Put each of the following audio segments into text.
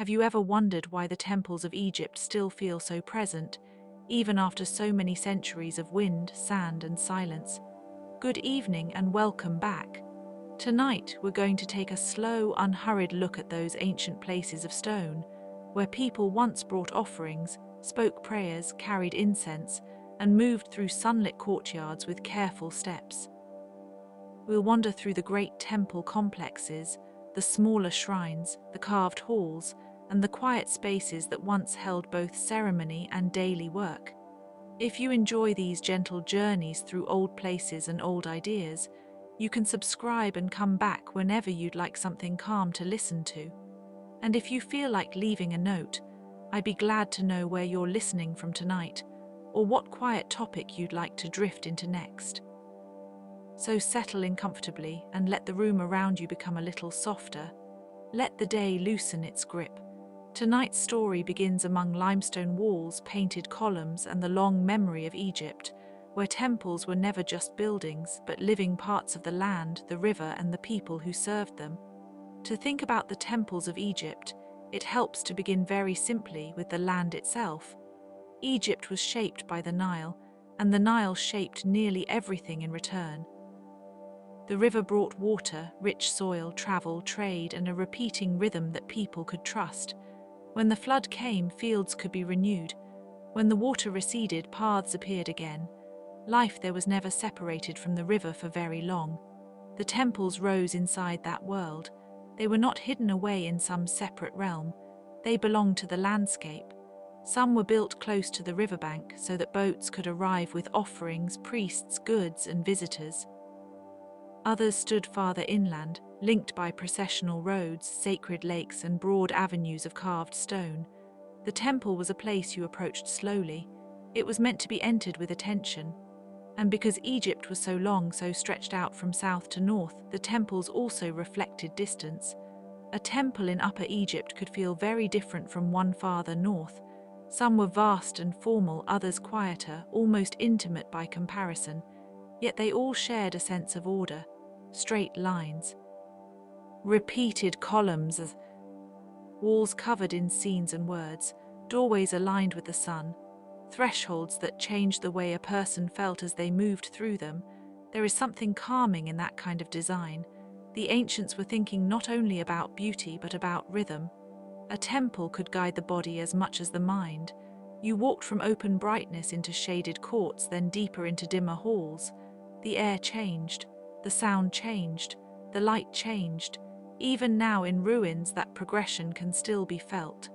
Have you ever wondered why the temples of Egypt still feel so present, even after so many centuries of wind, sand, and silence? Good evening and welcome back. Tonight, we're going to take a slow, unhurried look at those ancient places of stone, where people once brought offerings, spoke prayers, carried incense, and moved through sunlit courtyards with careful steps. We'll wander through the great temple complexes, the smaller shrines, the carved halls, and the quiet spaces that once held both ceremony and daily work. If you enjoy these gentle journeys through old places and old ideas, you can subscribe and come back whenever you'd like something calm to listen to. And if you feel like leaving a note, I'd be glad to know where you're listening from tonight, or what quiet topic you'd like to drift into next. So settle in comfortably and let the room around you become a little softer. Let the day loosen its grip. Tonight's story begins among limestone walls, painted columns, and the long memory of Egypt, where temples were never just buildings, but living parts of the land, the river, and the people who served them. To think about the temples of Egypt, it helps to begin very simply with the land itself. Egypt was shaped by the Nile, and the Nile shaped nearly everything in return. The river brought water, rich soil, travel, trade, and a repeating rhythm that people could trust. When the flood came, fields could be renewed. When the water receded, paths appeared again. Life there was never separated from the river for very long. The temples rose inside that world. They were not hidden away in some separate realm. They belonged to the landscape. Some were built close to the riverbank so that boats could arrive with offerings, priests, goods, and visitors. Others stood farther inland, linked by processional roads, sacred lakes, and broad avenues of carved stone. The temple was a place you approached slowly. It was meant to be entered with attention. And because Egypt was so long, so stretched out from south to north, the temples also reflected distance. A temple in Upper Egypt could feel very different from one farther north. Some were vast and formal, others quieter, almost intimate by comparison. Yet they all shared a sense of order, straight lines, repeated columns, walls covered in scenes and words, doorways aligned with the sun, thresholds that changed the way a person felt as they moved through them. There is something calming in that kind of design. The ancients were thinking not only about beauty but about rhythm. A temple could guide the body as much as the mind. You walked from open brightness into shaded courts, then deeper into dimmer halls. The air changed, the sound changed, the light changed. Even now in ruins, that progression can still be felt.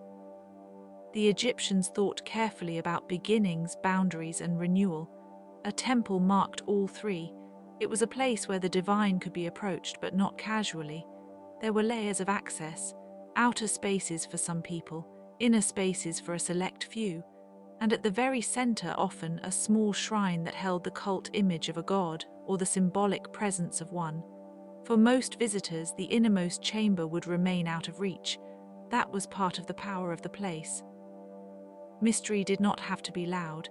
The Egyptians thought carefully about beginnings, boundaries, and renewal. A temple marked all three. It was a place where the divine could be approached, but not casually. There were layers of access, outer spaces for some people, inner spaces for a select few, and at the very center often a small shrine that held the cult image of a god or the symbolic presence of one. For most visitors, the innermost chamber would remain out of reach. That was part of the power of the place. Mystery did not have to be loud.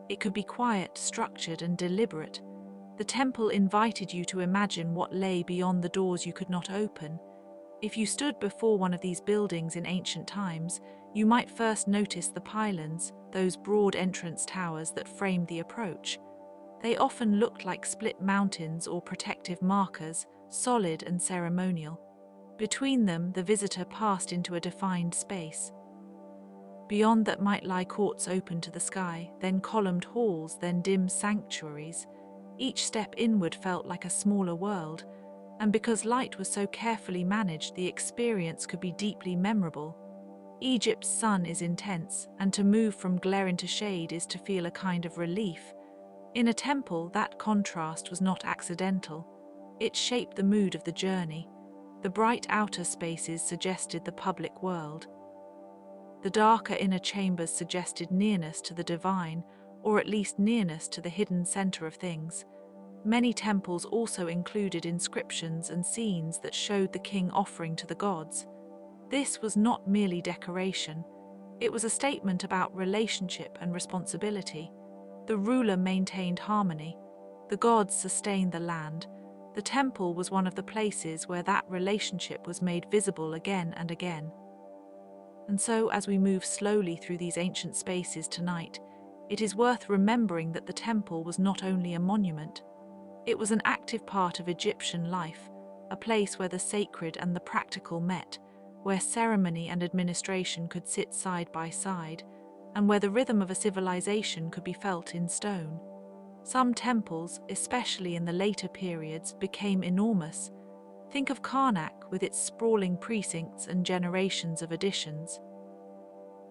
It could be quiet, structured, and deliberate. The temple invited you to imagine what lay beyond the doors you could not open. If you stood before one of these buildings in ancient times, you might first notice the pylons, those broad entrance towers that framed the approach. They often looked like split mountains or protective markers, solid and ceremonial. Between them, the visitor passed into a defined space. Beyond that might lie courts open to the sky, then columned halls, then dim sanctuaries. Each step inward felt like a smaller world, and because light was so carefully managed, the experience could be deeply memorable. Egypt's sun is intense, and to move from glare into shade is to feel a kind of relief. In a temple, that contrast was not accidental. It shaped the mood of the journey. The bright outer spaces suggested the public world. The darker inner chambers suggested nearness to the divine, or at least nearness to the hidden center of things. Many temples also included inscriptions and scenes that showed the king offering to the gods. This was not merely decoration. It was a statement about relationship and responsibility. The ruler maintained harmony. The gods sustained the land. The temple was one of the places where that relationship was made visible again and again. And so, as we move slowly through these ancient spaces tonight, it is worth remembering that the temple was not only a monument, it was an active part of Egyptian life, a place where the sacred and the practical met, where ceremony and administration could sit side by side, and where the rhythm of a civilization could be felt in stone. Some temples, especially in the later periods, became enormous. Think of Karnak with its sprawling precincts and generations of additions.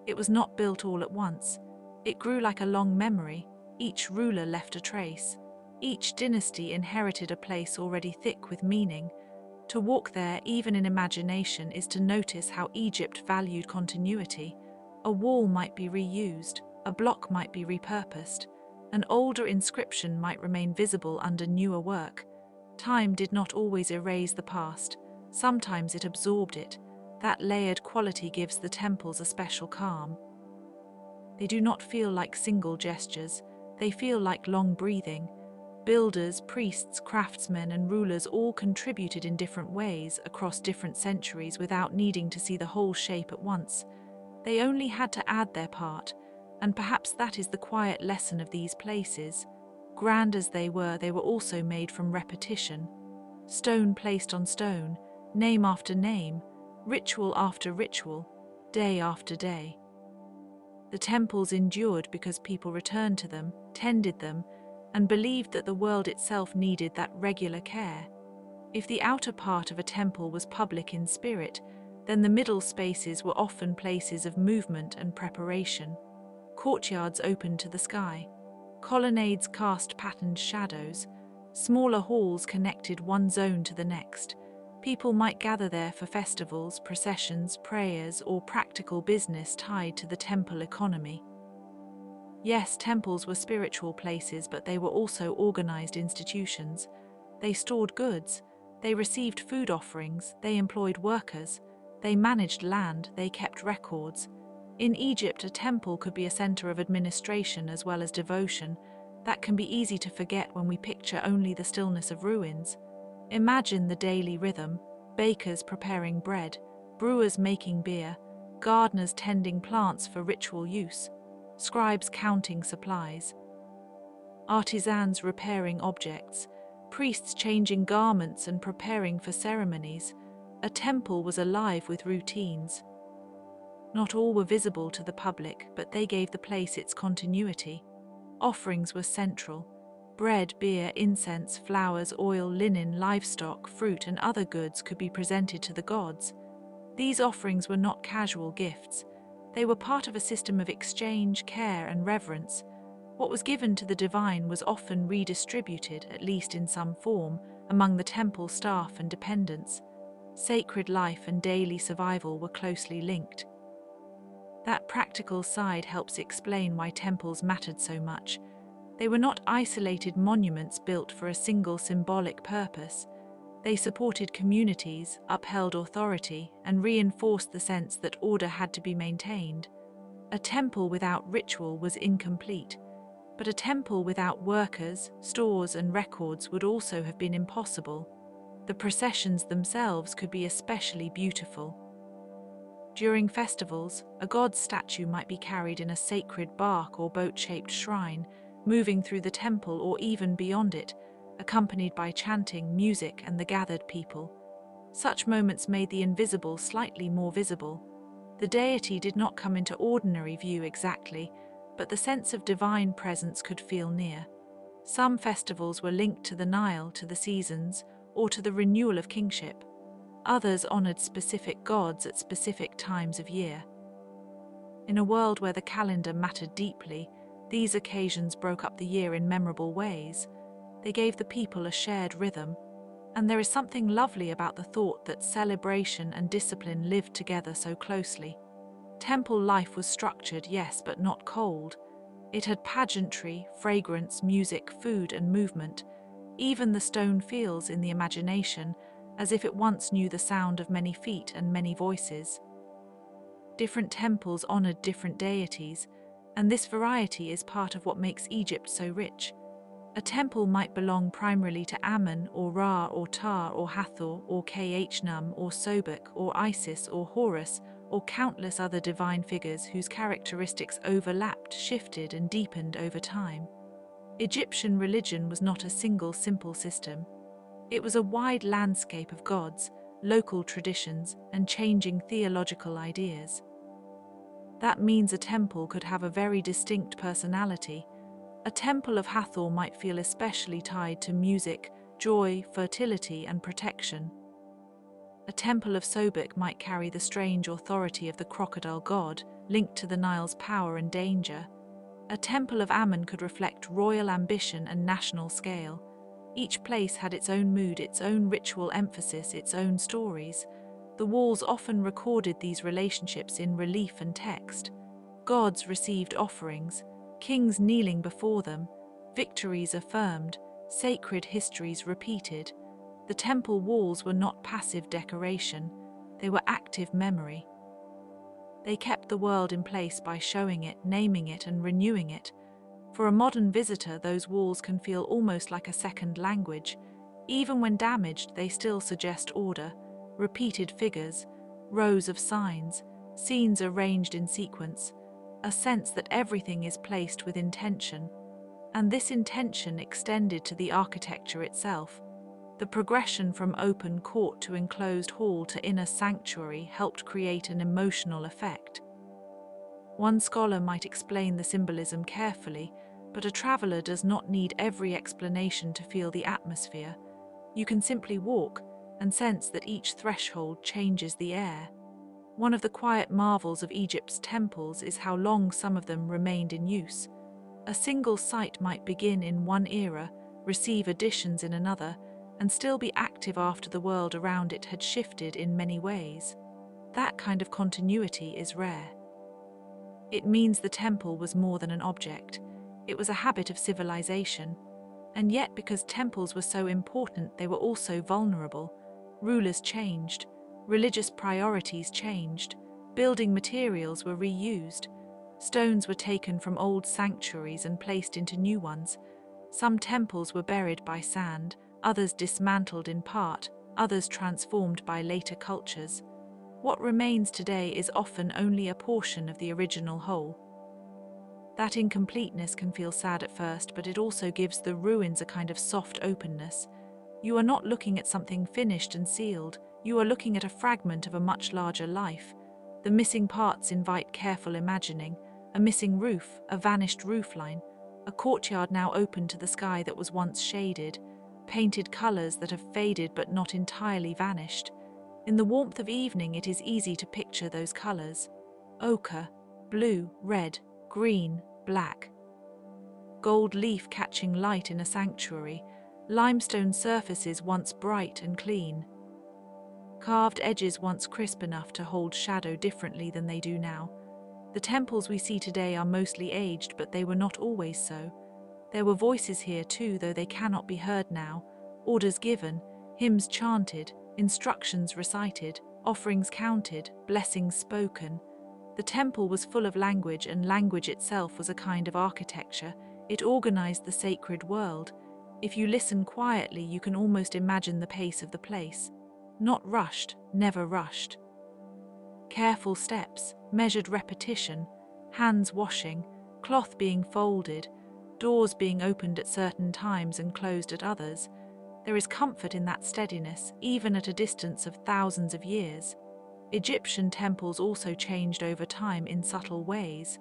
It was not built all at once. It grew like a long memory. Each ruler left a trace. Each dynasty inherited a place already thick with meaning. To walk there, even in imagination, is to notice how Egypt valued continuity. A wall might be reused, a block might be repurposed, an older inscription might remain visible under newer work. Time did not always erase the past, sometimes it absorbed it. That layered quality gives the temples a special calm. They do not feel like single gestures, they feel like long breathing. Builders, priests, craftsmen, and rulers all contributed in different ways across different centuries without needing to see the whole shape at once. They only had to add their part, and perhaps that is the quiet lesson of these places. Grand as they were also made from repetition. Stone placed on stone, name after name, ritual after ritual, day after day. The temples endured because people returned to them, tended them, and believed that the world itself needed that regular care. If the outer part of a temple was public in spirit, then the middle spaces were often places of movement and preparation. Courtyards opened to the sky. Colonnades cast patterned shadows. Smaller halls connected one zone to the next. People might gather there for festivals, processions, prayers, or practical business tied to the temple economy. Yes, temples were spiritual places, but they were also organized institutions. They stored goods, they received food offerings, they employed workers, they managed land, they kept records. In Egypt, a temple could be a center of administration as well as devotion. That can be easy to forget when we picture only the stillness of ruins. Imagine the daily rhythm: bakers preparing bread, brewers making beer, gardeners tending plants for ritual use, scribes counting supplies, artisans repairing objects, priests changing garments and preparing for ceremonies. A temple was alive with routines. Not all were visible to the public, but they gave the place its continuity. Offerings were central. Bread, beer, incense, flowers, oil, linen, livestock, fruit, and other goods could be presented to the gods. These offerings were not casual gifts. They were part of a system of exchange, care, and reverence. What was given to the divine was often redistributed, at least in some form, among the temple staff and dependents. Sacred life and daily survival were closely linked. That practical side helps explain why temples mattered so much. They were not isolated monuments built for a single symbolic purpose. They supported communities, upheld authority, and reinforced the sense that order had to be maintained. A temple without ritual was incomplete, but a temple without workers, stores, and records would also have been impossible. The processions themselves could be especially beautiful. During festivals, a god's statue might be carried in a sacred bark or boat-shaped shrine, moving through the temple or even beyond it, accompanied by chanting, music, and the gathered people. Such moments made the invisible slightly more visible. The deity did not come into ordinary view exactly, but the sense of divine presence could feel near. Some festivals were linked to the Nile, to the seasons, or to the renewal of kingship. Others honored specific gods at specific times of year. In a world where the calendar mattered deeply, these occasions broke up the year in memorable ways. They gave the people a shared rhythm, and there is something lovely about the thought that celebration and discipline lived together so closely. Temple life was structured, yes, but not cold. It had pageantry, fragrance, music, food, and movement. Even the stone feels in the imagination, as if it once knew the sound of many feet and many voices. Different temples honored different deities, and this variety is part of what makes Egypt so rich. A temple might belong primarily to Ammon or Ra or Ptah or Hathor or Khnum or Sobek or Isis or Horus or countless other divine figures whose characteristics overlapped, shifted, and deepened over time. Egyptian religion was not a single simple system. It was a wide landscape of gods, local traditions, and changing theological ideas. That means a temple could have a very distinct personality. A temple of Hathor might feel especially tied to music, joy, fertility, and protection. A temple of Sobek might carry the strange authority of the crocodile god, linked to the Nile's power and danger. A temple of Ammon could reflect royal ambition and national scale. Each place had its own mood, its own ritual emphasis, its own stories. The walls often recorded these relationships in relief and text. Gods received offerings, kings kneeling before them, victories affirmed, sacred histories repeated. The temple walls were not passive decoration, they were active memory. They kept the world in place by showing it, naming it, and renewing it. For a modern visitor, those walls can feel almost like a second language. Even when damaged, they still suggest order, repeated figures, rows of signs, scenes arranged in sequence, a sense that everything is placed with intention. And this intention extended to the architecture itself. The progression from open court to enclosed hall to inner sanctuary helped create an emotional effect. One scholar might explain the symbolism carefully, but a traveler does not need every explanation to feel the atmosphere. You can simply walk and sense that each threshold changes the air. One of the quiet marvels of Egypt's temples is how long some of them remained in use. A single site might begin in one era, receive additions in another, and still be active after the world around it had shifted in many ways. That kind of continuity is rare. It means the temple was more than an object. It was a habit of civilization. And yet, because temples were so important, they were also vulnerable. Rulers changed, religious priorities changed, building materials were reused, stones were taken from old sanctuaries and placed into new ones. Some temples were buried by sand, others dismantled in part, others transformed by later cultures. What remains today is often only a portion of the original whole. That incompleteness can feel sad at first, but it also gives the ruins a kind of soft openness. You are not looking at something finished and sealed, you are looking at a fragment of a much larger life. The missing parts invite careful imagining: a missing roof, a vanished roofline, a courtyard now open to the sky that was once shaded, painted colors that have faded but not entirely vanished. In the warmth of evening, it is easy to picture those colors: ochre, blue, red, green, black. Gold leaf catching light in a sanctuary, limestone surfaces once bright and clean. Carved edges once crisp enough to hold shadow differently than they do now. The temples we see today are mostly aged, but they were not always so. There were voices here too, though they cannot be heard now. Orders given, hymns chanted, instructions recited, offerings counted, blessings spoken. The temple was full of language, and language itself was a kind of architecture. It organized the sacred world. If you listen quietly, you can almost imagine the pace of the place. Not rushed, never rushed. Careful steps, measured repetition, hands washing, cloth being folded, doors being opened at certain times and closed at others. There is comfort in that steadiness, even at a distance of thousands of years. Egyptian temples also changed over time in subtle ways.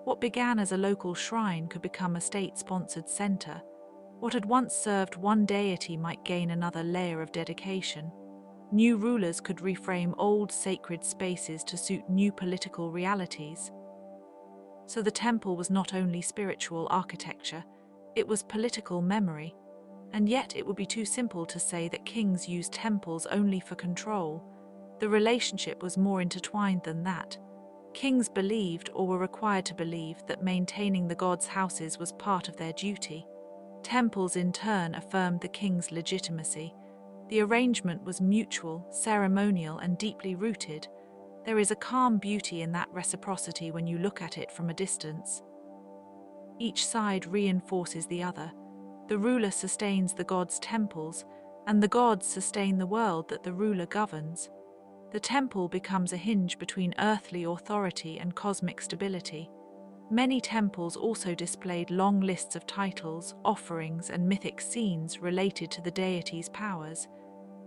What began as a local shrine could become a state-sponsored center. What had once served one deity might gain another layer of dedication. New rulers could reframe old sacred spaces to suit new political realities. So the temple was not only spiritual architecture, it was political memory. And yet it would be too simple to say that kings used temples only for control. The relationship was more intertwined than that. Kings believed, or were required to believe, that maintaining the gods' houses was part of their duty. Temples in turn affirmed the king's legitimacy. The arrangement was mutual, ceremonial, and deeply rooted. There is a calm beauty in that reciprocity when you look at it from a distance. Each side reinforces the other. The ruler sustains the gods' temples, and the gods sustain the world that the ruler governs. The temple becomes a hinge between earthly authority and cosmic stability. Many temples also displayed long lists of titles, offerings, and mythic scenes related to the deity's powers.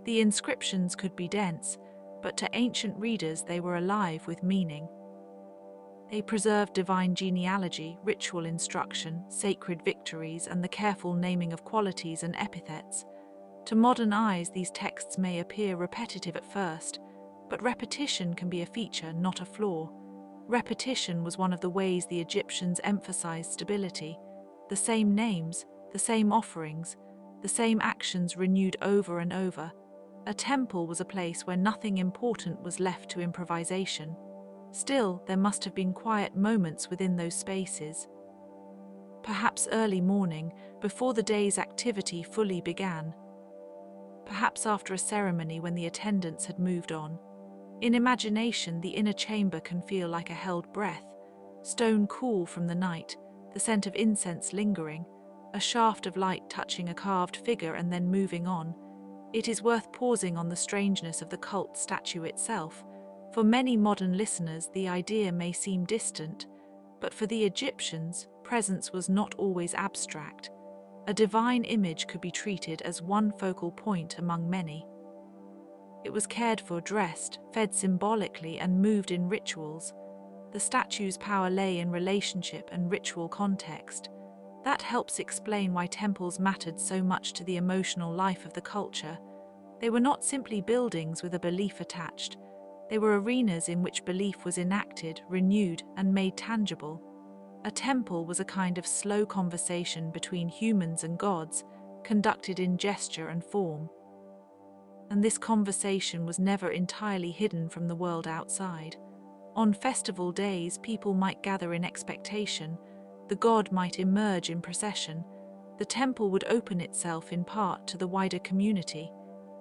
The inscriptions could be dense, but to ancient readers they were alive with meaning. They preserved divine genealogy, ritual instruction, sacred victories, and the careful naming of qualities and epithets. To modern eyes, these texts may appear repetitive at first, but repetition can be a feature, not a flaw. Repetition was one of the ways the Egyptians emphasized stability. The same names, the same offerings, the same actions renewed over and over. A temple was a place where nothing important was left to improvisation. Still, there must have been quiet moments within those spaces. Perhaps early morning, before the day's activity fully began. Perhaps after a ceremony when the attendants had moved on. In imagination, the inner chamber can feel like a held breath, stone cool from the night, the scent of incense lingering, a shaft of light touching a carved figure and then moving on. It is worth pausing on the strangeness of the cult statue itself. For many modern listeners, the idea may seem distant, but for the Egyptians, presence was not always abstract. A divine image could be treated as one focal point among many. It was cared for, dressed, fed symbolically, and moved in rituals. The statue's power lay in relationship and ritual context. That helps explain why temples mattered so much to the emotional life of the culture. They were not simply buildings with a belief attached. They were arenas in which belief was enacted, renewed, and made tangible. A temple was a kind of slow conversation between humans and gods, conducted in gesture and form. And this conversation was never entirely hidden from the world outside. On festival days, people might gather in expectation. The god might emerge in procession. The temple would open itself in part to the wider community.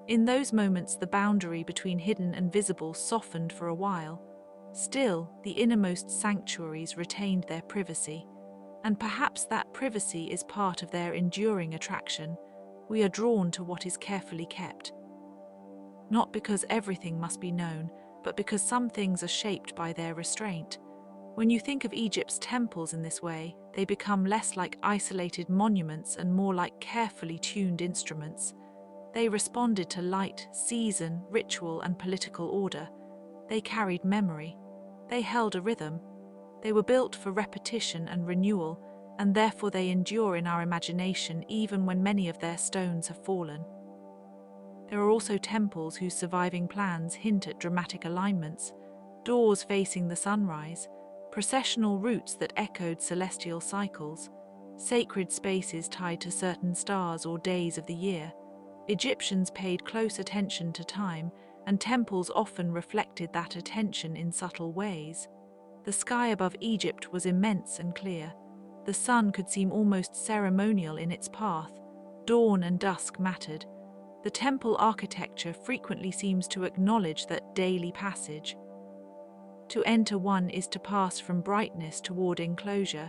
In those moments, the boundary between hidden and visible softened for a while. Still, the innermost sanctuaries retained their privacy. And perhaps that privacy is part of their enduring attraction. We are drawn to what is carefully kept. Not because everything must be known, but because some things are shaped by their restraint. When you think of Egypt's temples in this way, they become less like isolated monuments and more like carefully tuned instruments. They responded to light, season, ritual, and political order. They carried memory. They held a rhythm. They were built for repetition and renewal, and therefore they endure in our imagination even when many of their stones have fallen. There are also temples whose surviving plans hint at dramatic alignments, doors facing the sunrise, processional routes that echoed celestial cycles, sacred spaces tied to certain stars or days of the year. Egyptians paid close attention to time, and temples often reflected that attention in subtle ways. The sky above Egypt was immense and clear. The sun could seem almost ceremonial in its path. Dawn and dusk mattered. The temple architecture frequently seems to acknowledge that daily passage. To enter one is to pass from brightness toward enclosure,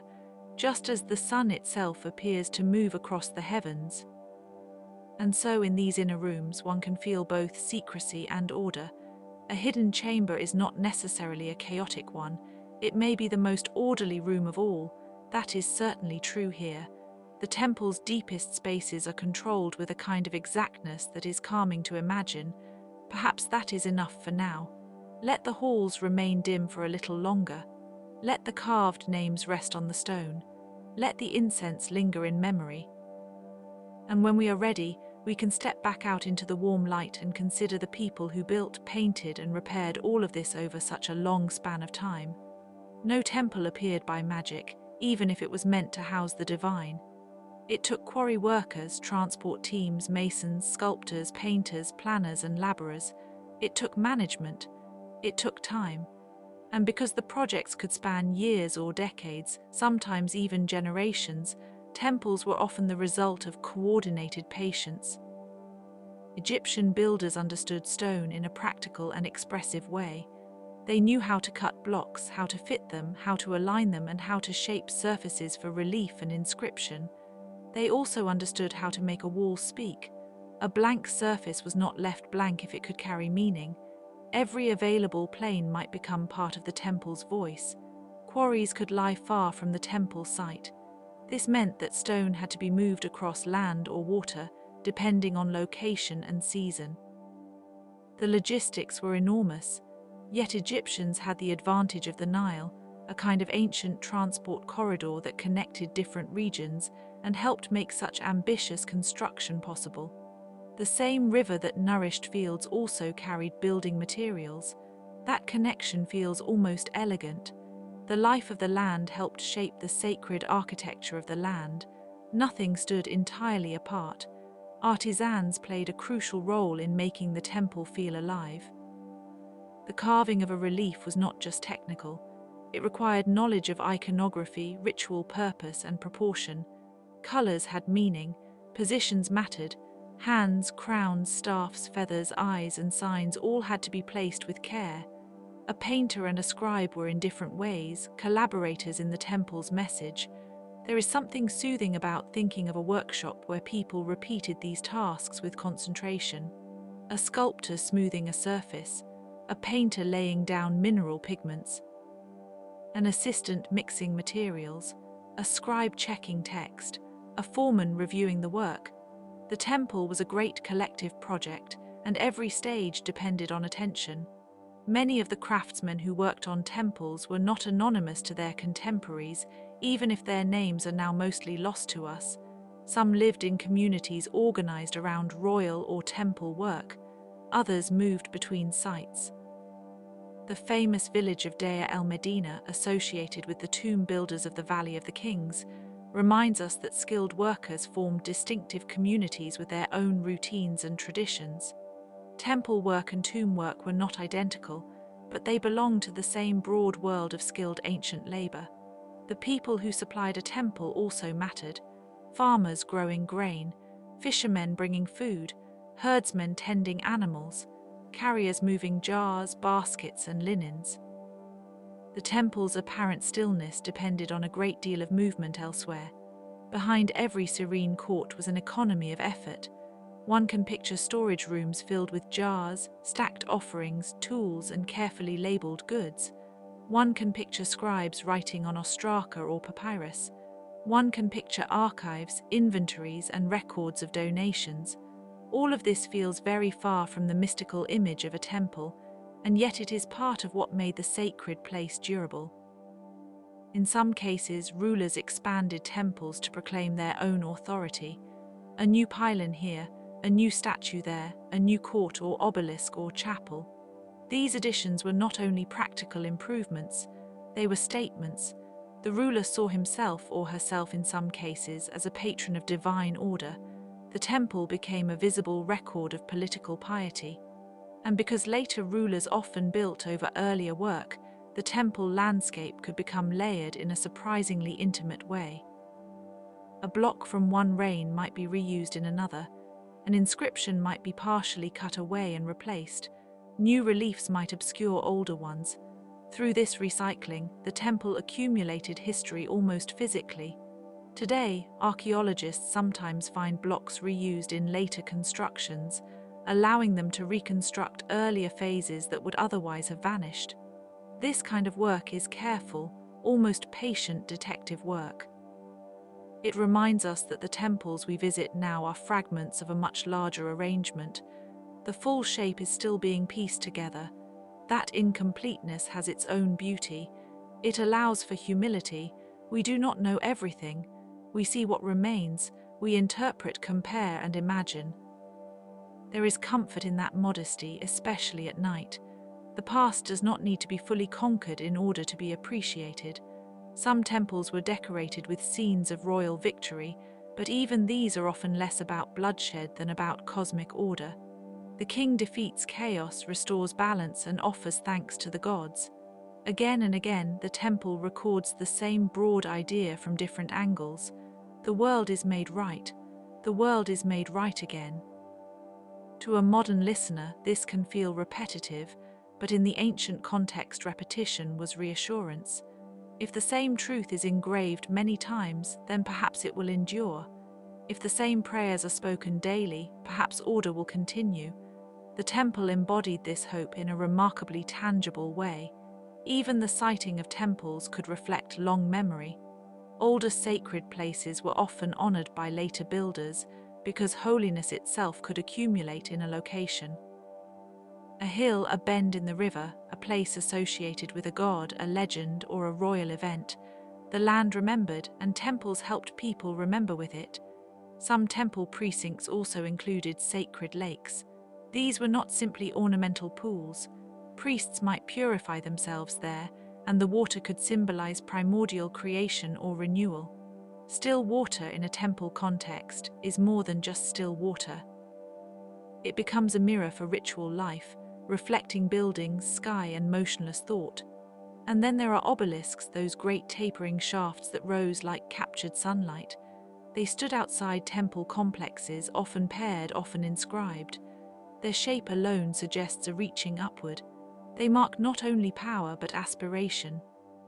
just as the sun itself appears to move across the heavens. And so in these inner rooms one can feel both secrecy and order. A hidden chamber is not necessarily a chaotic one. It may be the most orderly room of all. That is certainly true here. The temple's deepest spaces are controlled with a kind of exactness that is calming to imagine. Perhaps that is enough for now. Let the halls remain dim for a little longer. Let the carved names rest on the stone. Let the incense linger in memory. And when we are ready, we can step back out into the warm light and consider the people who built, painted, and repaired all of this over such a long span of time. No temple appeared by magic, even if it was meant to house the divine. It took quarry workers, transport teams, masons, sculptors, painters, planners, and laborers. It took management. It took time. And because the projects could span years or decades, sometimes even generations, temples were often the result of coordinated patience. Egyptian builders understood stone in a practical and expressive way. They knew how to cut blocks, how to fit them, how to align them, and how to shape surfaces for relief and inscription. They also understood how to make a wall speak. A blank surface was not left blank if it could carry meaning. Every available plane might become part of the temple's voice. Quarries could lie far from the temple site. This meant that stone had to be moved across land or water, depending on location and season. The logistics were enormous, yet Egyptians had the advantage of the Nile, a kind of ancient transport corridor that connected different regions and helped make such ambitious construction possible. The same river that nourished fields also carried building materials. That connection feels almost elegant. The life of the land helped shape the sacred architecture of the land. Nothing stood entirely apart. Artisans played a crucial role in making the temple feel alive. The carving of a relief was not just technical. It required knowledge of iconography, ritual purpose, and proportion. Colors had meaning, positions mattered. Hands, crowns, staffs, feathers, eyes, and signs all had to be placed with care. A painter and a scribe were in different ways, collaborators in the temple's message. There is something soothing about thinking of a workshop where people repeated these tasks with concentration. A sculptor smoothing a surface, a painter laying down mineral pigments, an assistant mixing materials, a scribe checking text, a foreman reviewing the work. The temple was a great collective project, and every stage depended on attention. Many of the craftsmen who worked on temples were not anonymous to their contemporaries, even if their names are now mostly lost to us. Some lived in communities organized around royal or temple work. Others moved between sites. The famous village of Deir el-Medina, associated with the tomb builders of the Valley of the Kings, reminds us that skilled workers formed distinctive communities with their own routines and traditions. Temple work and tomb work were not identical, but they belonged to the same broad world of skilled ancient labor. The people who supplied a temple also mattered: farmers growing grain, fishermen bringing food, herdsmen tending animals, carriers moving jars, baskets, and linens. The temple's apparent stillness depended on a great deal of movement elsewhere. Behind every serene court was an economy of effort. One can picture storage rooms filled with jars, stacked offerings, tools, and carefully labeled goods. One can picture scribes writing on ostraka or papyrus. One can picture archives, inventories, and records of donations. All of this feels very far from the mystical image of a temple, and yet it is part of what made the sacred place durable. In some cases, rulers expanded temples to proclaim their own authority. A new pylon here, a new statue there, a new court or obelisk or chapel. These additions were not only practical improvements, they were statements. The ruler saw himself or herself in some cases as a patron of divine order. The temple became a visible record of political piety. And because later rulers often built over earlier work, the temple landscape could become layered in a surprisingly intimate way. A block from one reign might be reused in another. An inscription might be partially cut away and replaced. New reliefs might obscure older ones. Through this recycling, the temple accumulated history almost physically. Today, archaeologists sometimes find blocks reused in later constructions, allowing them to reconstruct earlier phases that would otherwise have vanished. This kind of work is careful, almost patient detective work. It reminds us that the temples we visit now are fragments of a much larger arrangement. The full shape is still being pieced together. That incompleteness has its own beauty. It allows for humility. We do not know everything. We see what remains. We interpret, compare, and imagine. There is comfort in that modesty, especially at night. The past does not need to be fully conquered in order to be appreciated. Some temples were decorated with scenes of royal victory, but even these are often less about bloodshed than about cosmic order. The king defeats chaos, restores balance, and offers thanks to the gods. Again and again, the temple records the same broad idea from different angles. The world is made right. The world is made right again. To a modern listener, this can feel repetitive, but in the ancient context, repetition was reassurance. If the same truth is engraved many times, then perhaps it will endure. If the same prayers are spoken daily, perhaps order will continue. The temple embodied this hope in a remarkably tangible way. Even the siting of temples could reflect long memory. Older sacred places were often honored by later builders because holiness itself could accumulate in a location. A hill, a bend in the river, a place associated with a god, a legend, or a royal event. The land remembered, and temples helped people remember with it. Some temple precincts also included sacred lakes. These were not simply ornamental pools. Priests might purify themselves there, and the water could symbolize primordial creation or renewal. Still water in a temple context is more than just still water. It becomes a mirror for ritual life, reflecting buildings, sky, and motionless thought. And then there are obelisks, those great tapering shafts that rose like captured sunlight. They stood outside temple complexes, often paired, often inscribed. Their shape alone suggests a reaching upward. They mark not only power but aspiration.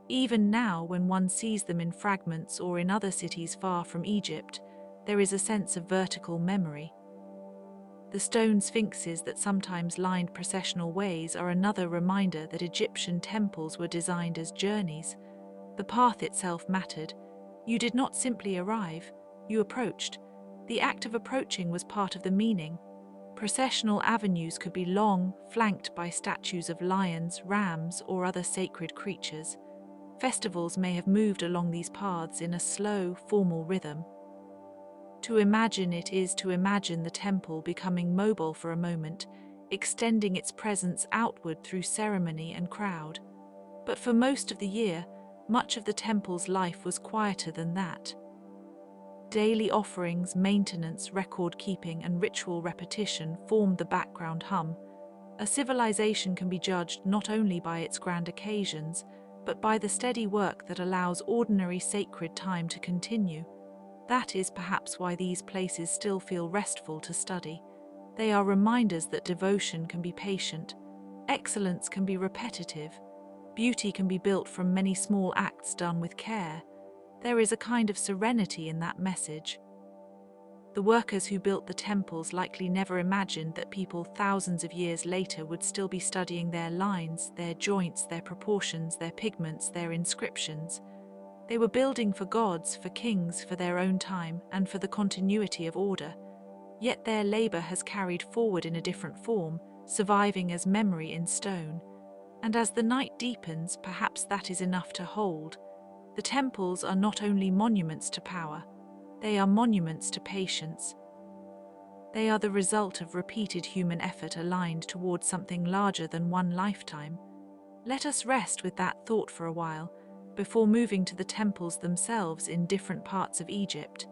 Even now, when one sees them in fragments or in other cities far from Egypt, there is a sense of vertical memory. The stone sphinxes that sometimes lined processional ways are another reminder that Egyptian temples were designed as journeys. The path itself mattered. You did not simply arrive, you approached. The act of approaching was part of the meaning. Processional avenues could be long, flanked by statues of lions, rams, or other sacred creatures. Festivals may have moved along these paths in a slow, formal rhythm. To imagine it is to imagine the temple becoming mobile for a moment, extending its presence outward through ceremony and crowd. But for most of the year, much of the temple's life was quieter than that. Daily offerings, maintenance, record-keeping, and ritual repetition formed the background hum. A civilization can be judged not only by its grand occasions, but by the steady work that allows ordinary sacred time to continue. That is perhaps why these places still feel restful to study. They are reminders that devotion can be patient, excellence can be repetitive, beauty can be built from many small acts done with care. There is a kind of serenity in that message. The workers who built the temples likely never imagined that people thousands of years later would still be studying their lines, their joints, their proportions, their pigments, their inscriptions. They were building for gods, for kings, for their own time, and for the continuity of order. Yet their labor has carried forward in a different form, surviving as memory in stone. And as the night deepens, perhaps that is enough to hold. The temples are not only monuments to power, they are monuments to patience. They are the result of repeated human effort aligned towards something larger than one lifetime. Let us rest with that thought for a while, before moving to the temples themselves in different parts of Egypt,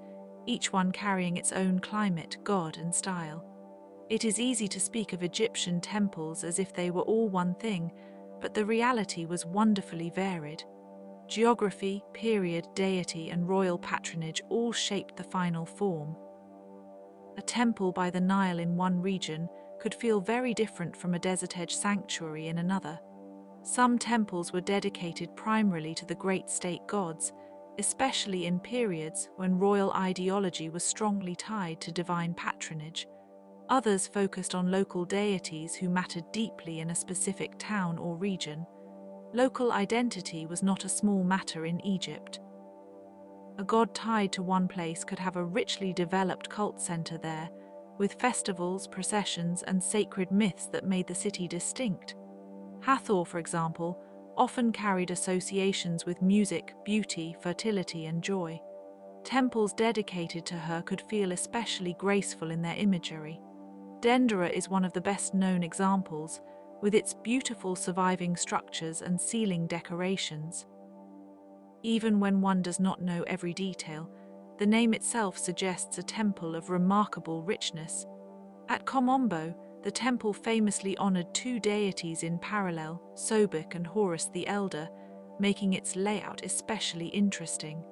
each one carrying its own climate, god, and style. It is easy to speak of Egyptian temples as if they were all one thing, but the reality was wonderfully varied. Geography, period, deity, and royal patronage all shaped the final form. A temple by the Nile in one region could feel very different from a desert-edge sanctuary in another. Some temples were dedicated primarily to the great state gods, especially in periods when royal ideology was strongly tied to divine patronage. Others focused on local deities who mattered deeply in a specific town or region. Local identity was not a small matter in Egypt. A god tied to one place could have a richly developed cult center there, with festivals, processions, and sacred myths that made the city distinct. Hathor, for example, often carried associations with music, beauty, fertility, and joy. Temples dedicated to her could feel especially graceful in their imagery. Dendera is one of the best-known examples, with its beautiful surviving structures and ceiling decorations. Even when one does not know every detail, the name itself suggests a temple of remarkable richness. At Komombo, the temple famously honored two deities in parallel, Sobek and Horus the Elder, making its layout especially interesting.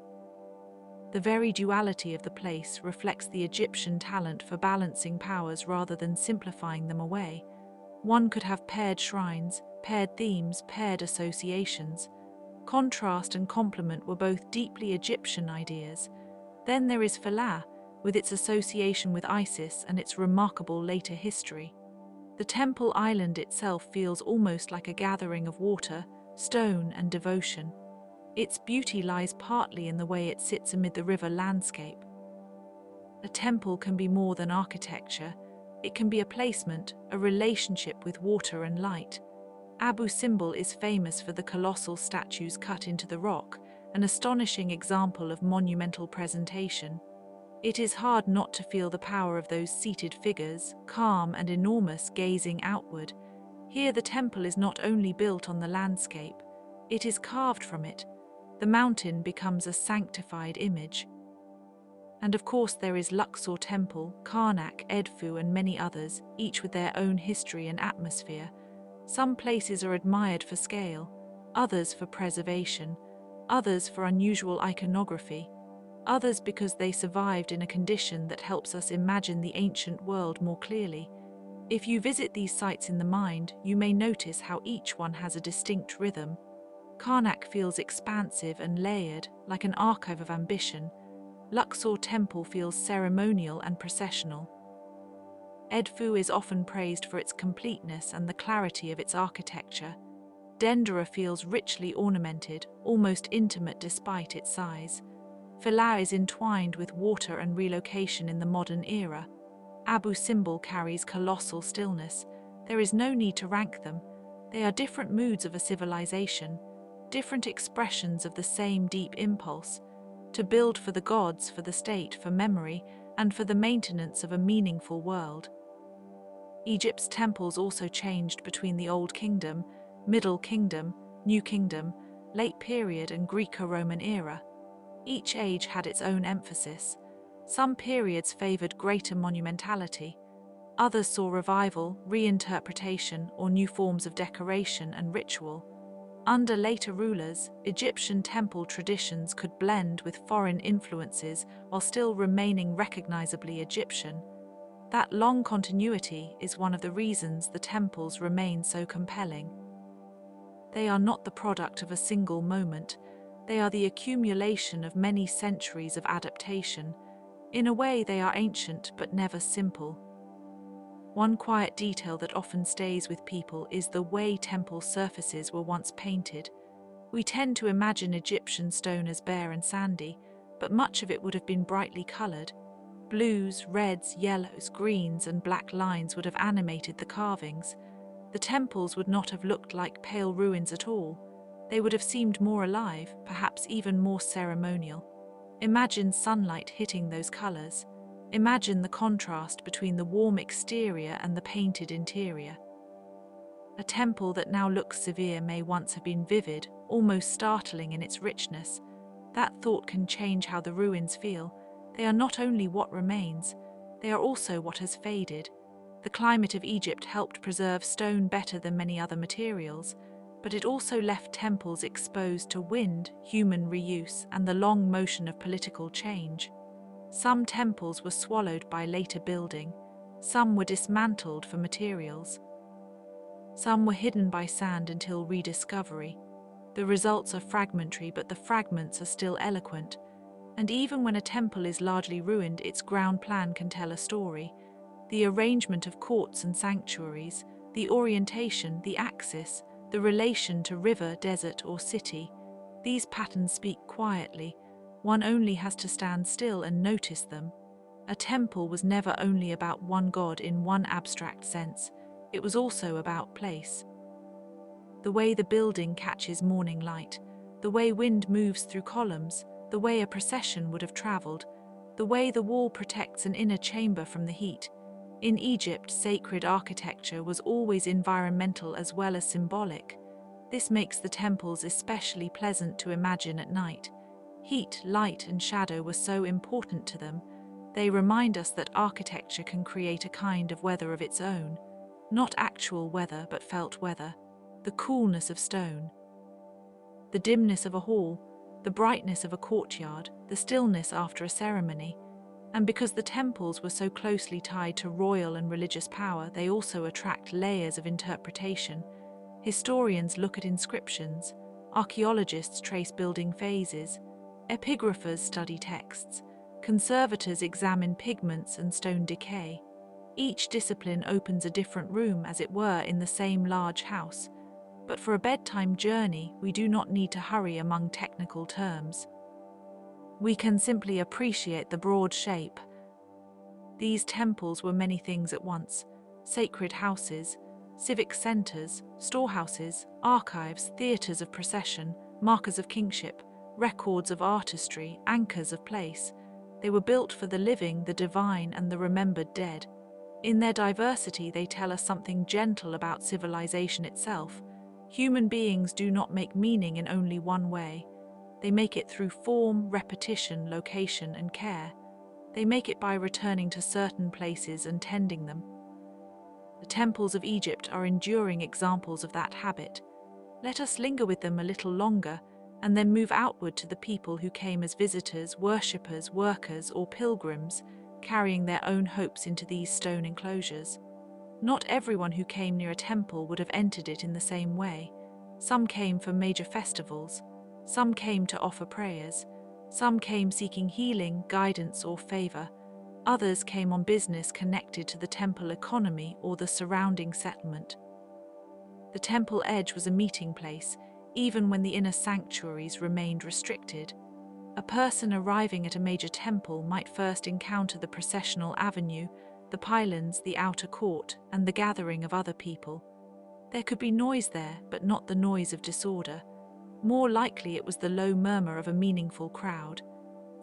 The very duality of the place reflects the Egyptian talent for balancing powers rather than simplifying them away. One could have paired shrines, paired themes, paired associations. Contrast and complement were both deeply Egyptian ideas. Then there is Philae, with its association with Isis and its remarkable later history. The temple island itself feels almost like a gathering of water, stone, and devotion. Its beauty lies partly in the way it sits amid the river landscape. A temple can be more than architecture. It can be a placement, a relationship with water and light. Abu Simbel is famous for the colossal statues cut into the rock, an astonishing example of monumental presentation. It is hard not to feel the power of those seated figures, calm and enormous, gazing outward. Here the temple is not only built on the landscape, it is carved from it. The mountain becomes a sanctified image. And of course there is Luxor Temple, Karnak, Edfu and many others, each with their own history and atmosphere. Some places are admired for scale, others for preservation, others for unusual iconography, others because they survived in a condition that helps us imagine the ancient world more clearly. If you visit these sites in the mind, you may notice how each one has a distinct rhythm. Karnak feels expansive and layered, like an archive of ambition. Luxor Temple feels ceremonial and processional. Edfu is often praised for its completeness and the clarity of its architecture. Dendera feels richly ornamented, almost intimate despite its size. Philae is entwined with water and relocation in the modern era. Abu Simbel carries colossal stillness. There is no need to rank them. They are different moods of a civilization, different expressions of the same deep impulse, to build for the gods, for the state, for memory, and for the maintenance of a meaningful world. Egypt's temples also changed between the Old Kingdom, Middle Kingdom, New Kingdom, Late Period and Greco-Roman era. Each age had its own emphasis. Some periods favored greater monumentality. Others saw revival, reinterpretation, or new forms of decoration and ritual. Under later rulers, Egyptian temple traditions could blend with foreign influences while still remaining recognizably Egyptian. That long continuity is one of the reasons the temples remain so compelling. They are not the product of a single moment. They are the accumulation of many centuries of adaptation. In a way, they are ancient but never simple. One quiet detail that often stays with people is the way temple surfaces were once painted. We tend to imagine Egyptian stone as bare and sandy, but much of it would have been brightly colored. Blues, reds, yellows, greens, and black lines would have animated the carvings. The temples would not have looked like pale ruins at all. They would have seemed more alive, perhaps even more ceremonial. Imagine sunlight hitting those colors. Imagine the contrast between the warm exterior and the painted interior. A temple that now looks severe may once have been vivid, almost startling in its richness. That thought can change how the ruins feel. They are not only what remains, they are also what has faded. The climate of Egypt helped preserve stone better than many other materials, but it also left temples exposed to wind, human reuse, and the long motion of political change. Some temples were swallowed by later building, some were dismantled for materials. Some were hidden by sand until rediscovery. The results are fragmentary, but the fragments are still eloquent. And even when a temple is largely ruined, its ground plan can tell a story. The arrangement of courts and sanctuaries, the orientation, the axis, the relation to river, desert, or city. These patterns speak quietly. One only has to stand still and notice them. A temple was never only about one god in one abstract sense. It was also about place. The way the building catches morning light, the way wind moves through columns, the way a procession would have traveled, the way the wall protects an inner chamber from the heat. In Egypt, sacred architecture was always environmental as well as symbolic. This makes the temples especially pleasant to imagine at night. Heat, light, and shadow were so important to them. They remind us that architecture can create a kind of weather of its own. Not actual weather, but felt weather. The coolness of stone. The dimness of a hall. The brightness of a courtyard. The stillness after a ceremony. And because the temples were so closely tied to royal and religious power, they also attract layers of interpretation. Historians look at inscriptions. Archaeologists trace building phases. Epigraphers study texts. Conservators examine pigments and stone decay. Each discipline opens a different room, as it were, in the same large house. But for a bedtime journey, we do not need to hurry among technical terms. We can simply appreciate the broad shape. These temples were many things at once: sacred houses, civic centers, storehouses, archives, theaters of procession, markers of kingship, records of artistry, anchors of place. They were built for the living, the divine, and the remembered dead. In their diversity, they tell us something gentle about civilization itself. Human beings do not make meaning in only one way. They make it through form, repetition, location, and care. They make it by returning to certain places and tending them. The temples of Egypt are enduring examples of that habit. Let us linger with them a little longer, and then move outward to the people who came as visitors, worshippers, workers, or pilgrims, carrying their own hopes into these stone enclosures. Not everyone who came near a temple would have entered it in the same way. Some came for major festivals. Some came to offer prayers. Some came seeking healing, guidance, or favor. Others came on business connected to the temple economy or the surrounding settlement. The temple edge was a meeting place, even when the inner sanctuaries remained restricted. A person arriving at a major temple might first encounter the processional avenue, the pylons, the outer court, and the gathering of other people. There could be noise there, but not the noise of disorder. More likely it was the low murmur of a meaningful crowd.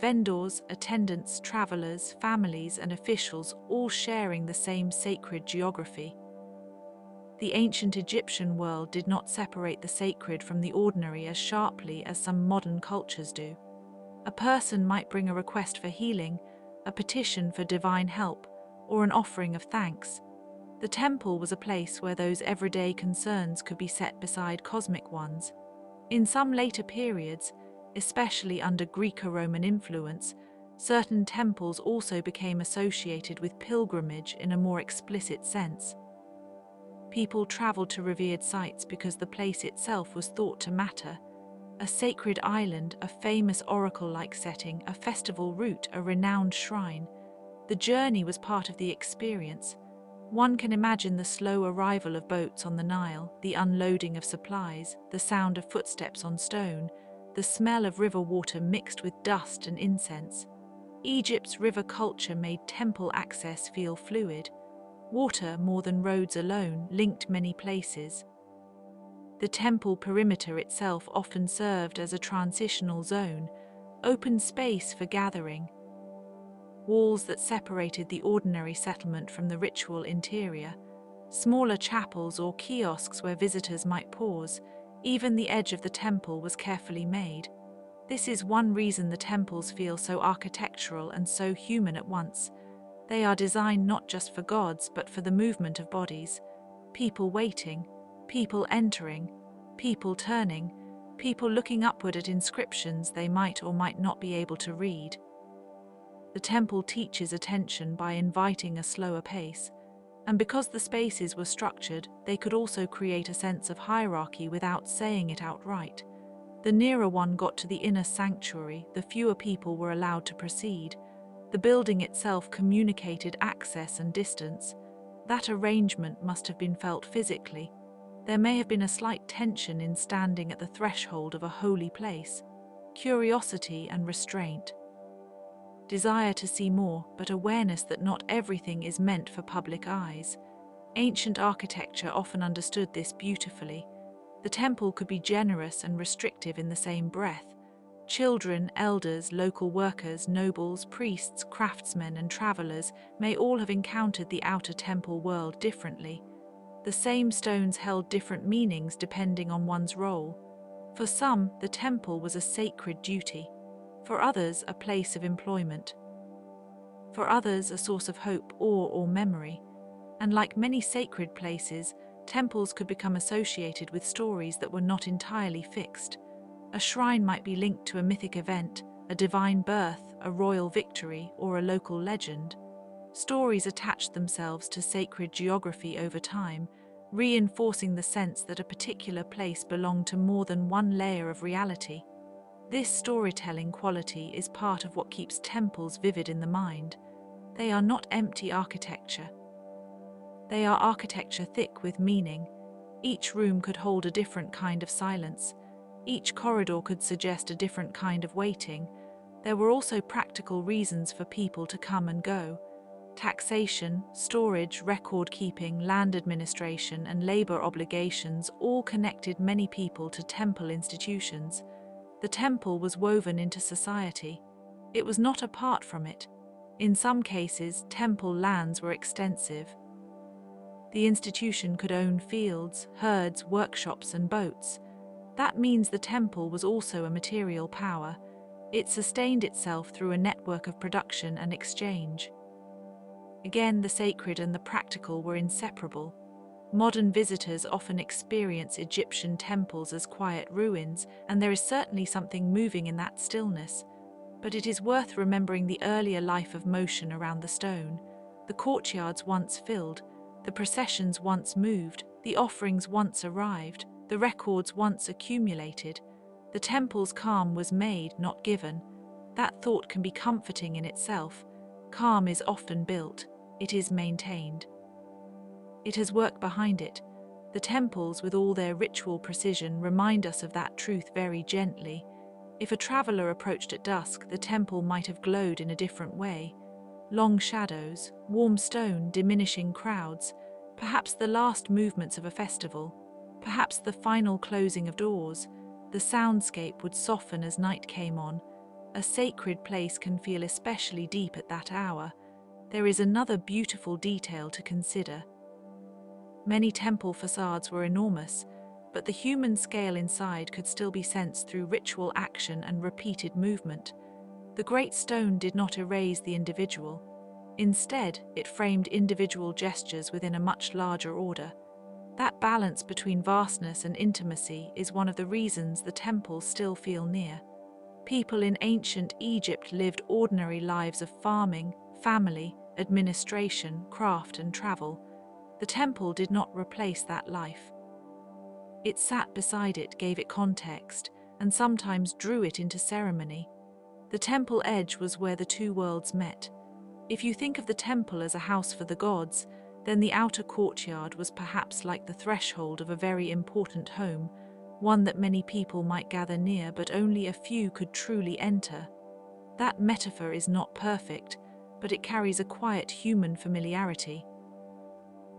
Vendors, attendants, travelers, families, and officials all sharing the same sacred geography. The ancient Egyptian world did not separate the sacred from the ordinary as sharply as some modern cultures do. A person might bring a request for healing, a petition for divine help, or an offering of thanks. The temple was a place where those everyday concerns could be set beside cosmic ones. In some later periods, especially under Greco-Roman influence, certain temples also became associated with pilgrimage in a more explicit sense. People traveled to revered sites because the place itself was thought to matter. A sacred island, a famous oracle-like setting, a festival route, a renowned shrine. The journey was part of the experience. One can imagine the slow arrival of boats on the Nile, the unloading of supplies, the sound of footsteps on stone, the smell of river water mixed with dust and incense. Egypt's river culture made temple access feel fluid. Water, more than roads alone, linked many places. The temple perimeter itself often served as a transitional zone, open space for gathering. Walls that separated the ordinary settlement from the ritual interior, smaller chapels or kiosks where visitors might pause. Even the edge of the temple was carefully made. This is one reason the temples feel so architectural and so human at once. They are designed not just for gods, but for the movement of bodies. People waiting, people entering, people turning, people looking upward at inscriptions they might or might not be able to read. The temple teaches attention by inviting a slower pace, and because the spaces were structured, they could also create a sense of hierarchy without saying it outright. The nearer one got to the inner sanctuary, the fewer people were allowed to proceed. The building itself communicated access and distance. That arrangement must have been felt physically. There may have been a slight tension in standing at the threshold of a holy place, curiosity and restraint. Desire to see more, but awareness that not everything is meant for public eyes. Ancient architecture often understood this beautifully. The temple could be generous and restrictive in the same breath. Children, elders, local workers, nobles, priests, craftsmen, and travelers may all have encountered the outer temple world differently. The same stones held different meanings depending on one's role. For some, the temple was a sacred duty. For others, a place of employment. For others, a source of hope, awe, or memory. And like many sacred places, temples could become associated with stories that were not entirely fixed. A shrine might be linked to a mythic event, a divine birth, a royal victory, or a local legend. Stories attached themselves to sacred geography over time, reinforcing the sense that a particular place belonged to more than one layer of reality. This storytelling quality is part of what keeps temples vivid in the mind. They are not empty architecture. They are architecture thick with meaning. Each room could hold a different kind of silence. Each corridor could suggest a different kind of waiting. There were also practical reasons for people to come and go. Taxation, storage, record-keeping, land administration, and labor obligations all connected many people to temple institutions. The temple was woven into society. It was not apart from it. In some cases, temple lands were extensive. The institution could own fields, herds, workshops, and boats. That means the temple was also a material power. It sustained itself through a network of production and exchange. Again, the sacred and the practical were inseparable. Modern visitors often experience Egyptian temples as quiet ruins, and there is certainly something moving in that stillness. But it is worth remembering the earlier life of motion around the stone. The courtyards once filled, the processions once moved, the offerings once arrived, the records once accumulated. The temple's calm was made, not given. That thought can be comforting in itself. Calm is often built, it is maintained. It has work behind it. The temples, with all their ritual precision, remind us of that truth very gently. If a traveler approached at dusk, the temple might have glowed in a different way. Long shadows, warm stone, diminishing crowds, perhaps the last movements of a festival, perhaps the final closing of doors. The soundscape would soften as night came on. A sacred place can feel especially deep at that hour. There is another beautiful detail to consider. Many temple facades were enormous, but the human scale inside could still be sensed through ritual action and repeated movement. The great stone did not erase the individual. Instead, it framed individual gestures within a much larger order. That balance between vastness and intimacy is one of the reasons the temples still feel near. People in ancient Egypt lived ordinary lives of farming, family, administration, craft, and travel. The temple did not replace that life. It sat beside it, gave it context, and sometimes drew it into ceremony. The temple edge was where the two worlds met. If you think of the temple as a house for the gods, then the outer courtyard was perhaps like the threshold of a very important home, one that many people might gather near, but only a few could truly enter. That metaphor is not perfect, but it carries a quiet human familiarity.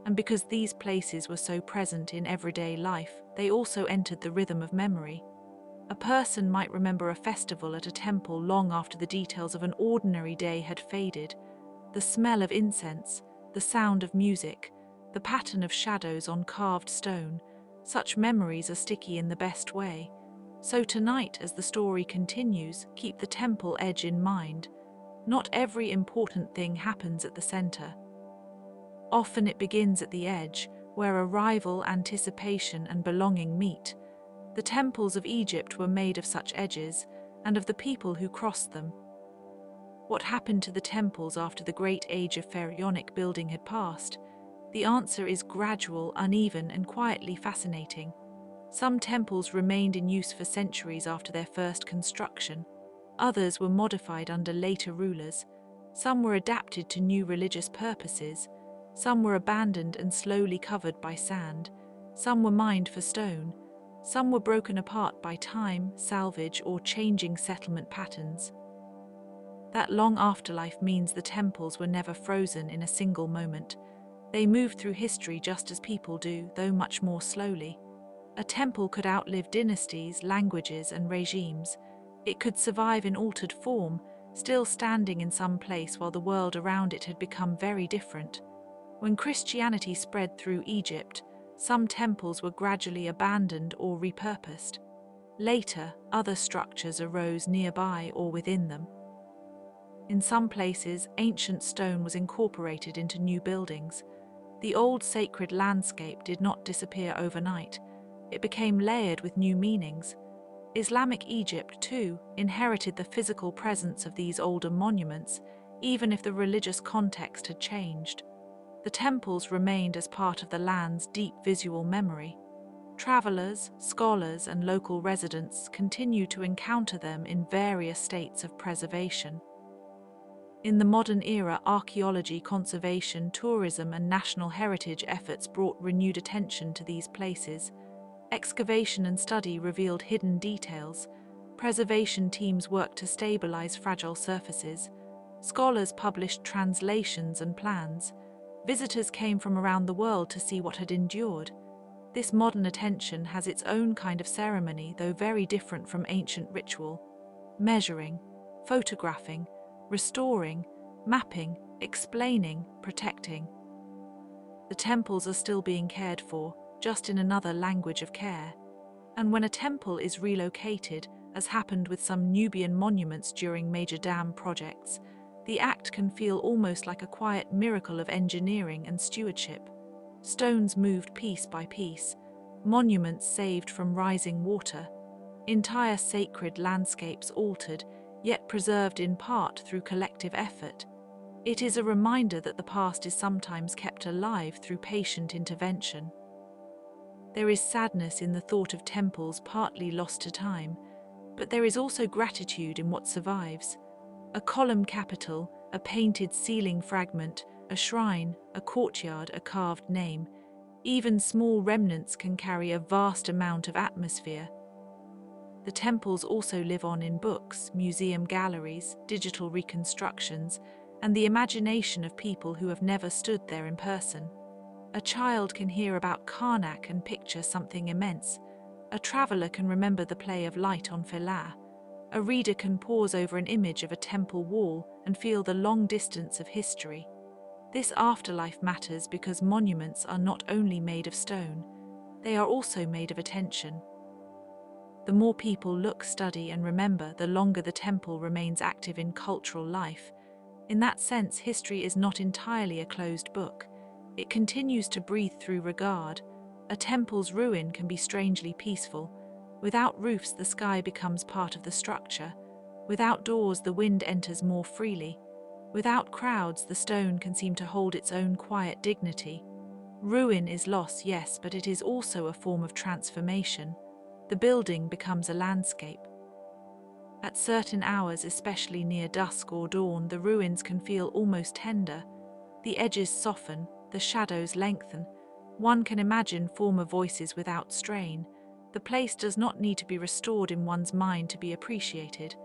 And because these places were so present in everyday life, they also entered the rhythm of memory. A person might remember a festival at a temple long after the details of an ordinary day had faded. The smell of incense, the sound of music, the pattern of shadows on carved stone, such memories are sticky in the best way. So tonight, as the story continues, keep the temple edge in mind. Not every important thing happens at the center. Often it begins at the edge, where arrival, anticipation, and belonging meet. The temples of Egypt were made of such edges, and of the people who crossed them. What happened to the temples after the great age of pharaonic building had passed? The answer is gradual, uneven, and quietly fascinating. Some temples remained in use for centuries after their first construction. Others were modified under later rulers. Some were adapted to new religious purposes. Some were abandoned and slowly covered by sand. Some were mined for stone. Some were broken apart by time, salvage, or changing settlement patterns. That long afterlife means the temples were never frozen in a single moment. They moved through history just as people do, though much more slowly. A temple could outlive dynasties, languages, and regimes. It could survive in altered form, still standing in some place while the world around it had become very different. When Christianity spread through Egypt, some temples were gradually abandoned or repurposed. Later, other structures arose nearby or within them. In some places, ancient stone was incorporated into new buildings. The old sacred landscape did not disappear overnight. It became layered with new meanings. Islamic Egypt, too, inherited the physical presence of these older monuments, even if the religious context had changed. The temples remained as part of the land's deep visual memory. Travelers, scholars, and local residents continue to encounter them in various states of preservation. In the modern era, archaeology, conservation, tourism, and national heritage efforts brought renewed attention to these places. Excavation and study revealed hidden details. Preservation teams worked to stabilize fragile surfaces. Scholars published translations and plans. Visitors came from around the world to see what had endured. This modern attention has its own kind of ceremony, though very different from ancient ritual. Measuring, photographing, restoring, mapping, explaining, protecting. The temples are still being cared for, just in another language of care. And when a temple is relocated, as happened with some Nubian monuments during major dam projects, the act can feel almost like a quiet miracle of engineering and stewardship. Stones moved piece by piece, monuments saved from rising water, entire sacred landscapes altered, yet preserved in part through collective effort. It is a reminder that the past is sometimes kept alive through patient intervention. There is sadness in the thought of temples partly lost to time, but there is also gratitude in what survives. A column capital, a painted ceiling fragment, a shrine, a courtyard, a carved name. Even small remnants can carry a vast amount of atmosphere. The temples also live on in books, museum galleries, digital reconstructions, and the imagination of people who have never stood there in person. A child can hear about Karnak and picture something immense. A traveler can remember the play of light on Philae. A reader can pause over an image of a temple wall and feel the long distance of history. This afterlife matters because monuments are not only made of stone, they are also made of attention. The more people look, study, and remember, the longer the temple remains active in cultural life. In that sense, history is not entirely a closed book. It continues to breathe through regard. A temple's ruin can be strangely peaceful. Without roofs, the sky becomes part of the structure. Without doors, the wind enters more freely. Without crowds, the stone can seem to hold its own quiet dignity. Ruin is loss, yes, but it is also a form of transformation. The building becomes a landscape. At certain hours, especially near dusk or dawn, the ruins can feel almost tender. The edges soften, the shadows lengthen. One can imagine former voices without strain. The place does not need to be restored in one's mind to be appreciated.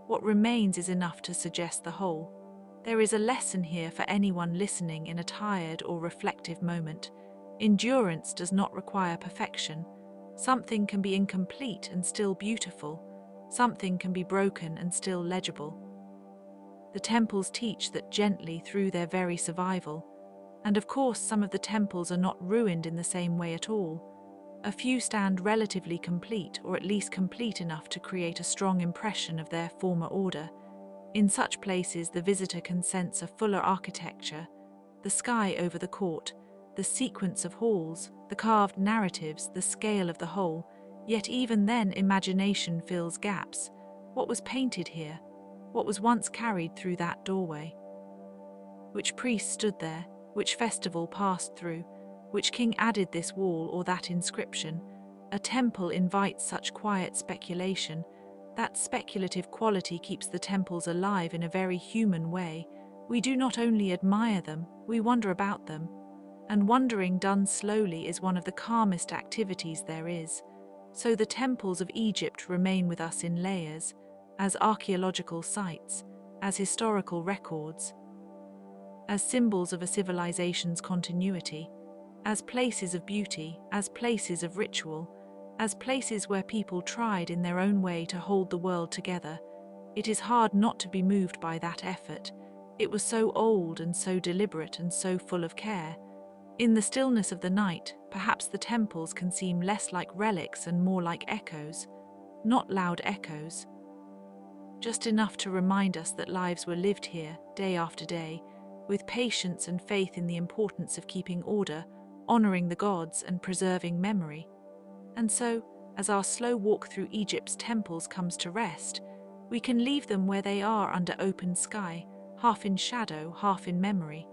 What remains is enough to suggest the whole. There is a lesson here for anyone listening in a tired or reflective moment. Endurance does not require perfection. Something can be incomplete and still beautiful. Something can be broken and still legible. The temples teach that gently through their very survival. And of course, some of the temples are not ruined in the same way at all. A few stand relatively complete, or at least complete enough to create a strong impression of their former order. In such places, the visitor can sense a fuller architecture, the sky over the court, the sequence of halls, the carved narratives, the scale of the whole. Yet even then, imagination fills gaps. What was painted here? What was once carried through that doorway? Which priest stood there? Which festival passed through? Which king added this wall or that inscription? A temple invites such quiet speculation. That speculative quality keeps the temples alive in a very human way. We do not only admire them, we wonder about them. And wondering done slowly is one of the calmest activities there is. So the temples of Egypt remain with us in layers, as archaeological sites, as historical records, as symbols of a civilization's continuity, as places of beauty, as places of ritual, as places where people tried in their own way to hold the world together. It is hard not to be moved by that effort. It was so old and so deliberate and so full of care. In the stillness of the night, perhaps the temples can seem less like relics and more like echoes, not loud echoes, just enough to remind us that lives were lived here, day after day, with patience and faith in the importance of keeping order, honoring the gods, and preserving memory. And so, as our slow walk through Egypt's temples comes to rest, we can leave them where they are under open sky, half in shadow, half in memory.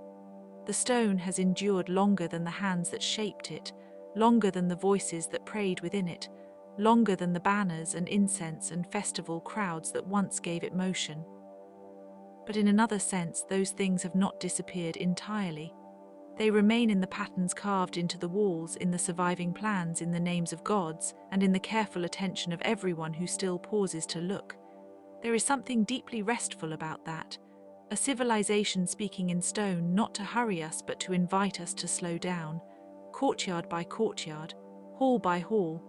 The stone has endured longer than the hands that shaped it, longer than the voices that prayed within it, longer than the banners and incense and festival crowds that once gave it motion. But in another sense, those things have not disappeared entirely. They remain in the patterns carved into the walls, in the surviving plans, in the names of gods, and in the careful attention of everyone who still pauses to look. There is something deeply restful about that, a civilization speaking in stone, not to hurry us but to invite us to slow down, courtyard by courtyard, hall by hall,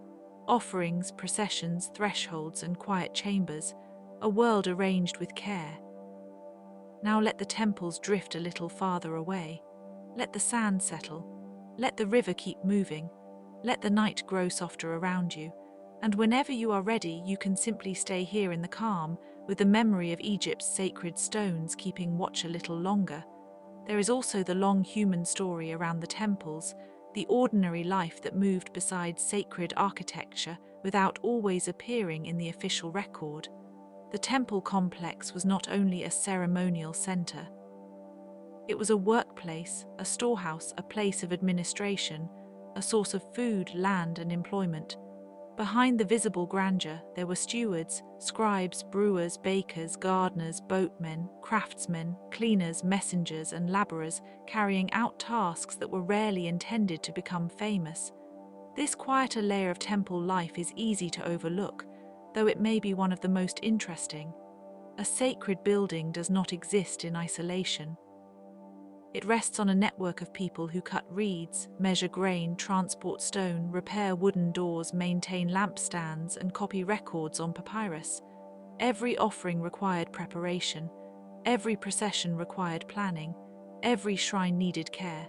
offerings, processions, thresholds, and quiet chambers, a world arranged with care. Now let the temples drift a little farther away. Let the sand settle. Let the river keep moving. Let the night grow softer around you. And whenever you are ready, you can simply stay here in the calm, with the memory of Egypt's sacred stones keeping watch a little longer. There is also the long human story around the temples, the ordinary life that moved beside sacred architecture without always appearing in the official record. The temple complex was not only a ceremonial center. It was a workplace, a storehouse, a place of administration, a source of food, land, and employment. Behind the visible grandeur, there were stewards, scribes, brewers, bakers, gardeners, boatmen, craftsmen, cleaners, messengers, and laborers carrying out tasks that were rarely intended to become famous. This quieter layer of temple life is easy to overlook, though it may be one of the most interesting. A sacred building does not exist in isolation. It rests on a network of people who cut reeds, measure grain, transport stone, repair wooden doors, maintain lampstands, and copy records on papyrus. Every offering required preparation. Every procession required planning. Every shrine needed care.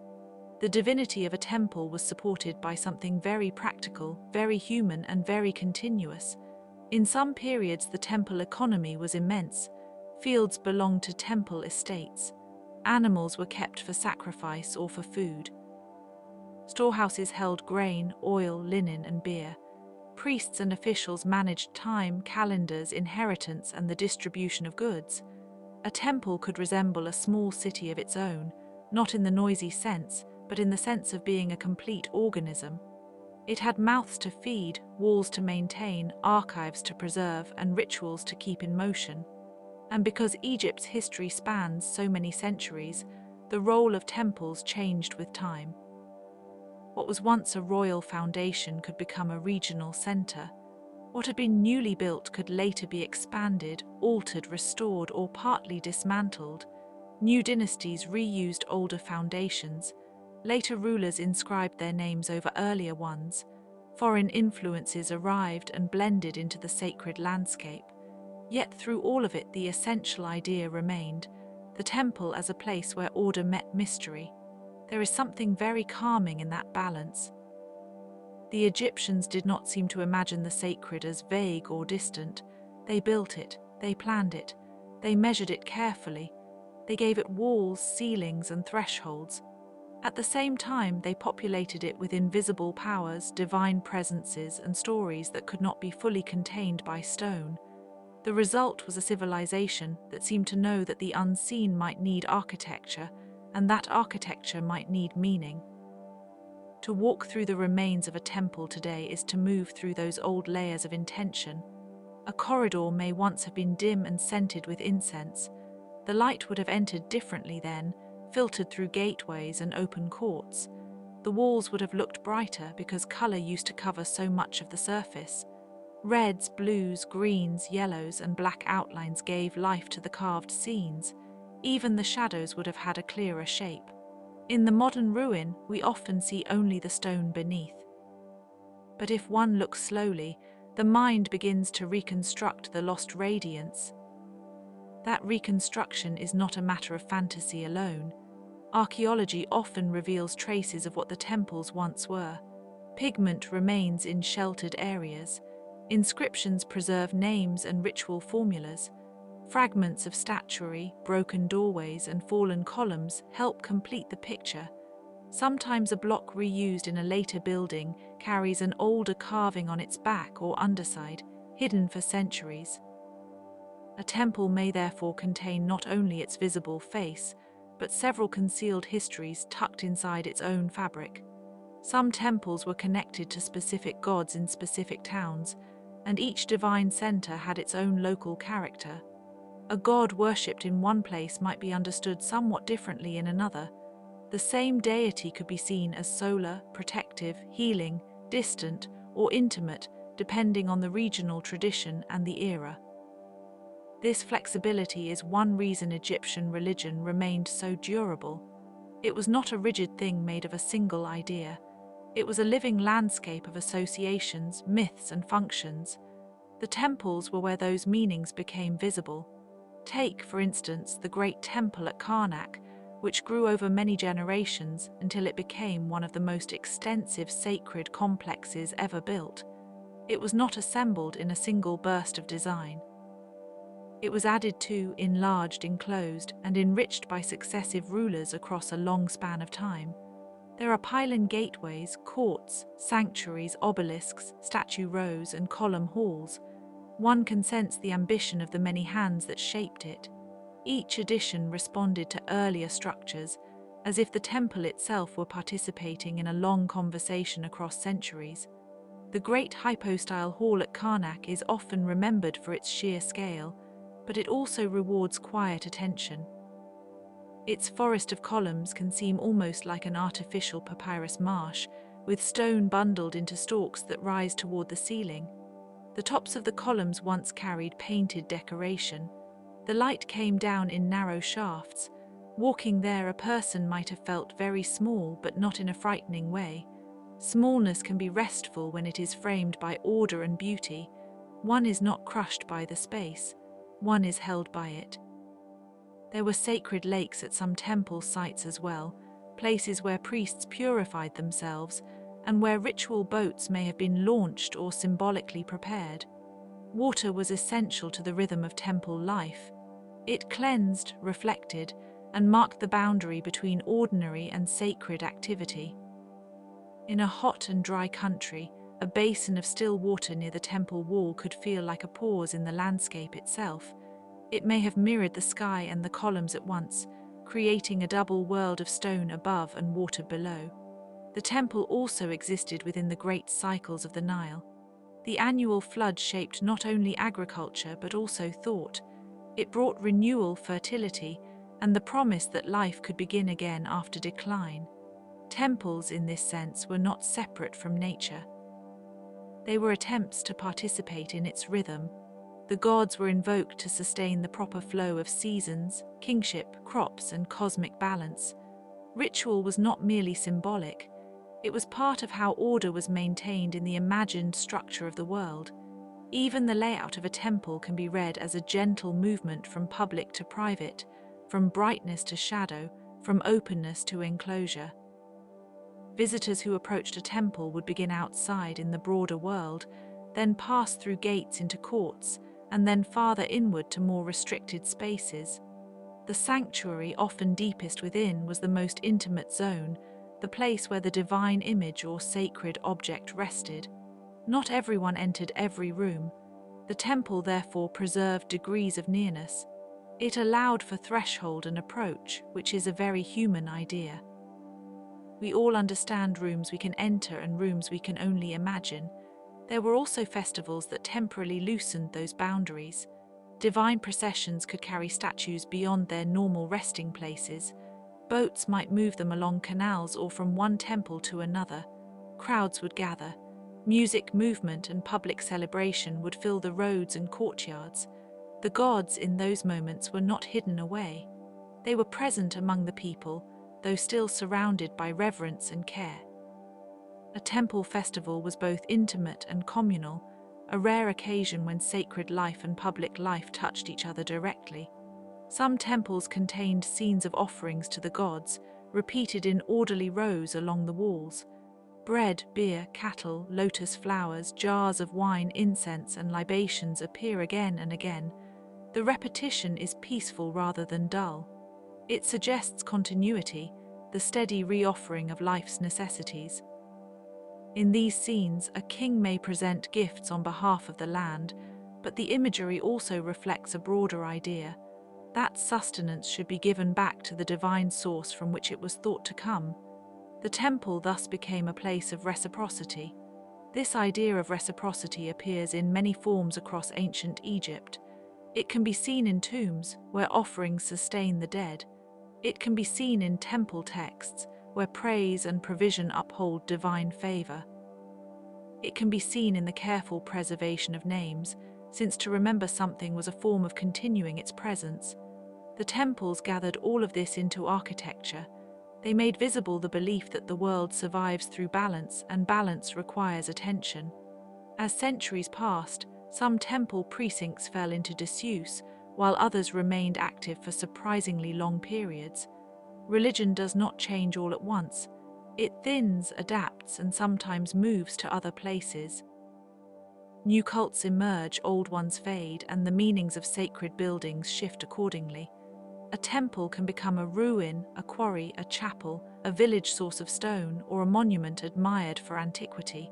The divinity of a temple was supported by something very practical, very human, and very continuous. In some periods, the temple economy was immense. Fields belonged to temple estates. Animals were kept for sacrifice or for food. Storehouses held grain, oil, linen, and beer. Priests and officials managed time, calendars, inheritance, and the distribution of goods. A temple could resemble a small city of its own, not in the noisy sense, but in the sense of being a complete organism. It had mouths to feed, walls to maintain, archives to preserve, and rituals to keep in motion. And because Egypt's history spans so many centuries, the role of temples changed with time. What was once a royal foundation could become a regional center. What had been newly built could later be expanded, altered, restored, or partly dismantled. New dynasties reused older foundations. Later rulers inscribed their names over earlier ones. Foreign influences arrived and blended into the sacred landscape. Yet through all of it, the essential idea remained, the temple as a place where order met mystery. There is something very calming in that balance. The Egyptians did not seem to imagine the sacred as vague or distant. They built it, they planned it, they measured it carefully, they gave it walls, ceilings, and thresholds. At the same time, they populated it with invisible powers, divine presences, and stories that could not be fully contained by stone. The result was a civilization that seemed to know that the unseen might need architecture, and that architecture might need meaning. To walk through the remains of a temple today is to move through those old layers of intention. A corridor may once have been dim and scented with incense. The light would have entered differently then, filtered through gateways and open courts. The walls would have looked brighter because color used to cover so much of the surface. Reds, blues, greens, yellows, and black outlines gave life to the carved scenes. Even the shadows would have had a clearer shape. In the modern ruin, we often see only the stone beneath. But if one looks slowly, the mind begins to reconstruct the lost radiance. That reconstruction is not a matter of fantasy alone. Archaeology often reveals traces of what the temples once were. Pigment remains in sheltered areas. Inscriptions preserve names and ritual formulas. Fragments of statuary, broken doorways, and fallen columns help complete the picture. Sometimes a block reused in a later building carries an older carving on its back or underside, hidden for centuries. A temple may therefore contain not only its visible face, but several concealed histories tucked inside its own fabric. Some temples were connected to specific gods in specific towns, and each divine center had its own local character. A god worshipped in one place might be understood somewhat differently in another. The same deity could be seen as solar, protective, healing, distant, or intimate, depending on the regional tradition and the era. This flexibility is one reason Egyptian religion remained so durable. It was not a rigid thing made of a single idea. It was a living landscape of associations, myths, and functions. The temples were where those meanings became visible. Take, for instance, the great temple at Karnak, which grew over many generations until it became one of the most extensive sacred complexes ever built. It was not assembled in a single burst of design. It was added to, enlarged, enclosed, and enriched by successive rulers across a long span of time. There are pylon gateways, courts, sanctuaries, obelisks, statue rows, and column halls. One can sense the ambition of the many hands that shaped it. Each addition responded to earlier structures, as if the temple itself were participating in a long conversation across centuries. The great hypostyle hall at Karnak is often remembered for its sheer scale, but it also rewards quiet attention. Its forest of columns can seem almost like an artificial papyrus marsh, with stone bundled into stalks that rise toward the ceiling. The tops of the columns once carried painted decoration. The light came down in narrow shafts. Walking there, a person might have felt very small, but not in a frightening way. Smallness can be restful when it is framed by order and beauty. One is not crushed by the space. One is held by it. There were sacred lakes at some temple sites as well, places where priests purified themselves and where ritual boats may have been launched or symbolically prepared. Water was essential to the rhythm of temple life. It cleansed, reflected, and marked the boundary between ordinary and sacred activity. In a hot and dry country, a basin of still water near the temple wall could feel like a pause in the landscape itself. It may have mirrored the sky and the columns at once, creating a double world of stone above and water below. The temple also existed within the great cycles of the Nile. The annual flood shaped not only agriculture but also thought. It brought renewal, fertility, and the promise that life could begin again after decline. Temples, in this sense, were not separate from nature. They were attempts to participate in its rhythm. The gods were invoked to sustain the proper flow of seasons, kingship, crops, and cosmic balance. Ritual was not merely symbolic. It was part of how order was maintained in the imagined structure of the world. Even the layout of a temple can be read as a gentle movement from public to private, from brightness to shadow, from openness to enclosure. Visitors who approached a temple would begin outside in the broader world, then pass through gates into courts, and then farther inward to more restricted spaces. The sanctuary, often deepest within, was the most intimate zone, the place where the divine image or sacred object rested. Not everyone entered every room. The temple therefore preserved degrees of nearness. It allowed for threshold and approach, which is a very human idea. We all understand rooms we can enter and rooms we can only imagine. There were also festivals that temporarily loosened those boundaries. Divine processions could carry statues beyond their normal resting places. Boats might move them along canals or from one temple to another. Crowds would gather. Music, movement, and public celebration would fill the roads and courtyards. The gods in those moments were not hidden away. They were present among the people, though still surrounded by reverence and care. A temple festival was both intimate and communal, a rare occasion when sacred life and public life touched each other directly. Some temples contained scenes of offerings to the gods, repeated in orderly rows along the walls. Bread, beer, cattle, lotus flowers, jars of wine, incense, and libations appear again and again. The repetition is peaceful rather than dull. It suggests continuity, the steady reoffering of life's necessities. In these scenes, a king may present gifts on behalf of the land, but the imagery also reflects a broader idea. That sustenance should be given back to the divine source from which it was thought to come. The temple thus became a place of reciprocity. This idea of reciprocity appears in many forms across ancient Egypt. It can be seen in tombs, where offerings sustain the dead. It can be seen in temple texts, where praise and provision uphold divine favor. It can be seen in the careful preservation of names, since to remember something was a form of continuing its presence. The temples gathered all of this into architecture. They made visible the belief that the world survives through balance, and balance requires attention. As centuries passed, some temple precincts fell into disuse, while others remained active for surprisingly long periods. Religion does not change all at once. It thins, adapts, and sometimes moves to other places. New cults emerge, old ones fade, and the meanings of sacred buildings shift accordingly. A temple can become a ruin, a quarry, a chapel, a village source of stone, or a monument admired for antiquity.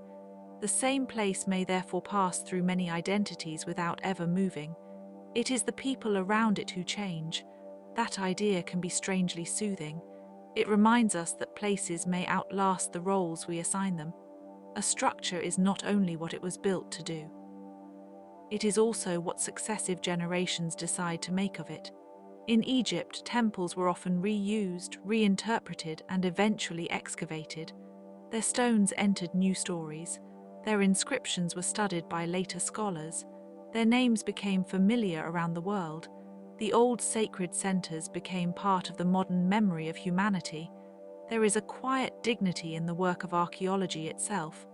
The same place may therefore pass through many identities without ever moving. It is the people around it who change. That idea can be strangely soothing. It reminds us that places may outlast the roles we assign them. A structure is not only what it was built to do. It is also what successive generations decide to make of it. In Egypt, temples were often reused, reinterpreted, and eventually excavated. Their stones entered new stories. Their inscriptions were studied by later scholars. Their names became familiar around the world. The old sacred centers became part of the modern memory of humanity. There is a quiet dignity in the work of archaeology itself.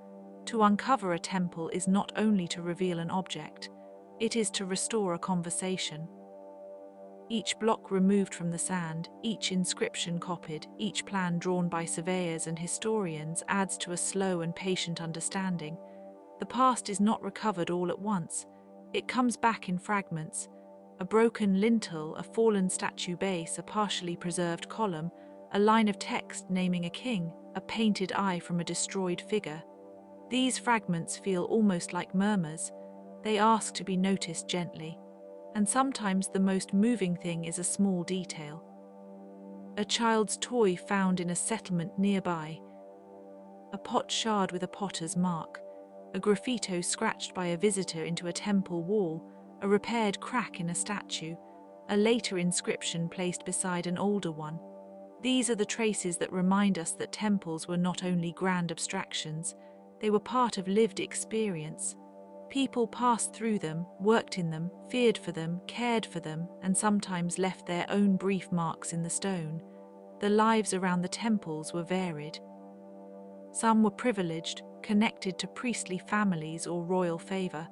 To uncover a temple is not only to reveal an object, it is to restore a conversation. Each block removed from the sand, each inscription copied, each plan drawn by surveyors and historians adds to a slow and patient understanding. The past is not recovered all at once. It comes back in fragments. A broken lintel, a fallen statue base, a partially preserved column, a line of text naming a king, a painted eye from a destroyed figure. These fragments feel almost like murmurs. They ask to be noticed gently. And sometimes the most moving thing is a small detail. A child's toy found in a settlement nearby. A pot shard with a potter's mark. A graffito scratched by a visitor into a temple wall. A repaired crack in a statue. A later inscription placed beside an older one. These are the traces that remind us that temples were not only grand abstractions, they were part of lived experience. People passed through them, worked in them, feared for them, cared for them, and sometimes left their own brief marks in the stone. The lives around the temples were varied. Some were privileged, connected to priestly families or royal favor.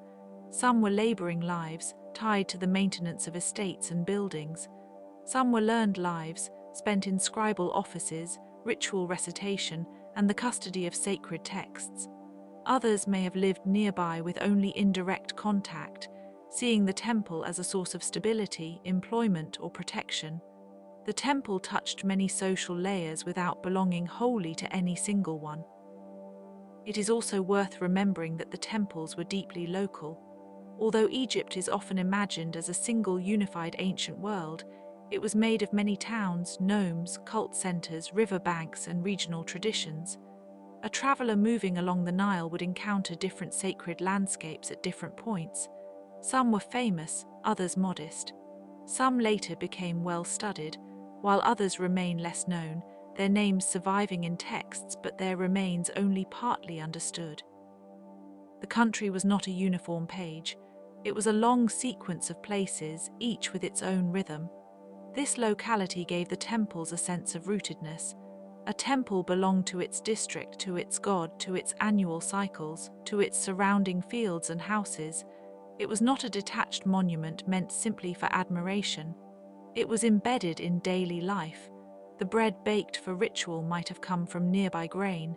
Some were laboring lives, tied to the maintenance of estates and buildings. Some were learned lives, spent in scribal offices, ritual recitation, and the custody of sacred texts. Others may have lived nearby with only indirect contact, seeing the temple as a source of stability, employment, or protection. The temple touched many social layers without belonging wholly to any single one. It is also worth remembering that the temples were deeply local. Although Egypt is often imagined as a single unified ancient world, it was made of many towns, nomes, cult centers, river banks, and regional traditions. A traveler moving along the Nile would encounter different sacred landscapes at different points. Some were famous, others modest. Some later became well-studied, while others remain less known, their names surviving in texts but their remains only partly understood. The country was not a uniform page. It was a long sequence of places, each with its own rhythm. This locality gave the temples a sense of rootedness. A temple belonged to its district, to its god, to its annual cycles, to its surrounding fields and houses. It was not a detached monument meant simply for admiration. It was embedded in daily life. The bread baked for ritual might have come from nearby grain.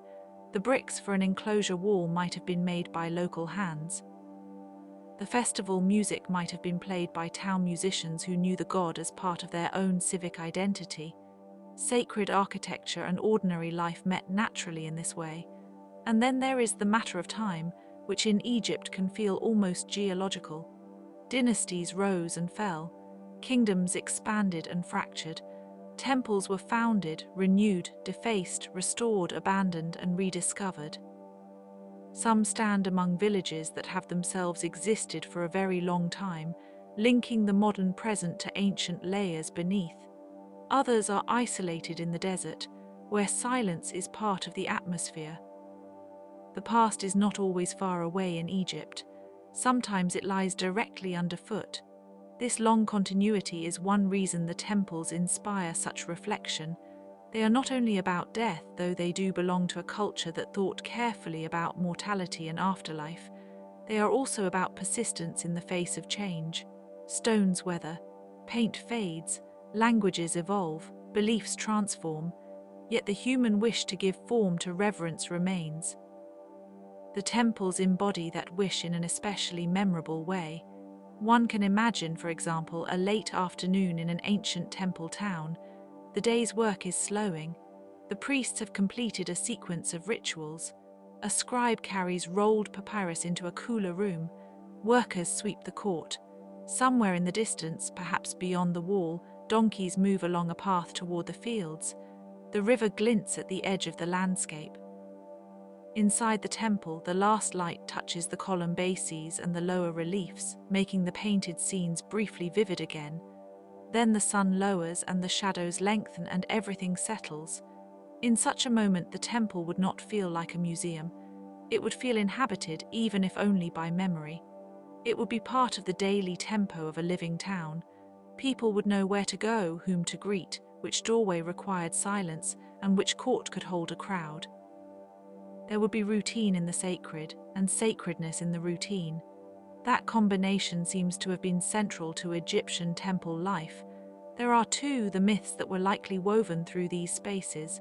The bricks for an enclosure wall might have been made by local hands. The festival music might have been played by town musicians who knew the god as part of their own civic identity. Sacred architecture and ordinary life met naturally in this way. And then there is the matter of time, which in Egypt can feel almost geological. Dynasties rose and fell. Kingdoms expanded and fractured. Temples were founded, renewed, defaced, restored, abandoned, and rediscovered. Some stand among villages that have themselves existed for a very long time, linking the modern present to ancient layers beneath. Others are isolated in the desert, where silence is part of the atmosphere. The past is not always far away in Egypt. Sometimes it lies directly underfoot. This long continuity is one reason the temples inspire such reflection. They are not only about death, though they do belong to a culture that thought carefully about mortality and afterlife. They are also about persistence in the face of change. Stones weather, paint fades, languages evolve, beliefs transform, yet the human wish to give form to reverence remains. The temples embody that wish in an especially memorable way. One can imagine, for example, a late afternoon in an ancient temple town. The day's work is slowing. The priests have completed a sequence of rituals. A scribe carries rolled papyrus into a cooler room. Workers sweep the court. Somewhere in the distance, perhaps beyond the wall, donkeys move along a path toward the fields. The river glints at the edge of the landscape. Inside the temple, the last light touches the column bases and the lower reliefs, making the painted scenes briefly vivid again. Then the sun lowers and the shadows lengthen and everything settles. In such a moment, the temple would not feel like a museum. It would feel inhabited, even if only by memory. It would be part of the daily tempo of a living town. People would know where to go, whom to greet, which doorway required silence, and which court could hold a crowd. There would be routine in the sacred, and sacredness in the routine. That combination seems to have been central to Egyptian temple life. There are too the myths that were likely woven through these spaces.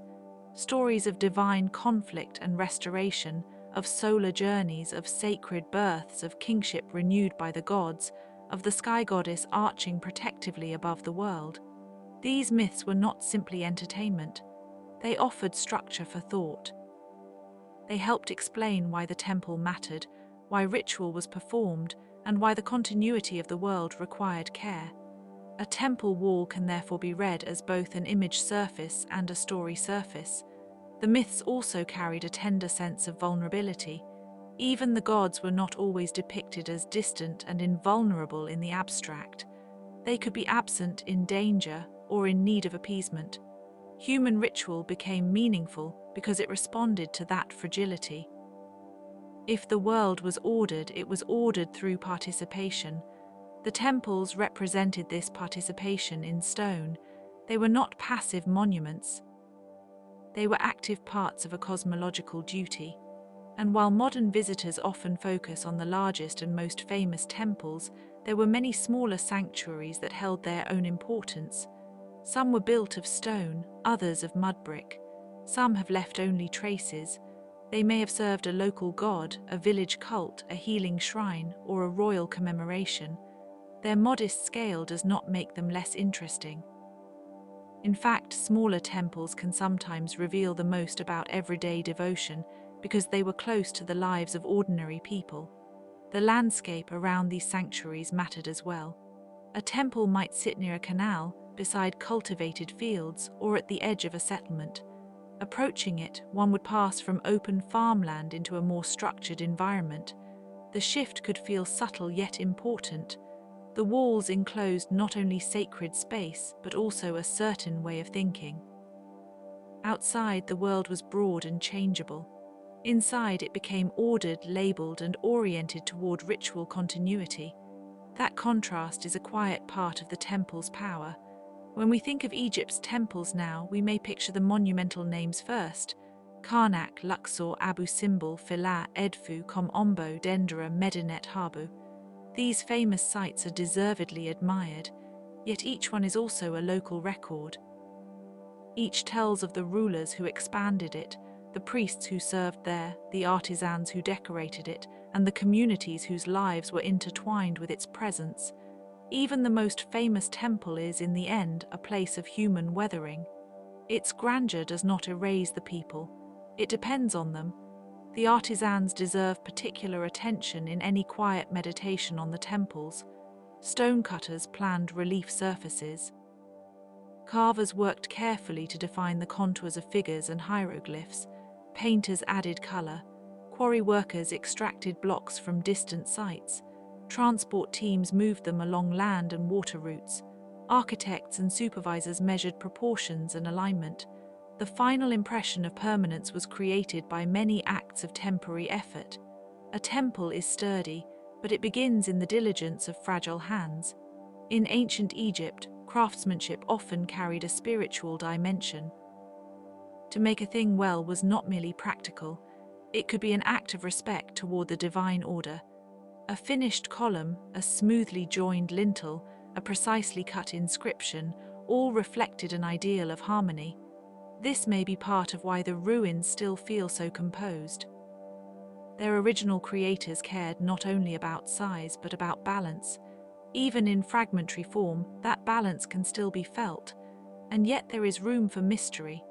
Stories of divine conflict and restoration, of solar journeys, of sacred births, of kingship renewed by the gods, of the sky goddess arching protectively above the world. These myths were not simply entertainment. They offered structure for thought. They helped explain why the temple mattered, why ritual was performed, and why the continuity of the world required care. A temple wall can therefore be read as both an image surface and a story surface. The myths also carried a tender sense of vulnerability. Even the gods were not always depicted as distant and invulnerable in the abstract. They could be absent, in danger, or in need of appeasement. Human ritual became meaningful because it responded to that fragility. If the world was ordered, it was ordered through participation. The temples represented this participation in stone. They were not passive monuments. They were active parts of a cosmological duty. And while modern visitors often focus on the largest and most famous temples, there were many smaller sanctuaries that held their own importance. Some were built of stone, others of mud brick. Some have left only traces. They may have served a local god, a village cult, a healing shrine, or a royal commemoration. Their modest scale does not make them less interesting. In fact, smaller temples can sometimes reveal the most about everyday devotion because they were close to the lives of ordinary people. The landscape around these sanctuaries mattered as well. A temple might sit near a canal, beside cultivated fields, or at the edge of a settlement. Approaching it, one would pass from open farmland into a more structured environment. The shift could feel subtle yet important. The walls enclosed not only sacred space, but also a certain way of thinking. Outside, the world was broad and changeable. Inside, it became ordered, labeled, and oriented toward ritual continuity. That contrast is a quiet part of the temple's power. When we think of Egypt's temples now, we may picture the monumental names first: Karnak, Luxor, Abu Simbel, Philae, Edfu, Kom Ombo, Dendera, Medinet Habu. These famous sites are deservedly admired, yet each one is also a local record. Each tells of the rulers who expanded it, the priests who served there, the artisans who decorated it, and the communities whose lives were intertwined with its presence. Even the most famous temple is, in the end, a place of human weathering. Its grandeur does not erase the people. It depends on them. The artisans deserve particular attention in any quiet meditation on the temples. Stonecutters planned relief surfaces. Carvers worked carefully to define the contours of figures and hieroglyphs. Painters added color. Quarry workers extracted blocks from distant sites. Transport teams moved them along land and water routes. Architects and supervisors measured proportions and alignment. The final impression of permanence was created by many acts of temporary effort. A temple is sturdy, but it begins in the diligence of fragile hands. In ancient Egypt, craftsmanship often carried a spiritual dimension. To make a thing well was not merely practical, it could be an act of respect toward the divine order. A finished column, a smoothly joined lintel, a precisely cut inscription, all reflected an ideal of harmony. This may be part of why the ruins still feel so composed. Their original creators cared not only about size but about balance. Even in fragmentary form, that balance can still be felt, and yet there is room for mystery.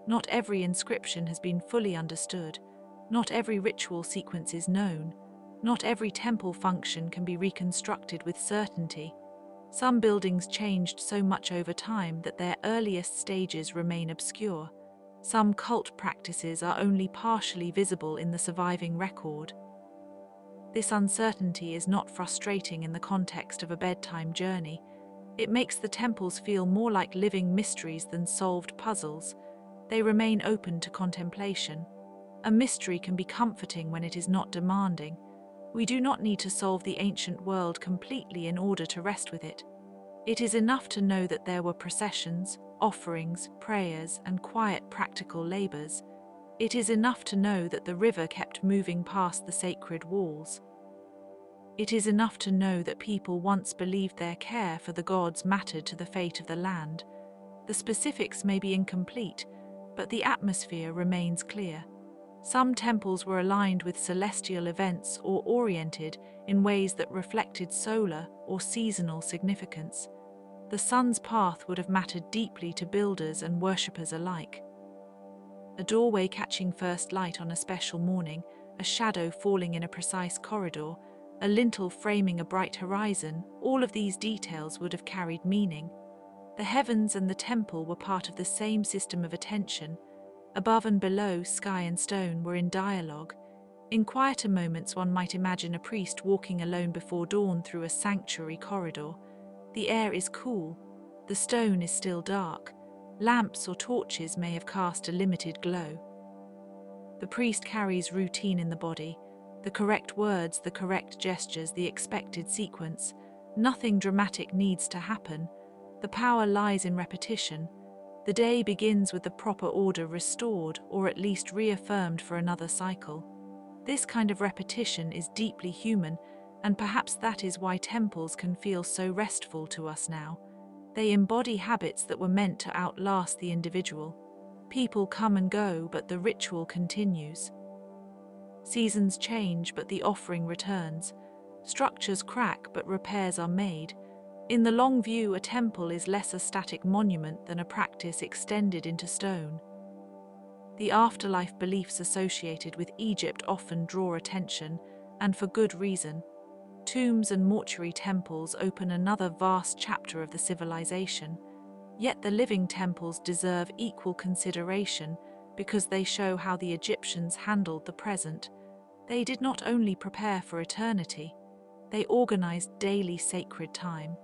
Not every inscription has been fully understood. Not every ritual sequence is known. Not every temple function can be reconstructed with certainty. Some buildings changed so much over time that their earliest stages remain obscure. Some cult practices are only partially visible in the surviving record. This uncertainty is not frustrating in the context of a bedtime journey. It makes the temples feel more like living mysteries than solved puzzles. They remain open to contemplation. A mystery can be comforting when it is not demanding. We do not need to solve the ancient world completely in order to rest with it. It is enough to know that there were processions, offerings, prayers, and quiet practical labors. It is enough to know that the river kept moving past the sacred walls. It is enough to know that people once believed their care for the gods mattered to the fate of the land. The specifics may be incomplete, but the atmosphere remains clear. Some temples were aligned with celestial events or oriented in ways that reflected solar or seasonal significance. The sun's path would have mattered deeply to builders and worshippers alike. A doorway catching first light on a special morning, a shadow falling in a precise corridor, a lintel framing a bright horizon, all of these details would have carried meaning. The heavens and the temple were part of the same system of attention. Above and below, sky and stone were in dialogue. In quieter moments, one might imagine a priest walking alone before dawn through a sanctuary corridor. The air is cool. The stone is still dark. Lamps or torches may have cast a limited glow. The priest carries routine in the body. The correct words, the correct gestures, the expected sequence. Nothing dramatic needs to happen. The power lies in repetition. The day begins with the proper order restored or at least reaffirmed for another cycle. This kind of repetition is deeply human, and perhaps that is why temples can feel so restful to us now. They embody habits that were meant to outlast the individual. People come and go, but the ritual continues. Seasons change, but the offering returns. Structures crack, but repairs are made. In the long view, a temple is less a static monument than a practice extended into stone. The afterlife beliefs associated with Egypt often draw attention, and for good reason. Tombs and mortuary temples open another vast chapter of the civilization. Yet the living temples deserve equal consideration because they show how the Egyptians handled the present. They did not only prepare for eternity, they organized daily sacred time.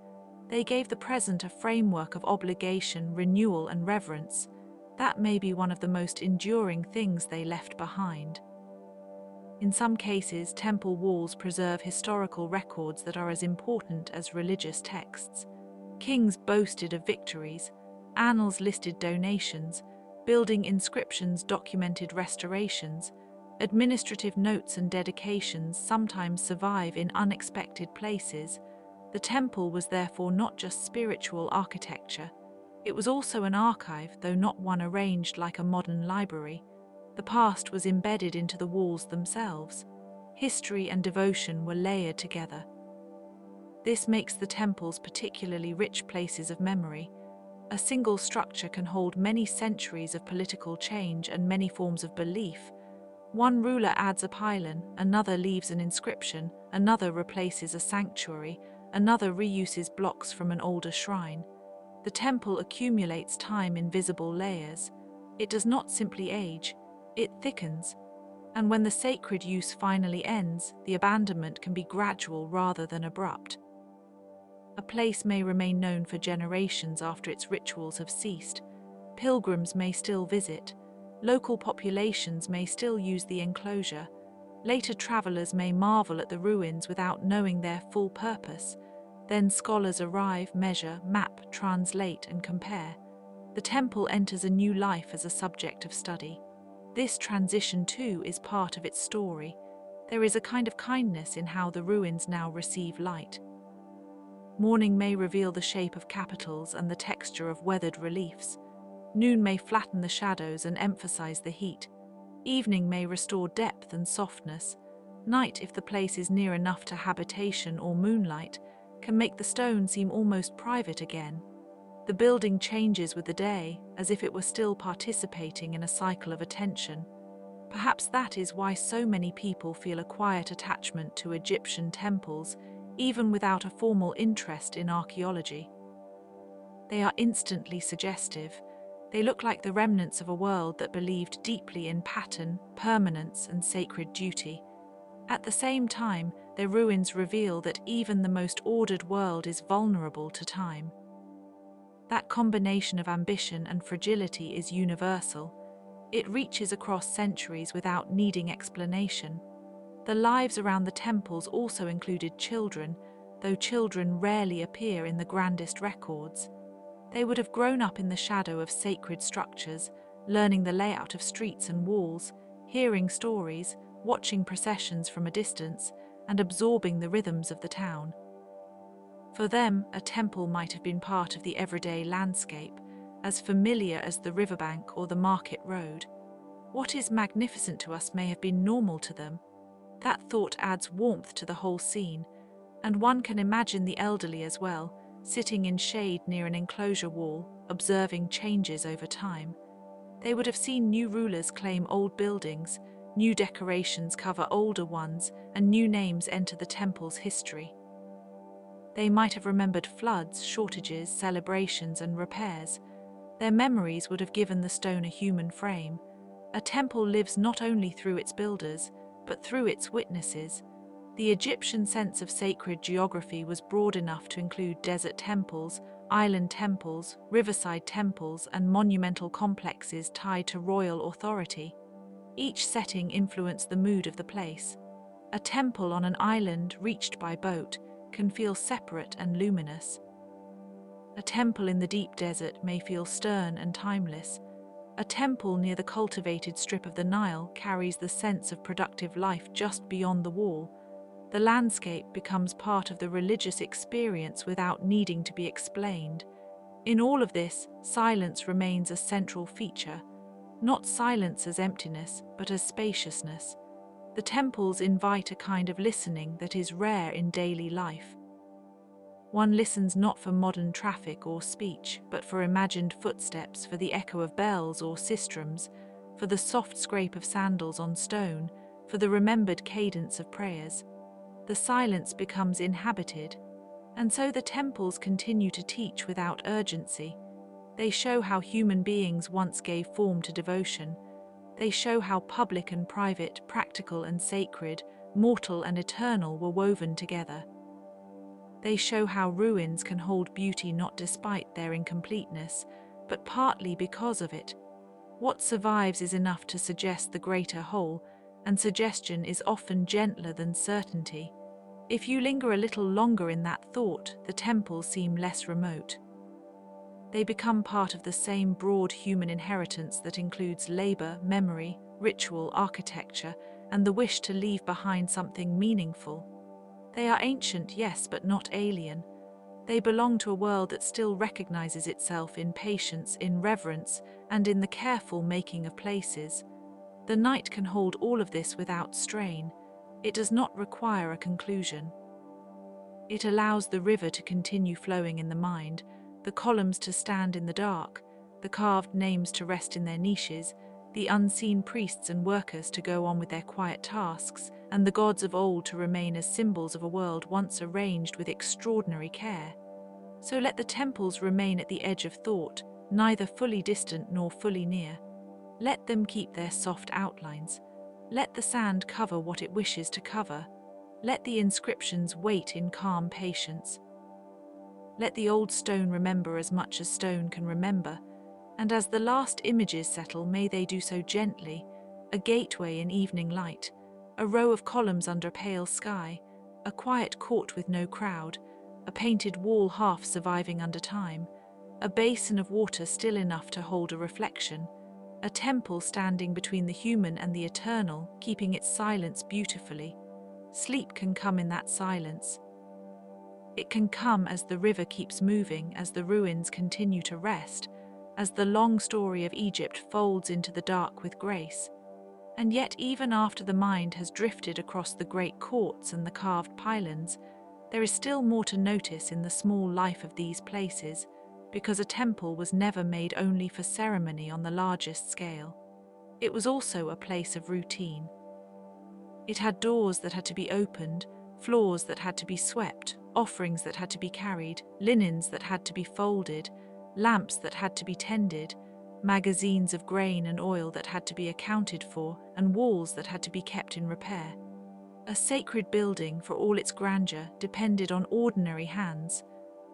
They gave the present a framework of obligation, renewal, and reverence. That may be one of the most enduring things they left behind. In some cases, temple walls preserve historical records that are as important as religious texts. Kings boasted of victories, annals listed donations, building inscriptions documented restorations. Administrative notes and dedications sometimes survive in unexpected places. The temple was therefore not just spiritual architecture. It was also an archive, though not one arranged like a modern library. The past was embedded into the walls themselves. History and devotion were layered together. This makes the temples particularly rich places of memory. A single structure can hold many centuries of political change and many forms of belief. One ruler adds a pylon, another leaves an inscription, another replaces a sanctuary, another reuses blocks from an older shrine. The temple accumulates time in visible layers. It does not simply age, it thickens. And when the sacred use finally ends, the abandonment can be gradual rather than abrupt. A place may remain known for generations after its rituals have ceased. Pilgrims may still visit. Local populations may still use the enclosure. Later travelers may marvel at the ruins without knowing their full purpose. Then scholars arrive, measure, map, translate, and compare. The temple enters a new life as a subject of study. This transition, too, is part of its story. There is a kind of kindness in how the ruins now receive light. Morning may reveal the shape of capitals and the texture of weathered reliefs. Noon may flatten the shadows and emphasize the heat. Evening may restore depth and softness. Night, if the place is near enough to habitation or moonlight, can make the stone seem almost private again. The building changes with the day, as if it were still participating in a cycle of attention. Perhaps that is why so many people feel a quiet attachment to Egyptian temples, even without a formal interest in archaeology. They are instantly suggestive. They look like the remnants of a world that believed deeply in pattern, permanence, and sacred duty. At the same time, their ruins reveal that even the most ordered world is vulnerable to time. That combination of ambition and fragility is universal. It reaches across centuries without needing explanation. The lives around the temples also included children, though children rarely appear in the grandest records. They would have grown up in the shadow of sacred structures, learning the layout of streets and walls, hearing stories, watching processions from a distance, and absorbing the rhythms of the town. For them, a temple might have been part of the everyday landscape, as familiar as the riverbank or the market road. What is magnificent to us may have been normal to them. That thought adds warmth to the whole scene, and one can imagine the elderly as well, sitting in shade near an enclosure wall, observing changes over time. They would have seen new rulers claim old buildings, new decorations cover older ones, and new names enter the temple's history. They might have remembered floods, shortages, celebrations, and repairs. Their memories would have given the stone a human frame. A temple lives not only through its builders, but through its witnesses. The Egyptian sense of sacred geography was broad enough to include desert temples, island temples, riverside temples, and monumental complexes tied to royal authority. Each setting influenced the mood of the place. A temple on an island reached by boat can feel separate and luminous. A temple in the deep desert may feel stern and timeless. A temple near the cultivated strip of the Nile carries the sense of productive life just beyond the wall. The landscape becomes part of the religious experience without needing to be explained. In all of this, silence remains a central feature. Not silence as emptiness, but as spaciousness. The temples invite a kind of listening that is rare in daily life. One listens not for modern traffic or speech, but for imagined footsteps, for the echo of bells or sistrums, for the soft scrape of sandals on stone, for the remembered cadence of prayers. The silence becomes inhabited, and so the temples continue to teach without urgency. They show how human beings once gave form to devotion. They show how public and private, practical and sacred, mortal and eternal were woven together. They show how ruins can hold beauty not despite their incompleteness, but partly because of it. What survives is enough to suggest the greater whole, and suggestion is often gentler than certainty. If you linger a little longer in that thought, the temples seem less remote. They become part of the same broad human inheritance that includes labor, memory, ritual, architecture, and the wish to leave behind something meaningful. They are ancient, yes, but not alien. They belong to a world that still recognizes itself in patience, in reverence, and in the careful making of places. The night can hold all of this without strain. It does not require a conclusion. It allows the river to continue flowing in the mind, the columns to stand in the dark, the carved names to rest in their niches, the unseen priests and workers to go on with their quiet tasks, and the gods of old to remain as symbols of a world once arranged with extraordinary care. So let the temples remain at the edge of thought, neither fully distant nor fully near. Let them keep their soft outlines. Let the sand cover what it wishes to cover. Let the inscriptions wait in calm patience. Let the old stone remember as much as stone can remember, and as the last images settle, may they do so gently, a gateway in evening light, a row of columns under pale sky, a quiet court with no crowd, a painted wall half surviving under time, a basin of water still enough to hold a reflection, a temple standing between the human and the eternal, keeping its silence beautifully. Sleep can come in that silence. It can come as the river keeps moving, as the ruins continue to rest, as the long story of Egypt folds into the dark with grace. And yet, even after the mind has drifted across the great courts and the carved pylons, there is still more to notice in the small life of these places, because a temple was never made only for ceremony on the largest scale. It was also a place of routine. It had doors that had to be opened, floors that had to be swept, offerings that had to be carried, linens that had to be folded, lamps that had to be tended, magazines of grain and oil that had to be accounted for, and walls that had to be kept in repair. A sacred building, for all its grandeur, depended on ordinary hands.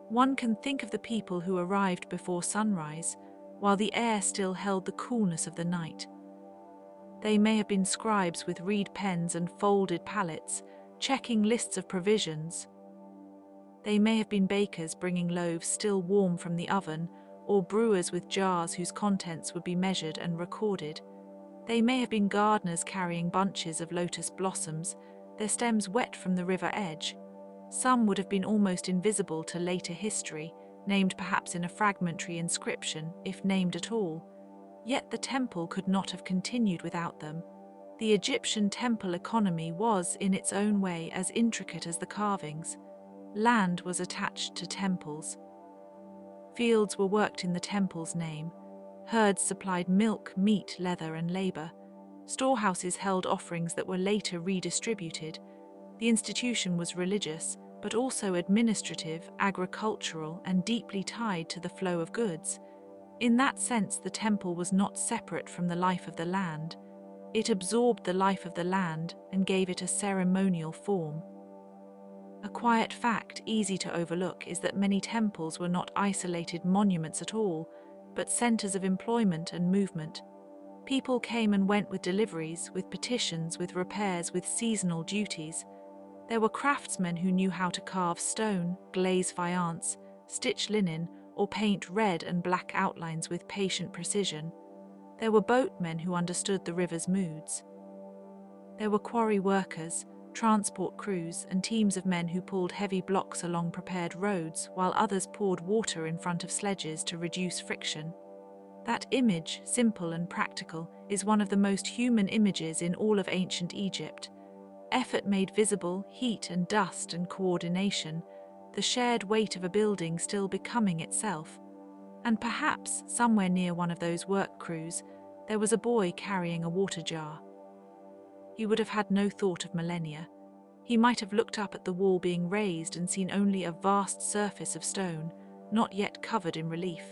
One can think of the people who arrived before sunrise, while the air still held the coolness of the night. They may have been scribes with reed pens and folded palettes, checking lists of provisions. They may have been bakers bringing loaves still warm from the oven, or brewers with jars whose contents would be measured and recorded. They may have been gardeners carrying bunches of lotus blossoms, their stems wet from the river edge. Some would have been almost invisible to later history, named perhaps in a fragmentary inscription, if named at all. Yet the temple could not have continued without them. The Egyptian temple economy was, in its own way, as intricate as the carvings. Land was attached to temples. Fields were worked in the temple's name. Herds supplied milk, meat, leather, and labor. Storehouses held offerings that were later redistributed. The institution was religious, but also administrative, agricultural, and deeply tied to the flow of goods. In that sense, the temple was not separate from the life of the land. It absorbed the life of the land and gave it a ceremonial form. A quiet fact, easy to overlook, is that many temples were not isolated monuments at all, but centers of employment and movement. People came and went with deliveries, with petitions, with repairs, with seasonal duties. There were craftsmen who knew how to carve stone, glaze faience, stitch linen, or paint red and black outlines with patient precision. There were boatmen who understood the river's moods. There were quarry workers, transport crews, and teams of men who pulled heavy blocks along prepared roads, while others poured water in front of sledges to reduce friction. That image, simple and practical, is one of the most human images in all of ancient Egypt. Effort made visible, heat and dust and coordination, the shared weight of a building still becoming itself. And perhaps, somewhere near one of those work crews, there was a boy carrying a water jar. He would have had no thought of millennia. He might have looked up at the wall being raised and seen only a vast surface of stone, not yet covered in relief.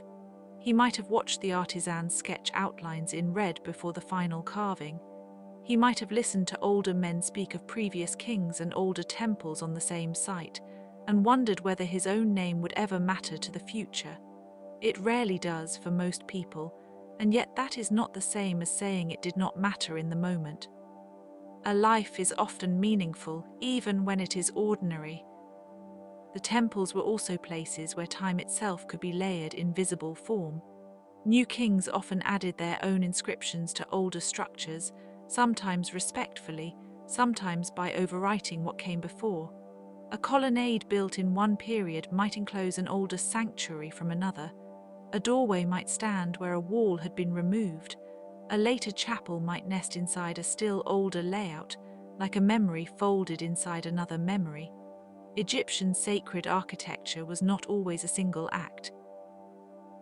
He might have watched the artisans sketch outlines in red before the final carving. He might have listened to older men speak of previous kings and older temples on the same site, and wondered whether his own name would ever matter to the future. It rarely does for most people, and yet that is not the same as saying it did not matter in the moment. A life is often meaningful, even when it is ordinary. The temples were also places where time itself could be layered in visible form. New kings often added their own inscriptions to older structures, sometimes respectfully, sometimes by overwriting what came before. A colonnade built in one period might enclose an older sanctuary from another. A doorway might stand where a wall had been removed. A later chapel might nest inside a still older layout, like a memory folded inside another memory. Egyptian sacred architecture was not always a single act.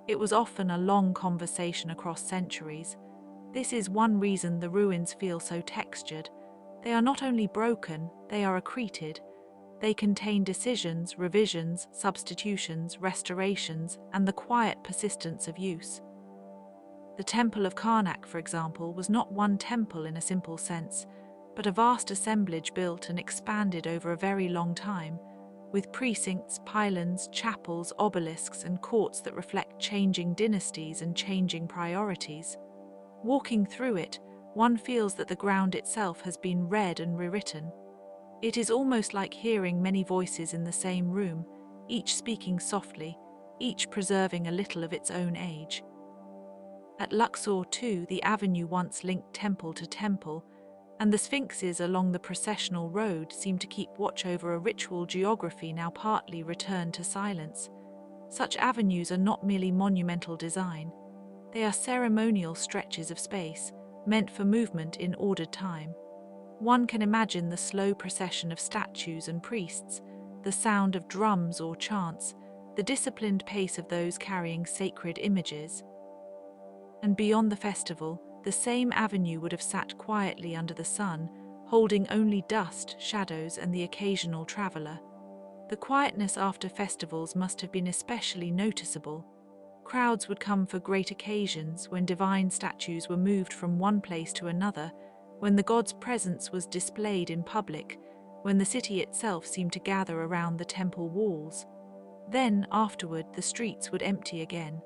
It was often a long conversation across centuries. This is one reason the ruins feel so textured. They are not only broken, they are accreted. They contain decisions, revisions, substitutions, restorations, and the quiet persistence of use. The Temple of Karnak, for example, was not one temple in a simple sense, but a vast assemblage built and expanded over a very long time, with precincts, pylons, chapels, obelisks, and courts that reflect changing dynasties and changing priorities. Walking through it, one feels that the ground itself has been read and rewritten. It is almost like hearing many voices in the same room, each speaking softly, each preserving a little of its own age. At Luxor, too, the avenue once linked temple to temple, and the sphinxes along the processional road seem to keep watch over a ritual geography now partly returned to silence. Such avenues are not merely monumental design. They are ceremonial stretches of space, meant for movement in ordered time. One can imagine the slow procession of statues and priests, the sound of drums or chants, the disciplined pace of those carrying sacred images. And beyond the festival, the same avenue would have sat quietly under the sun, holding only dust, shadows, and the occasional traveler. The quietness after festivals must have been especially noticeable. Crowds would come for great occasions, when divine statues were moved from one place to another, when the god's presence was displayed in public, when the city itself seemed to gather around the temple walls. Then, afterward, the streets would empty again.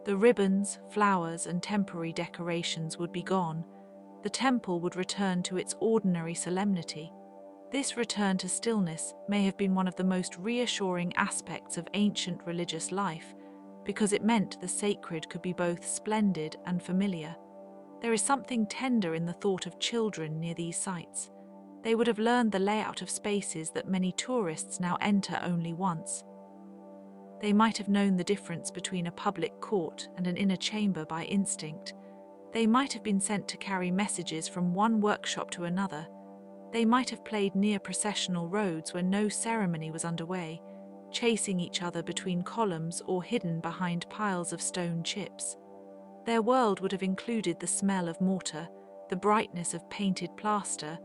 The ribbons, flowers, and temporary decorations would be gone. The temple would return to its ordinary solemnity. This return to stillness may have been one of the most reassuring aspects of ancient religious life, because it meant the sacred could be both splendid and familiar. There is something tender in the thought of children near these sites. They would have learned the layout of spaces that many tourists now enter only once. They might have known the difference between a public court and an inner chamber by instinct. They might have been sent to carry messages from one workshop to another. They might have played near processional roads when no ceremony was underway, chasing each other between columns or hidden behind piles of stone chips. Their world would have included the smell of mortar, the brightness of painted plaster,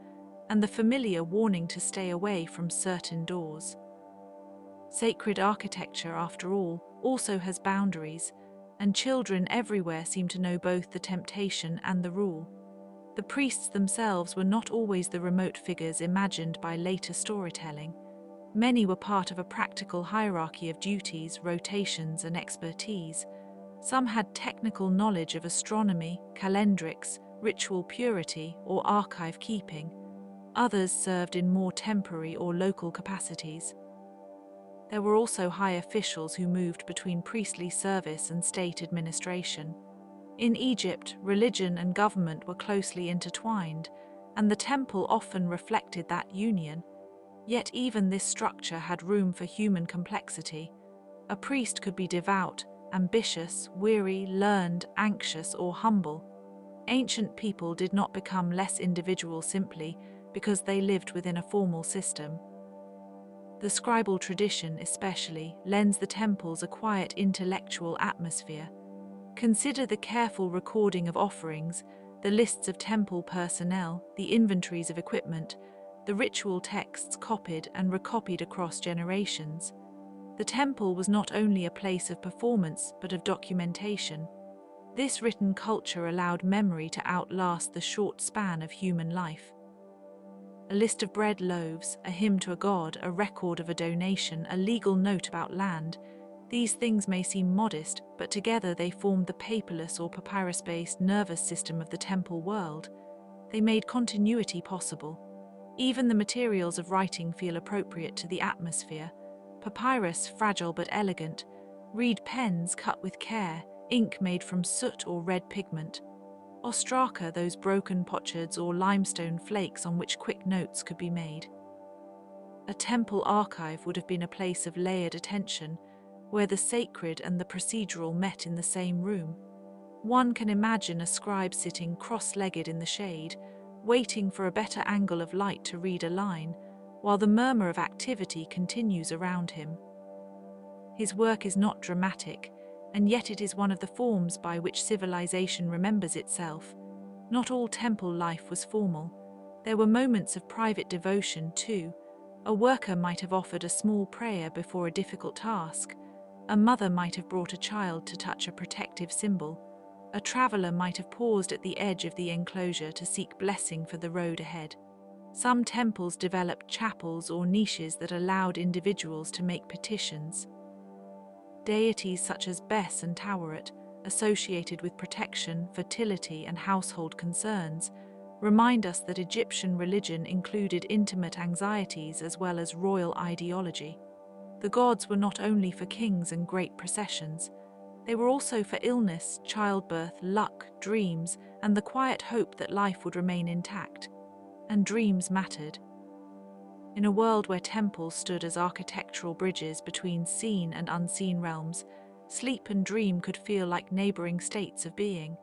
and the familiar warning to stay away from certain doors. Sacred architecture, after all, also has boundaries, and children everywhere seem to know both the temptation and the rule. The priests themselves were not always the remote figures imagined by later storytelling. Many were part of a practical hierarchy of duties, rotations, and expertise. Some had technical knowledge of astronomy, calendrics, ritual purity, or archive keeping. Others served in more temporary or local capacities. There were also high officials who moved between priestly service and state administration. In Egypt, religion and government were closely intertwined, and the temple often reflected that union. Yet even this structure had room for human complexity. A priest could be devout, ambitious, weary, learned, anxious, or humble. Ancient people did not become less individual simply because they lived within a formal system. The scribal tradition, especially, lends the temples a quiet intellectual atmosphere. Consider the careful recording of offerings, the lists of temple personnel, the inventories of equipment, the ritual texts copied and recopied across generations. The temple was not only a place of performance, but of documentation. This written culture allowed memory to outlast the short span of human life. A list of bread loaves, a hymn to a god, a record of a donation, a legal note about land. These things may seem modest, but together they formed the paperless or papyrus-based nervous system of the temple world. They made continuity possible. Even the materials of writing feel appropriate to the atmosphere. Papyrus, fragile but elegant. Reed pens cut with care, ink made from soot or red pigment. Ostraka, those broken potsherds or limestone flakes on which quick notes could be made. A temple archive would have been a place of layered attention, where the sacred and the procedural met in the same room. One can imagine a scribe sitting cross-legged in the shade, waiting for a better angle of light to read a line, while the murmur of activity continues around him. His work is not dramatic, and yet it is one of the forms by which civilization remembers itself. Not all temple life was formal. There were moments of private devotion too. A worker might have offered a small prayer before a difficult task. A mother might have brought a child to touch a protective symbol. A traveler might have paused at the edge of the enclosure to seek blessing for the road ahead. Some temples developed chapels or niches that allowed individuals to make petitions. Deities such as Bes and Taweret, associated with protection, fertility, and household concerns, remind us that Egyptian religion included intimate anxieties as well as royal ideology. The gods were not only for kings and great processions, they were also for illness, childbirth, luck, dreams, and the quiet hope that life would remain intact. And dreams mattered. In a world where temples stood as architectural bridges between seen and unseen realms, sleep and dream could feel like neighboring states of being.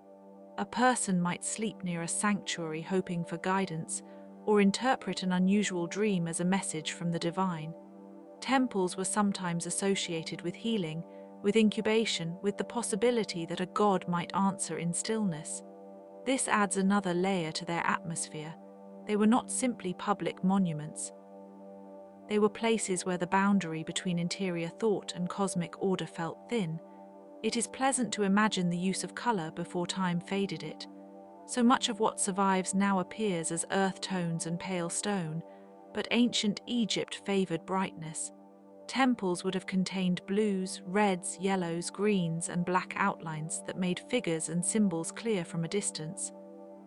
A person might sleep near a sanctuary hoping for guidance, or interpret an unusual dream as a message from the divine. Temples were sometimes associated with healing, with incubation, with the possibility that a god might answer in stillness. This adds another layer to their atmosphere. They were not simply public monuments. They were places where the boundary between interior thought and cosmic order felt thin. It is pleasant to imagine the use of color before time faded it. So much of what survives now appears as earth tones and pale stone, but ancient Egypt favored brightness. Temples would have contained blues, reds, yellows, greens, and black outlines that made figures and symbols clear from a distance.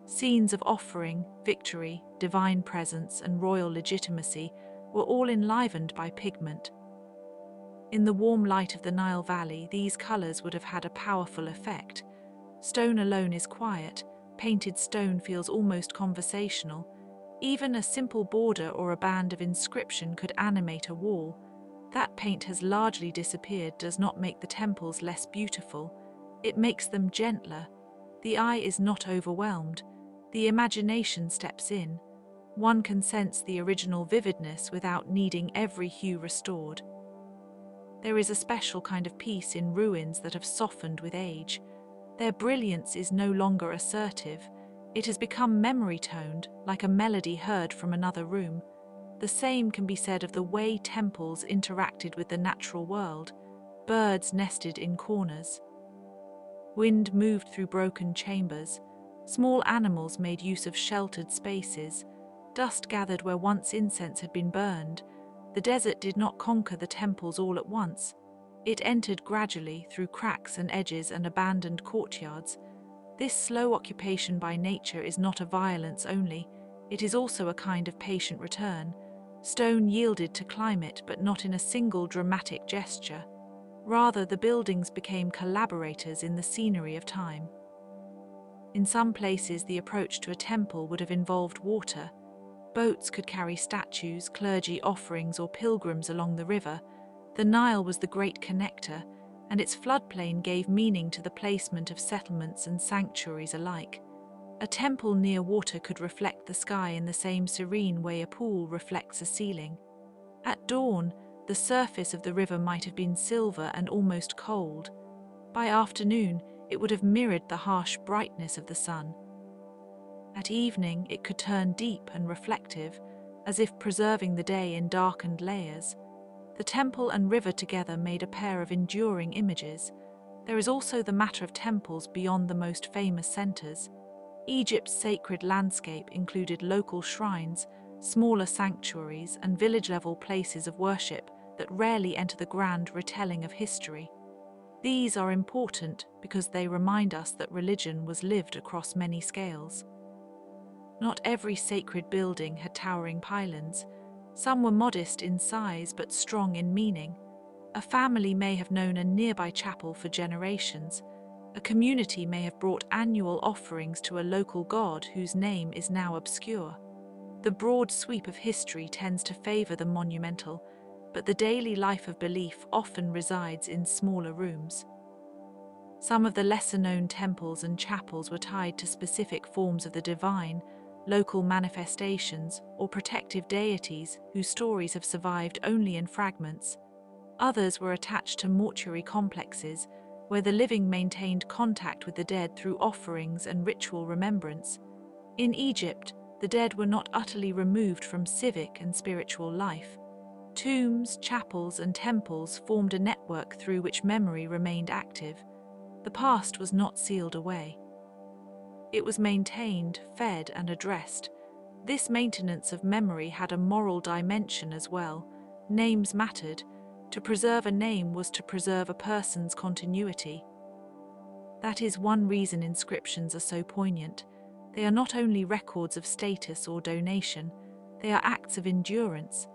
Scenes of offering, victory, divine presence, and royal legitimacy were all enlivened by pigment. In the warm light of the Nile Valley, these colors would have had a powerful effect. Stone alone is quiet, painted stone feels almost conversational. Even a simple border or a band of inscription could animate a wall. That paint has largely disappeared does not make the temples less beautiful. It makes them gentler. The eye is not overwhelmed. The imagination steps in. One can sense the original vividness without needing every hue restored. There is a special kind of peace in ruins that have softened with age. Their brilliance is no longer assertive. It has become memory-toned, like a melody heard from another room. The same can be said of the way temples interacted with the natural world. Birds nested in corners. Wind moved through broken chambers. Small animals made use of sheltered spaces. Dust gathered where once incense had been burned. The desert did not conquer the temples all at once. It entered gradually through cracks and edges and abandoned courtyards. This slow occupation by nature is not a violence only, it is also a kind of patient return. Stone yielded to climate, but not in a single dramatic gesture. Rather, the buildings became collaborators in the scenery of time. In some places, the approach to a temple would have involved water. Boats could carry statues, clergy offerings, or pilgrims along the river. The Nile was the great connector, and its floodplain gave meaning to the placement of settlements and sanctuaries alike. A temple near water could reflect the sky in the same serene way a pool reflects a ceiling. At dawn, the surface of the river might have been silver and almost cold. By afternoon, it would have mirrored the harsh brightness of the sun. At evening, it could turn deep and reflective, as if preserving the day in darkened layers. The temple and river together made a pair of enduring images. There is also the matter of temples beyond the most famous centers. Egypt's sacred landscape included local shrines, smaller sanctuaries, and village-level places of worship that rarely enter the grand retelling of history. These are important because they remind us that religion was lived across many scales. Not every sacred building had towering pylons. Some were modest in size but strong in meaning. A family may have known a nearby chapel for generations. A community may have brought annual offerings to a local god whose name is now obscure. The broad sweep of history tends to favor the monumental, but the daily life of belief often resides in smaller rooms. Some of the lesser-known temples and chapels were tied to specific forms of the divine, local manifestations, or protective deities whose stories have survived only in fragments. Others were attached to mortuary complexes, where the living maintained contact with the dead through offerings and ritual remembrance. In Egypt, the dead were not utterly removed from civic and spiritual life. Tombs, chapels, and temples formed a network through which memory remained active. The past was not sealed away. It was maintained, fed, and addressed. This maintenance of memory had a moral dimension as well. Names mattered. To preserve a name was to preserve a person's continuity. That is one reason inscriptions are so poignant. They are not only records of status or donation, they are acts of endurance.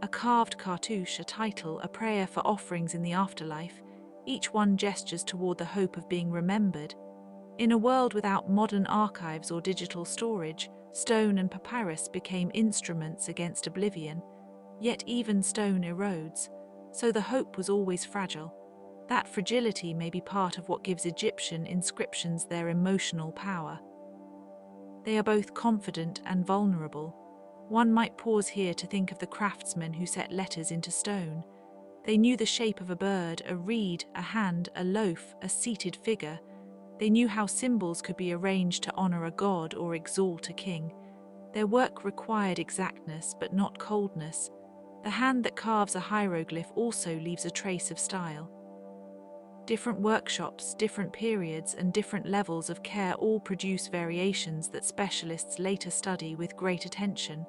A carved cartouche, a title, a prayer for offerings in the afterlife, each one gestures toward the hope of being remembered. In a world without modern archives or digital storage, stone and papyrus became instruments against oblivion. Yet even stone erodes, so the hope was always fragile. That fragility may be part of what gives Egyptian inscriptions their emotional power. They are both confident and vulnerable. One might pause here to think of the craftsmen who set letters into stone. They knew the shape of a bird, a reed, a hand, a loaf, a seated figure. They knew how symbols could be arranged to honor a god or exalt a king. Their work required exactness, but not coldness. The hand that carves a hieroglyph also leaves a trace of style. Different workshops, different periods, and different levels of care all produce variations that specialists later study with great attention.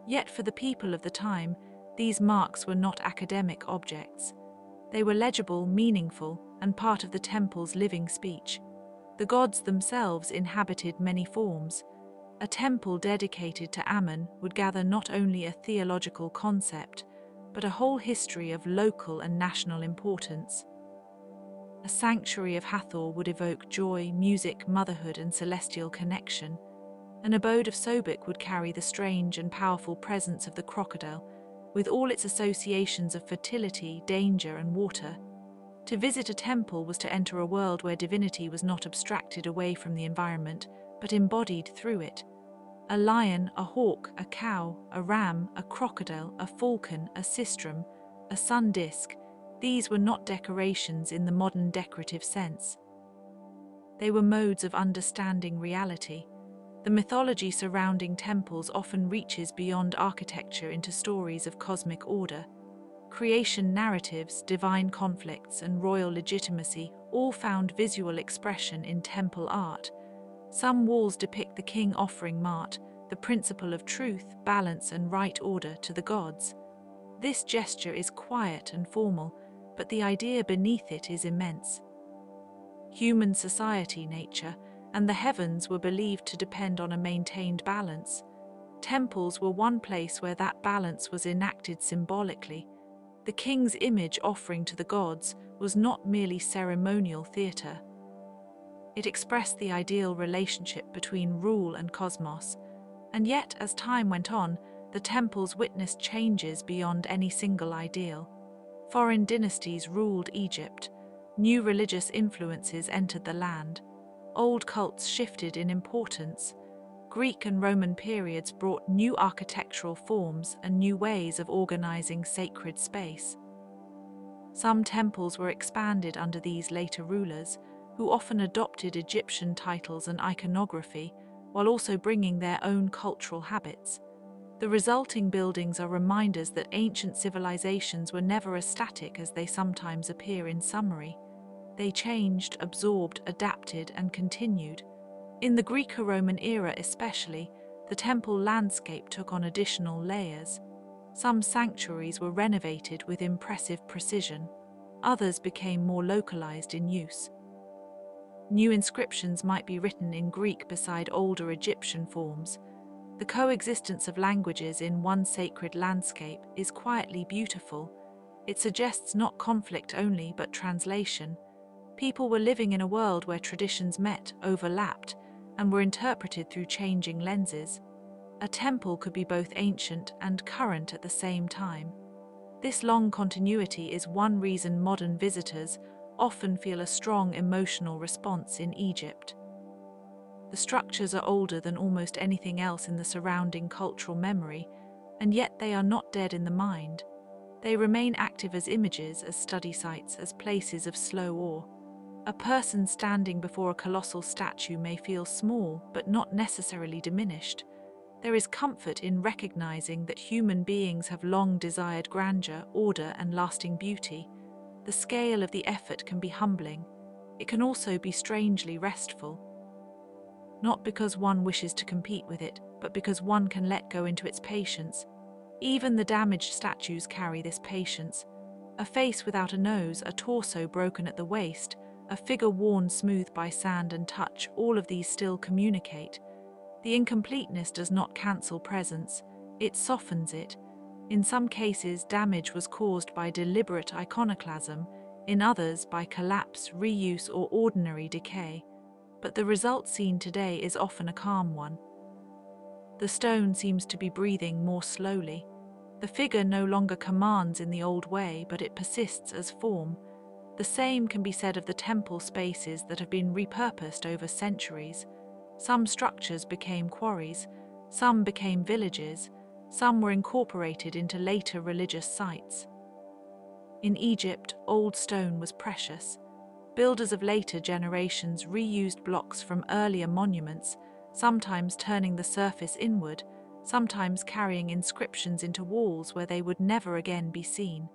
Yet for the people of the time, these marks were not academic objects. They were legible, meaningful, and part of the temple's living speech. The gods themselves inhabited many forms. A temple dedicated to Ammon would gather not only a theological concept, but a whole history of local and national importance. A sanctuary of Hathor would evoke joy, music, motherhood, and celestial connection. An abode of Sobek would carry the strange and powerful presence of the crocodile, with all its associations of fertility, danger, and water. To visit a temple was to enter a world where divinity was not abstracted away from the environment, but embodied through it. A lion, a hawk, a cow, a ram, a crocodile, a falcon, a sistrum, a sun disk, these were not decorations in the modern decorative sense. They were modes of understanding reality. The mythology surrounding temples often reaches beyond architecture into stories of cosmic order. Creation narratives, divine conflicts, and royal legitimacy all found visual expression in temple art. Some walls depict the king offering mart, the principle of truth, balance, and right order to the gods. This gesture is quiet and formal, but the idea beneath it is immense. Human society, nature, and the heavens were believed to depend on a maintained balance. Temples were one place where that balance was enacted symbolically. The king's image offering to the gods was not merely ceremonial theatre. It expressed the ideal relationship between rule and cosmos, and yet, as time went on, the temples witnessed changes beyond any single ideal. Foreign dynasties ruled Egypt. New religious influences entered the land. Old cults shifted in importance. Greek and Roman periods brought new architectural forms and new ways of organizing sacred space. Some temples were expanded under these later rulers, who often adopted Egyptian titles and iconography, while also bringing their own cultural habits. The resulting buildings are reminders that ancient civilizations were never as static as they sometimes appear in summary. They changed, absorbed, adapted, and continued. In the Greco-Roman era especially, the temple landscape took on additional layers. Some sanctuaries were renovated with impressive precision. Others became more localized in use. New inscriptions might be written in Greek beside older Egyptian forms. The coexistence of languages in one sacred landscape is quietly beautiful. It suggests not conflict only, but translation. People were living in a world where traditions met, overlapped, and were interpreted through changing lenses. A temple could be both ancient and current at the same time. This long continuity is one reason modern visitors often feel a strong emotional response in Egypt. The structures are older than almost anything else in the surrounding cultural memory, and yet they are not dead in the mind. They remain active as images, as study sites, as places of slow awe. A person standing before a colossal statue may feel small, but not necessarily diminished. There is comfort in recognizing that human beings have long desired grandeur, order, and lasting beauty. The scale of the effort can be humbling. it can also be strangely restful. Not because one wishes to compete with it, but because one can let go into its patience. Even the damaged statues carry this patience. A face without a nose, a torso broken at the waist, a figure worn smooth by sand and touch, all of these still communicate. The incompleteness does not cancel presence, it softens it. In some cases, damage was caused by deliberate iconoclasm, in others by collapse, reuse, or ordinary decay. But the result seen today is often a calm one. The stone seems to be breathing more slowly. The figure no longer commands in the old way, but it persists as form. The same can be said of the temple spaces that have been repurposed over centuries. Some structures became quarries, some became villages, some were incorporated into later religious sites. In Egypt, old stone was precious. Builders of later generations reused blocks from earlier monuments, sometimes turning the surface inward, sometimes carrying inscriptions into walls where they would never again be seen.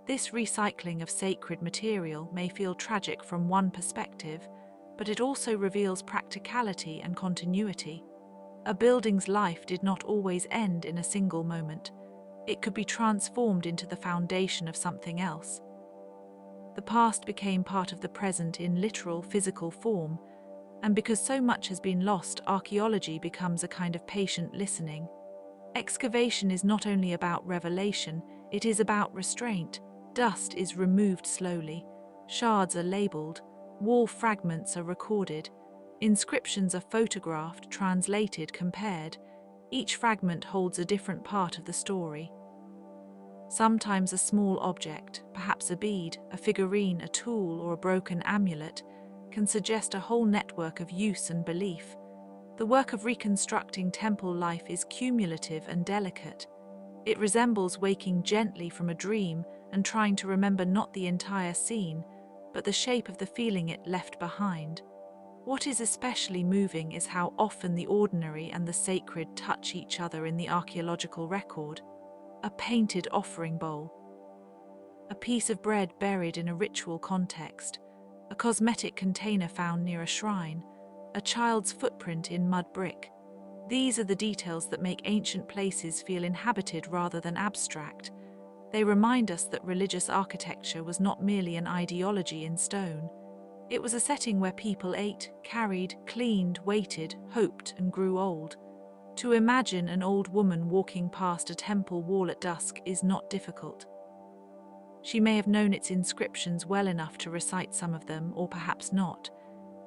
This recycling of sacred material may feel tragic from one perspective, but it also reveals practicality and continuity. A building's life did not always end in a single moment. It could be transformed into the foundation of something else. The past became part of the present in literal physical form, and because so much has been lost, archaeology becomes a kind of patient listening. Excavation is not only about revelation, it is about restraint. Dust is removed slowly, shards are labeled, wall fragments are recorded, inscriptions are photographed, translated, compared. Each fragment holds a different part of the story. Sometimes a small object, perhaps a bead, a figurine, a tool, or a broken amulet, can suggest a whole network of use and belief. The work of reconstructing temple life is cumulative and delicate. It resembles waking gently from a dream and trying to remember not the entire scene, but the shape of the feeling it left behind. What is especially moving is how often the ordinary and the sacred touch each other in the archaeological record. A painted offering bowl, a piece of bread buried in a ritual context, a cosmetic container found near a shrine, a child's footprint in mud brick. These are the details that make ancient places feel inhabited rather than abstract. They remind us that religious architecture was not merely an ideology in stone. It was a setting where people ate, carried, cleaned, waited, hoped, and grew old. To imagine an old woman walking past a temple wall at dusk is not difficult. She may have known its inscriptions well enough to recite some of them, or perhaps not.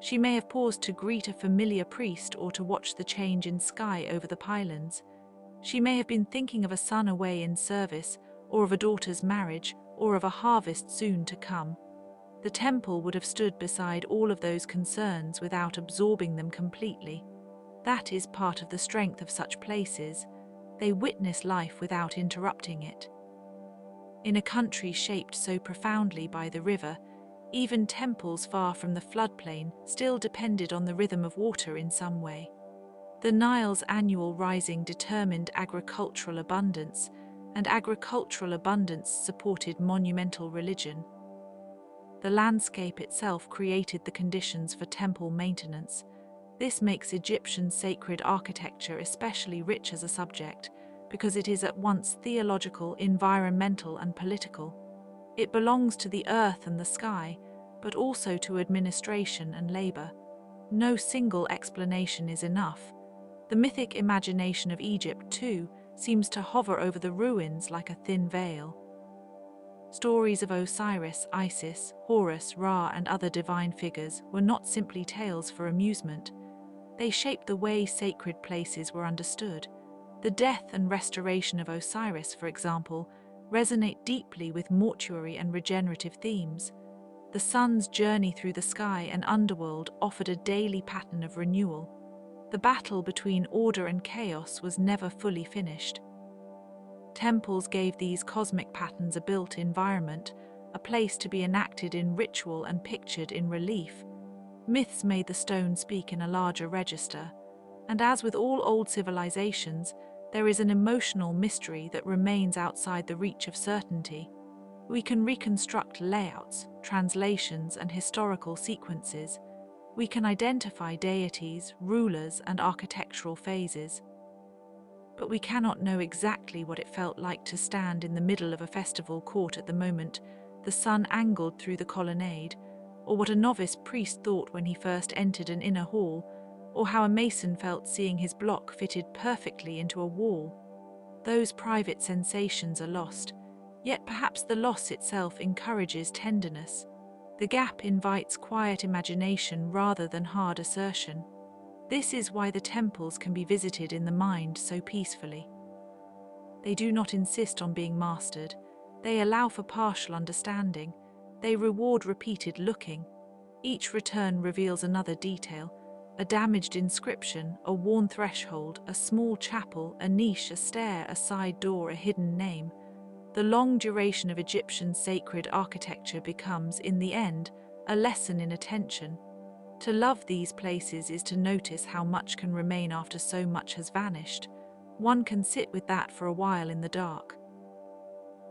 She may have paused to greet a familiar priest or to watch the change in sky over the pylons. She may have been thinking of a son away in service, or of a daughter's marriage, or of a harvest soon to come. The temple would have stood beside all of those concerns without absorbing them completely. That is part of the strength of such places. They witness life without interrupting it. In a country shaped so profoundly by the river, even temples far from the floodplain still depended on the rhythm of water in some way. The Nile's annual rising determined agricultural abundance, and agricultural abundance supported monumental religion. The landscape itself created the conditions for temple maintenance. This makes Egyptian sacred architecture especially rich as a subject, because it is at once theological, environmental, and political. It belongs to the earth and the sky, but also to administration and labor. No single explanation is enough. The mythic imagination of Egypt, too, seems to hover over the ruins like a thin veil. Stories of Osiris, Isis, Horus, Ra, and other divine figures were not simply tales for amusement. They shaped the way sacred places were understood. The death and restoration of Osiris, for example, resonate deeply with mortuary and regenerative themes. The sun's journey through the sky and underworld offered a daily pattern of renewal. The battle between order and chaos was never fully finished. Temples gave these cosmic patterns a built environment, a place to be enacted in ritual and pictured in relief. Myths made the stone speak in a larger register, and as with all old civilizations, there is an emotional mystery that remains outside the reach of certainty. We can reconstruct layouts, translations, and historical sequences. We can identify deities, rulers, and architectural phases. But we cannot know exactly what it felt like to stand in the middle of a festival court at the moment the sun angled through the colonnade, or what a novice priest thought when he first entered an inner hall, or how a mason felt seeing his block fitted perfectly into a wall. Those private sensations are lost, yet perhaps the loss itself encourages tenderness. The gap invites quiet imagination rather than hard assertion. This is why the temples can be visited in the mind so peacefully. They do not insist on being mastered. They allow for partial understanding. They reward repeated looking. Each return reveals another detail: a damaged inscription, a worn threshold, a small chapel, a niche, a stair, a side door, a hidden name. The long duration of Egyptian sacred architecture becomes, in the end, a lesson in attention. To love these places is to notice how much can remain after so much has vanished. One can sit with that for a while in the dark.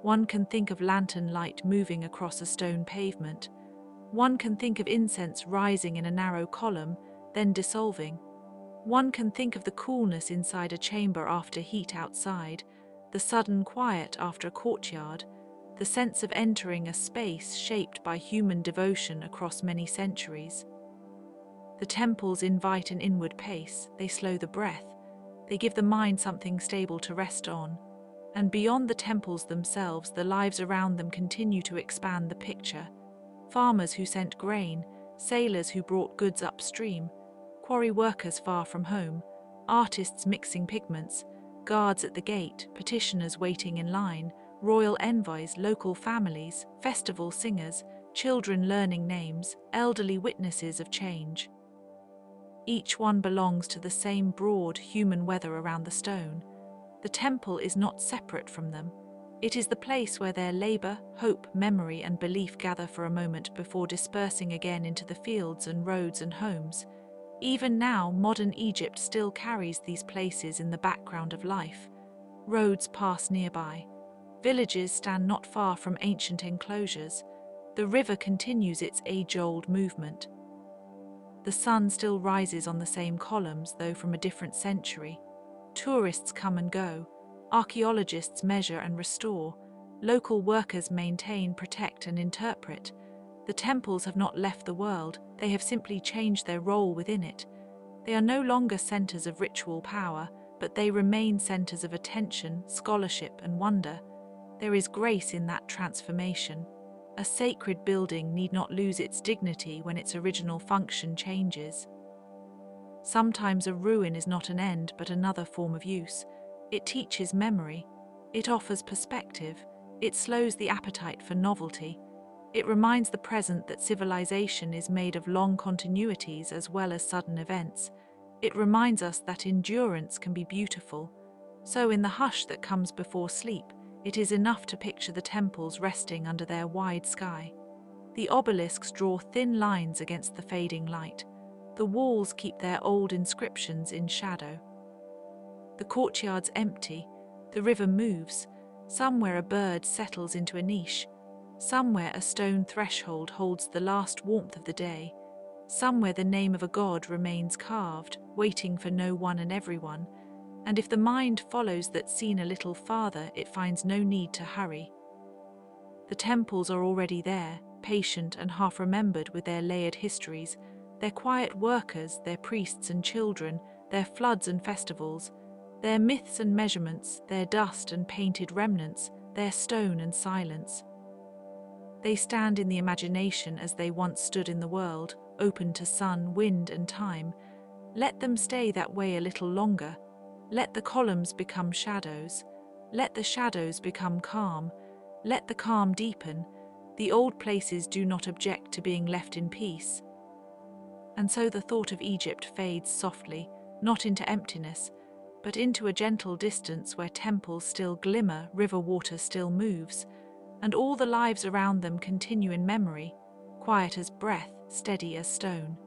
One can think of lantern light moving across a stone pavement. One can think of incense rising in a narrow column, then dissolving. One can think of the coolness inside a chamber after heat outside, the sudden quiet after a courtyard, the sense of entering a space shaped by human devotion across many centuries. The temples invite an inward pace, they slow the breath, they give the mind something stable to rest on. And beyond the temples themselves, the lives around them continue to expand the picture. Farmers who sent grain, sailors who brought goods upstream, quarry workers far from home, artists mixing pigments, guards at the gate, petitioners waiting in line, royal envoys, local families, festival singers, children learning names, elderly witnesses of change. Each one belongs to the same broad human weather around the stone. The temple is not separate from them. It is the place where their labor, hope, memory, and belief gather for a moment before dispersing again into the fields and roads and homes. Even now, modern Egypt still carries these places in the background of life. Roads pass nearby. Villages stand not far from ancient enclosures. The river continues its age-old movement. The sun still rises on the same columns, though from a different century. Tourists come and go. Archaeologists measure and restore. Local workers maintain, protect, and interpret. The temples have not left the world, they have simply changed their role within it. They are no longer centers of ritual power, but they remain centers of attention, scholarship, and wonder. There is grace in that transformation. A sacred building need not lose its dignity when its original function changes. Sometimes a ruin is not an end but another form of use. It teaches memory. It offers perspective. It slows the appetite for novelty. It reminds the present that civilization is made of long continuities as well as sudden events. It reminds us that endurance can be beautiful. So in the hush that comes before sleep, it is enough to picture the temples resting under their wide sky. The obelisks draw thin lines against the fading light. The walls keep their old inscriptions in shadow. The courtyard's empty. The river moves. Somewhere a bird settles into a niche. Somewhere a stone threshold holds the last warmth of the day. Somewhere the name of a god remains carved, waiting for no one and everyone. And if the mind follows that scene a little farther, it finds no need to hurry. The temples are already there, patient and half-remembered with their layered histories, their quiet workers, their priests and children, their floods and festivals, their myths and measurements, their dust and painted remnants, their stone and silence. They stand in the imagination as they once stood in the world, open to sun, wind, and time. Let them stay that way a little longer. Let the columns become shadows. Let the shadows become calm. Let the calm deepen. The old places do not object to being left in peace. And so the thought of Egypt fades softly, not into emptiness, but into a gentle distance where temples still glimmer, river water still moves, and all the lives around them continue in memory, quiet as breath, steady as stone.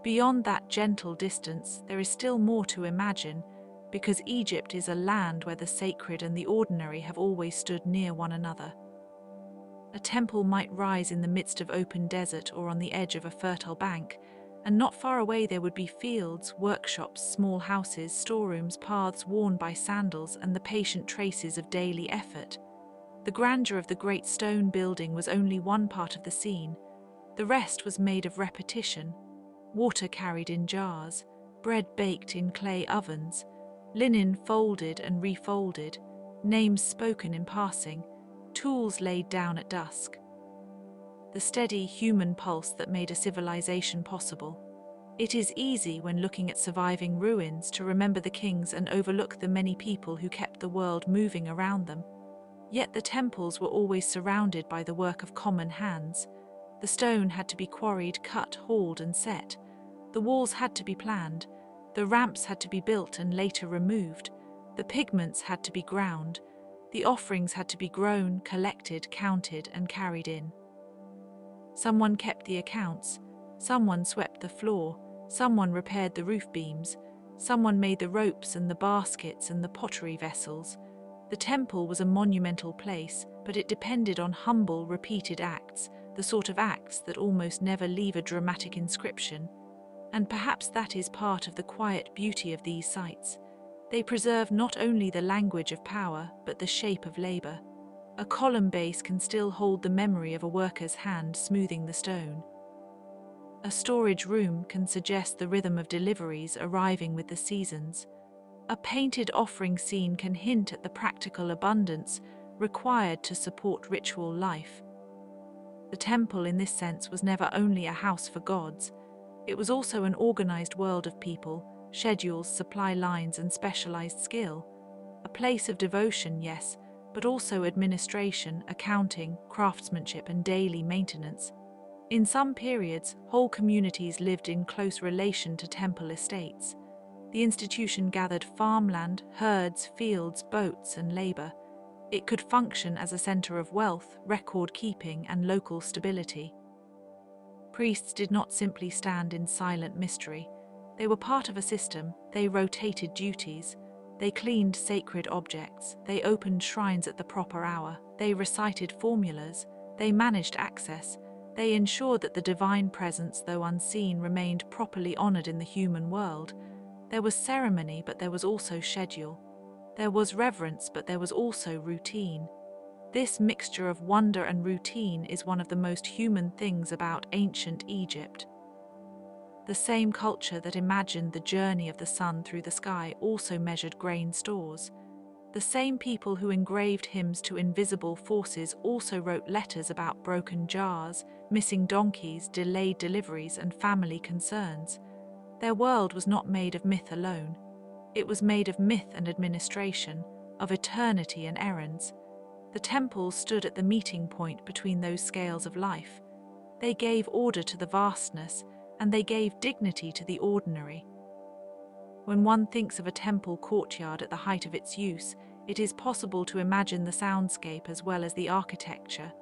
Beyond that gentle distance, there is still more to imagine, because Egypt is a land where the sacred and the ordinary have always stood near one another. A temple might rise in the midst of open desert or on the edge of a fertile bank, and not far away there would be fields, workshops, small houses, storerooms, paths worn by sandals, and the patient traces of daily effort. The grandeur of the great stone building was only one part of the scene. The rest was made of repetition: water carried in jars, bread baked in clay ovens, linen folded and refolded, names spoken in passing, tools laid down at dusk. The steady human pulse that made a civilization possible. It is easy, when looking at surviving ruins, to remember the kings and overlook the many people who kept the world moving around them. Yet the temples were always surrounded by the work of common hands. The stone had to be quarried, cut, hauled, and set. The walls had to be planned. The ramps had to be built and later removed. The pigments had to be ground. The offerings had to be grown, collected, counted, and carried in. Someone kept the accounts. Someone swept the floor. Someone repaired the roof beams. Someone made the ropes and the baskets and the pottery vessels. The temple was a monumental place, but it depended on humble, repeated acts, the sort of acts that almost never leave a dramatic inscription. And perhaps that is part of the quiet beauty of these sites. They preserve not only the language of power, but the shape of labor. A column base can still hold the memory of a worker's hand smoothing the stone. A storage room can suggest the rhythm of deliveries arriving with the seasons. A painted offering scene can hint at the practical abundance required to support ritual life. The temple, in this sense, was never only a house for gods. It was also an organized world of people, schedules, supply lines, and specialized skill. A place of devotion, yes, but also administration, accounting, craftsmanship, and daily maintenance. In some periods, whole communities lived in close relation to temple estates. The institution gathered farmland, herds, fields, boats, and labor. It could function as a center of wealth, record-keeping, and local stability. Priests did not simply stand in silent mystery. They were part of a system. They rotated duties. They cleaned sacred objects. They opened shrines at the proper hour. They recited formulas. They managed access. They ensured that the divine presence, though unseen, remained properly honored in the human world. There was ceremony, but there was also schedule. There was reverence, but there was also routine. This mixture of wonder and routine is one of the most human things about ancient Egypt. The same culture that imagined the journey of the sun through the sky also measured grain stores. The same people who engraved hymns to invisible forces also wrote letters about broken jars, missing donkeys, delayed deliveries, and family concerns. Their world was not made of myth alone. It was made of myth and administration, of eternity and errands. The temples stood at the meeting point between those scales of life. They gave order to the vastness, and they gave dignity to the ordinary. When one thinks of a temple courtyard at the height of its use, it is possible to imagine the soundscape as well as the architecture.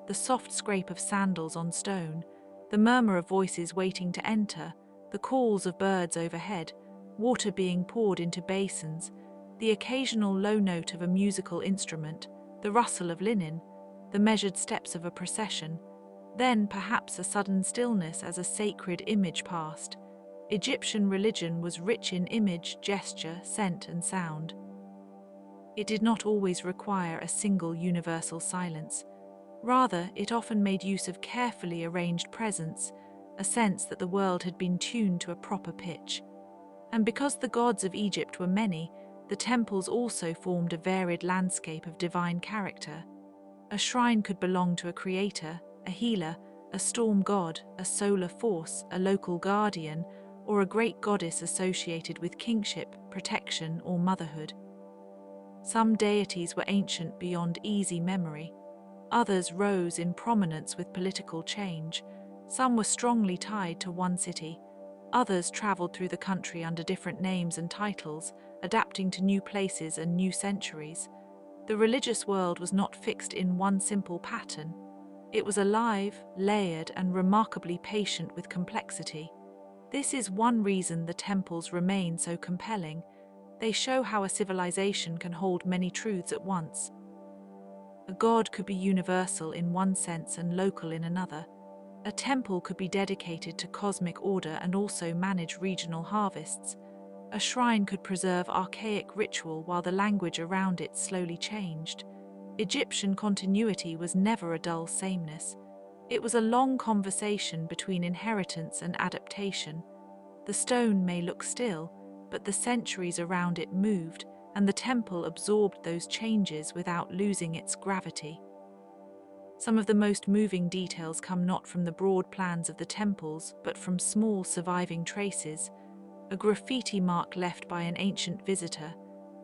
The soft scrape of sandals on stone, the murmur of voices waiting to enter, the calls of birds overhead, water being poured into basins, the occasional low note of a musical instrument, the rustle of linen, the measured steps of a procession, then perhaps a sudden stillness as a sacred image passed. Egyptian religion was rich in image, gesture, scent, and sound. It did not always require a single universal silence. Rather, it often made use of carefully arranged presence, a sense that the world had been tuned to a proper pitch. And because the gods of Egypt were many, the temples also formed a varied landscape of divine character. A shrine could belong to a creator, a healer, a storm god, a solar force, a local guardian, or a great goddess associated with kingship, protection, or motherhood. Some deities were ancient beyond easy memory. Others rose in prominence with political change. Some were strongly tied to one city. Others traveled through the country under different names and titles, adapting to new places and new centuries. The religious world was not fixed in one simple pattern. It was alive, layered, and remarkably patient with complexity. This is one reason the temples remain so compelling. They show how a civilization can hold many truths at once. A god could be universal in one sense and local in another. A temple could be dedicated to cosmic order and also manage regional harvests. A shrine could preserve archaic ritual while the language around it slowly changed. Egyptian continuity was never a dull sameness. It was a long conversation between inheritance and adaptation. The stone may look still, but the centuries around it moved, and the temple absorbed those changes without losing its gravity. Some of the most moving details come not from the broad plans of the temples, but from small surviving traces: a graffiti mark left by an ancient visitor,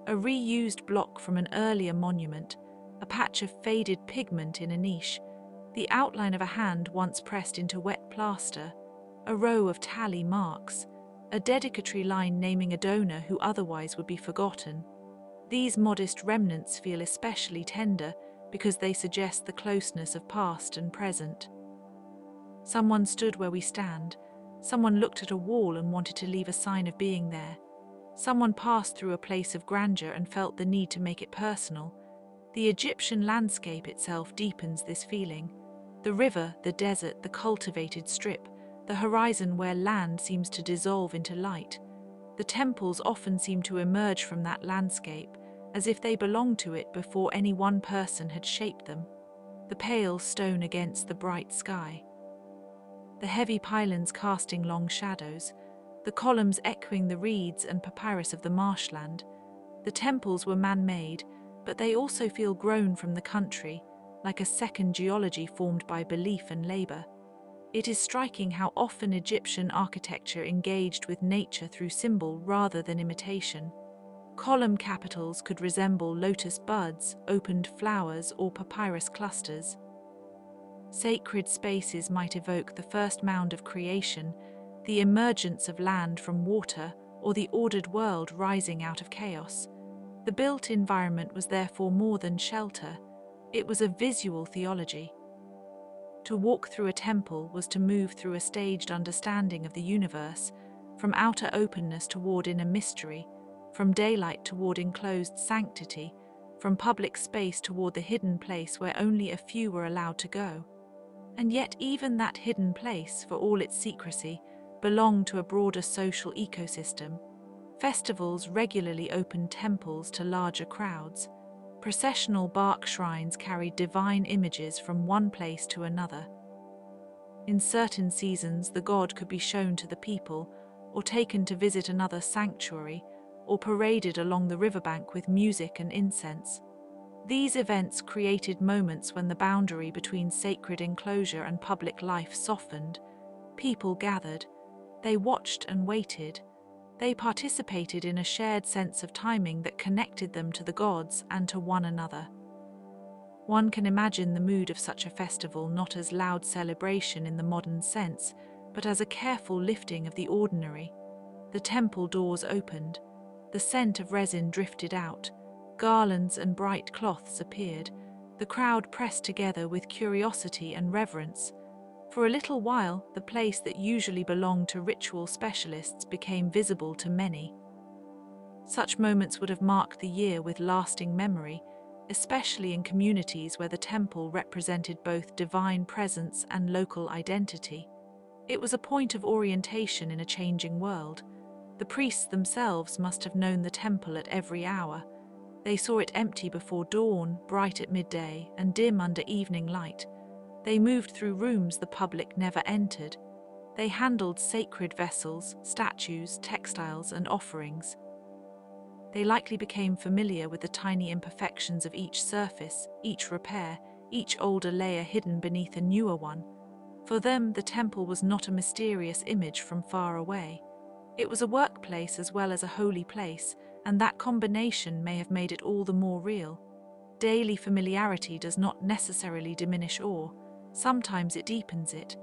a reused block from an earlier monument, a patch of faded pigment in a niche, the outline of a hand once pressed into wet plaster, a row of tally marks, a dedicatory line naming a donor who otherwise would be forgotten. These modest remnants feel especially tender because they suggest the closeness of past and present. Someone stood where we stand. Someone looked at a wall and wanted to leave a sign of being there. Someone passed through a place of grandeur and felt the need to make it personal. The Egyptian landscape itself deepens this feeling. The river, the desert, the cultivated strip, the horizon where land seems to dissolve into light. The temples often seem to emerge from that landscape, as if they belonged to it before any one person had shaped them. The pale stone against the bright sky. The heavy pylons casting long shadows, the columns echoing the reeds and papyrus of the marshland. The temples were man-made, but they also feel grown from the country, like a second geology formed by belief and labor. It is striking how often Egyptian architecture engaged with nature through symbol rather than imitation. Column capitals could resemble lotus buds, opened flowers, or papyrus clusters. Sacred spaces might evoke the first mound of creation, the emergence of land from water, or the ordered world rising out of chaos. The built environment was therefore more than shelter. It was a visual theology. To walk through a temple was to move through a staged understanding of the universe, from outer openness toward inner mystery, from daylight toward enclosed sanctity, from public space toward the hidden place where only a few were allowed to go. And yet even that hidden place, for all its secrecy, belonged to a broader social ecosystem. Festivals regularly opened temples to larger crowds. Processional bark shrines carried divine images from one place to another. In certain seasons, the god could be shown to the people, or taken to visit another sanctuary, or paraded along the riverbank with music and incense. These events created moments when the boundary between sacred enclosure and public life softened. People gathered. They watched and waited. They participated in a shared sense of timing that connected them to the gods and to one another. One can imagine the mood of such a festival not as loud celebration in the modern sense, but as a careful lifting of the ordinary. The temple doors opened. The scent of resin drifted out. Garlands and bright cloths appeared. The crowd pressed together with curiosity and reverence. For a little while, the place that usually belonged to ritual specialists became visible to many. Such moments would have marked the year with lasting memory, especially in communities where the temple represented both divine presence and local identity. It was a point of orientation in a changing world. The priests themselves must have known the temple at every hour. They saw it empty before dawn, bright at midday, and dim under evening light. They moved through rooms the public never entered. They handled sacred vessels, statues, textiles, and offerings. They likely became familiar with the tiny imperfections of each surface, each repair, each older layer hidden beneath a newer one. For them, the temple was not a mysterious image from far away. It was a workplace as well as a holy place, and that combination may have made it all the more real. Daily familiarity does not necessarily diminish awe. Sometimes it deepens it.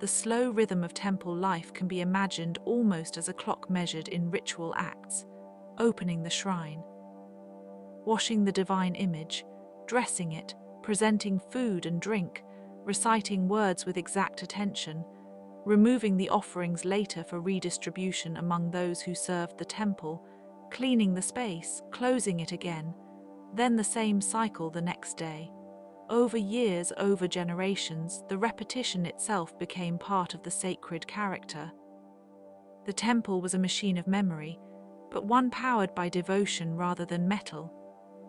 The slow rhythm of temple life can be imagined almost as a clock measured in ritual acts. Opening the shrine, washing the divine image, dressing it, presenting food and drink, reciting words with exact attention, removing the offerings later for redistribution among those who served the temple, cleaning the space, closing it again, then the same cycle the next day. Over years, over generations, the repetition itself became part of the sacred character. The temple was a machine of memory, but one powered by devotion rather than metal.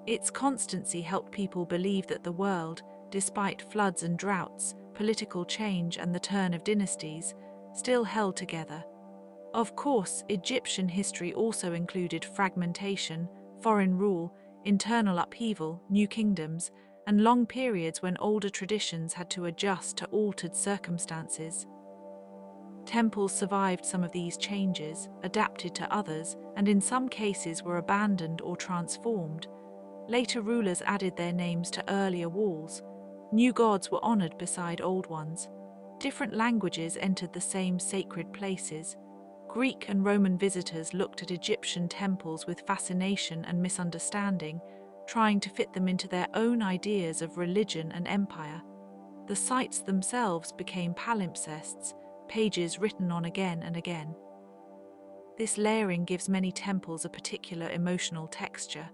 Its constancy helped people believe that the world, despite floods and droughts, political change and the turn of dynasties, still held together. Of course, Egyptian history also included fragmentation, foreign rule, internal upheaval, new kingdoms, and long periods when older traditions had to adjust to altered circumstances. Temples survived some of these changes, adapted to others, and in some cases were abandoned or transformed. Later rulers added their names to earlier walls. New gods were honored beside old ones. Different languages entered the same sacred places. Greek and Roman visitors looked at Egyptian temples with fascination and misunderstanding, trying to fit them into their own ideas of religion and empire. The sites themselves became palimpsests, pages written on again and again. This layering gives many temples a particular emotional texture.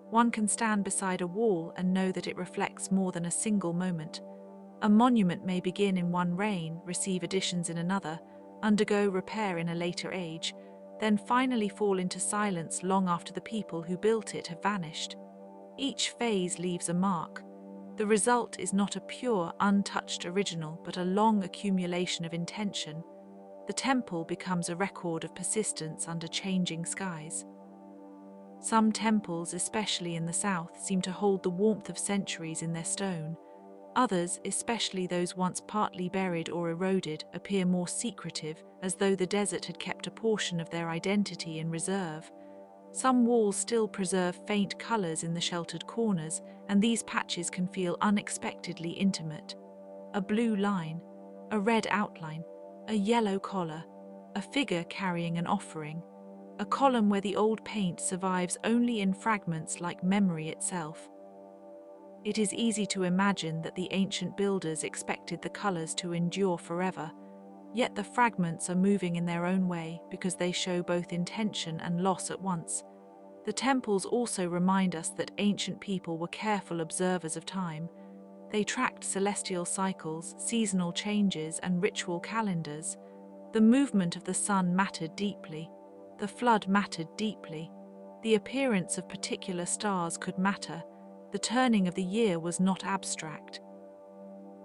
One can stand beside a wall and know that it reflects more than a single moment. A monument may begin in one reign, receive additions in another, undergo repair in a later age, then finally fall into silence long after the people who built it have vanished. Each phase leaves a mark. The result is not a pure, untouched original, but a long accumulation of intention. The temple becomes a record of persistence under changing skies. Some temples, especially in the south, seem to hold the warmth of centuries in their stone. Others, especially those once partly buried or eroded, appear more secretive, as though the desert had kept a portion of their identity in reserve. Some walls still preserve faint colors in the sheltered corners, and these patches can feel unexpectedly intimate. A blue line, a red outline, a yellow collar, a figure carrying an offering, a column where the old paint survives only in fragments like memory itself. It is easy to imagine that the ancient builders expected the colors to endure forever, yet the fragments are moving in their own way because they show both intention and loss at once. The temples also remind us that ancient people were careful observers of time. They tracked celestial cycles, seasonal changes, and ritual calendars. The movement of the sun mattered deeply. The flood mattered deeply. The appearance of particular stars could matter. The turning of the year was not abstract.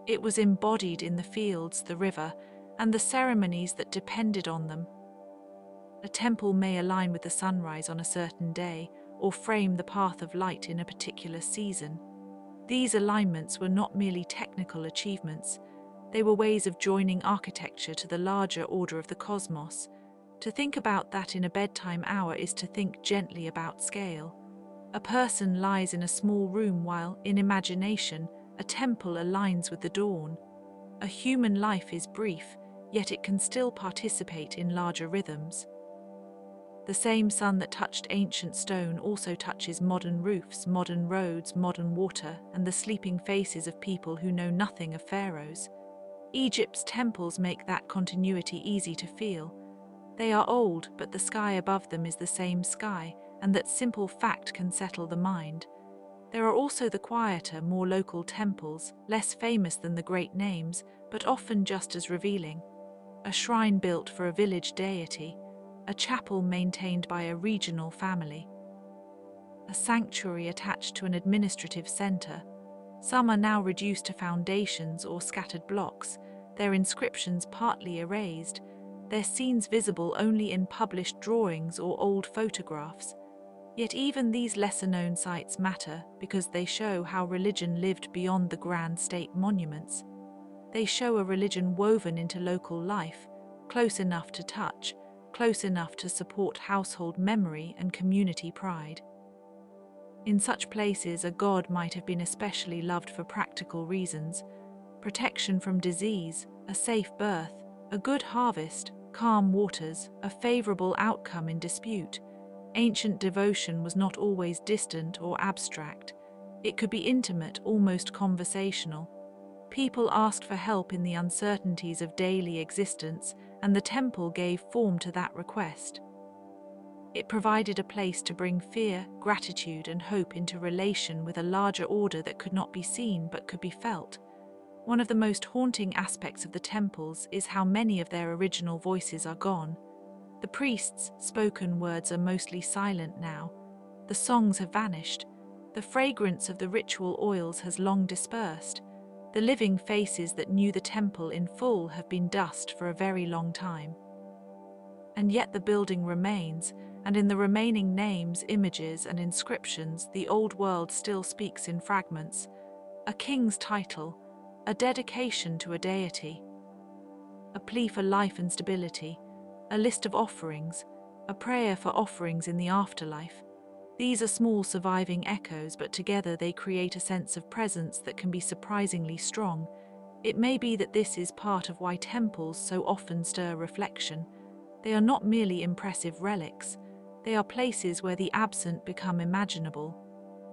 It was embodied in the fields, the river, and the ceremonies that depended on them. A temple may align with the sunrise on a certain day, or frame the path of light in a particular season. These alignments were not merely technical achievements. They were ways of joining architecture to the larger order of the cosmos. To think about that in a bedtime hour is to think gently about scale. A person lies in a small room while, in imagination, a temple aligns with the dawn. A human life is brief, yet it can still participate in larger rhythms. The same sun that touched ancient stone also touches modern roofs, modern roads, modern water, and the sleeping faces of people who know nothing of pharaohs. Egypt's temples make that continuity easy to feel. They are old, but the sky above them is the same sky, and that simple fact can settle the mind. There are also the quieter, more local temples, less famous than the great names, but often just as revealing. A shrine built for a village deity, a chapel maintained by a regional family, a sanctuary attached to an administrative center. Some are now reduced to foundations or scattered blocks, their inscriptions partly erased, their scenes visible only in published drawings or old photographs. Yet even these lesser-known sites matter because they show how religion lived beyond the grand state monuments. They show a religion woven into local life, close enough to touch, close enough to support household memory and community pride. In such places, a god might have been especially loved for practical reasons: protection from disease, a safe birth, a good harvest, calm waters, a favorable outcome in dispute. Ancient devotion was not always distant or abstract. It could be intimate, almost conversational. People asked for help in the uncertainties of daily existence, and the temple gave form to that request. It provided a place to bring fear, gratitude, and hope into relation with a larger order that could not be seen but could be felt. One of the most haunting aspects of the temples is how many of their original voices are gone. The priests' spoken words are mostly silent now. The songs have vanished. The fragrance of the ritual oils has long dispersed. The living faces that knew the temple in full have been dust for a very long time. And yet the building remains, and in the remaining names, images, and inscriptions, the old world still speaks in fragments. A king's title, a dedication to a deity, a plea for life and stability, a list of offerings, a prayer for offerings in the afterlife. These are small surviving echoes, but together they create a sense of presence that can be surprisingly strong. It may be that this is part of why temples so often stir reflection. They are not merely impressive relics. They are places where the absent become imaginable.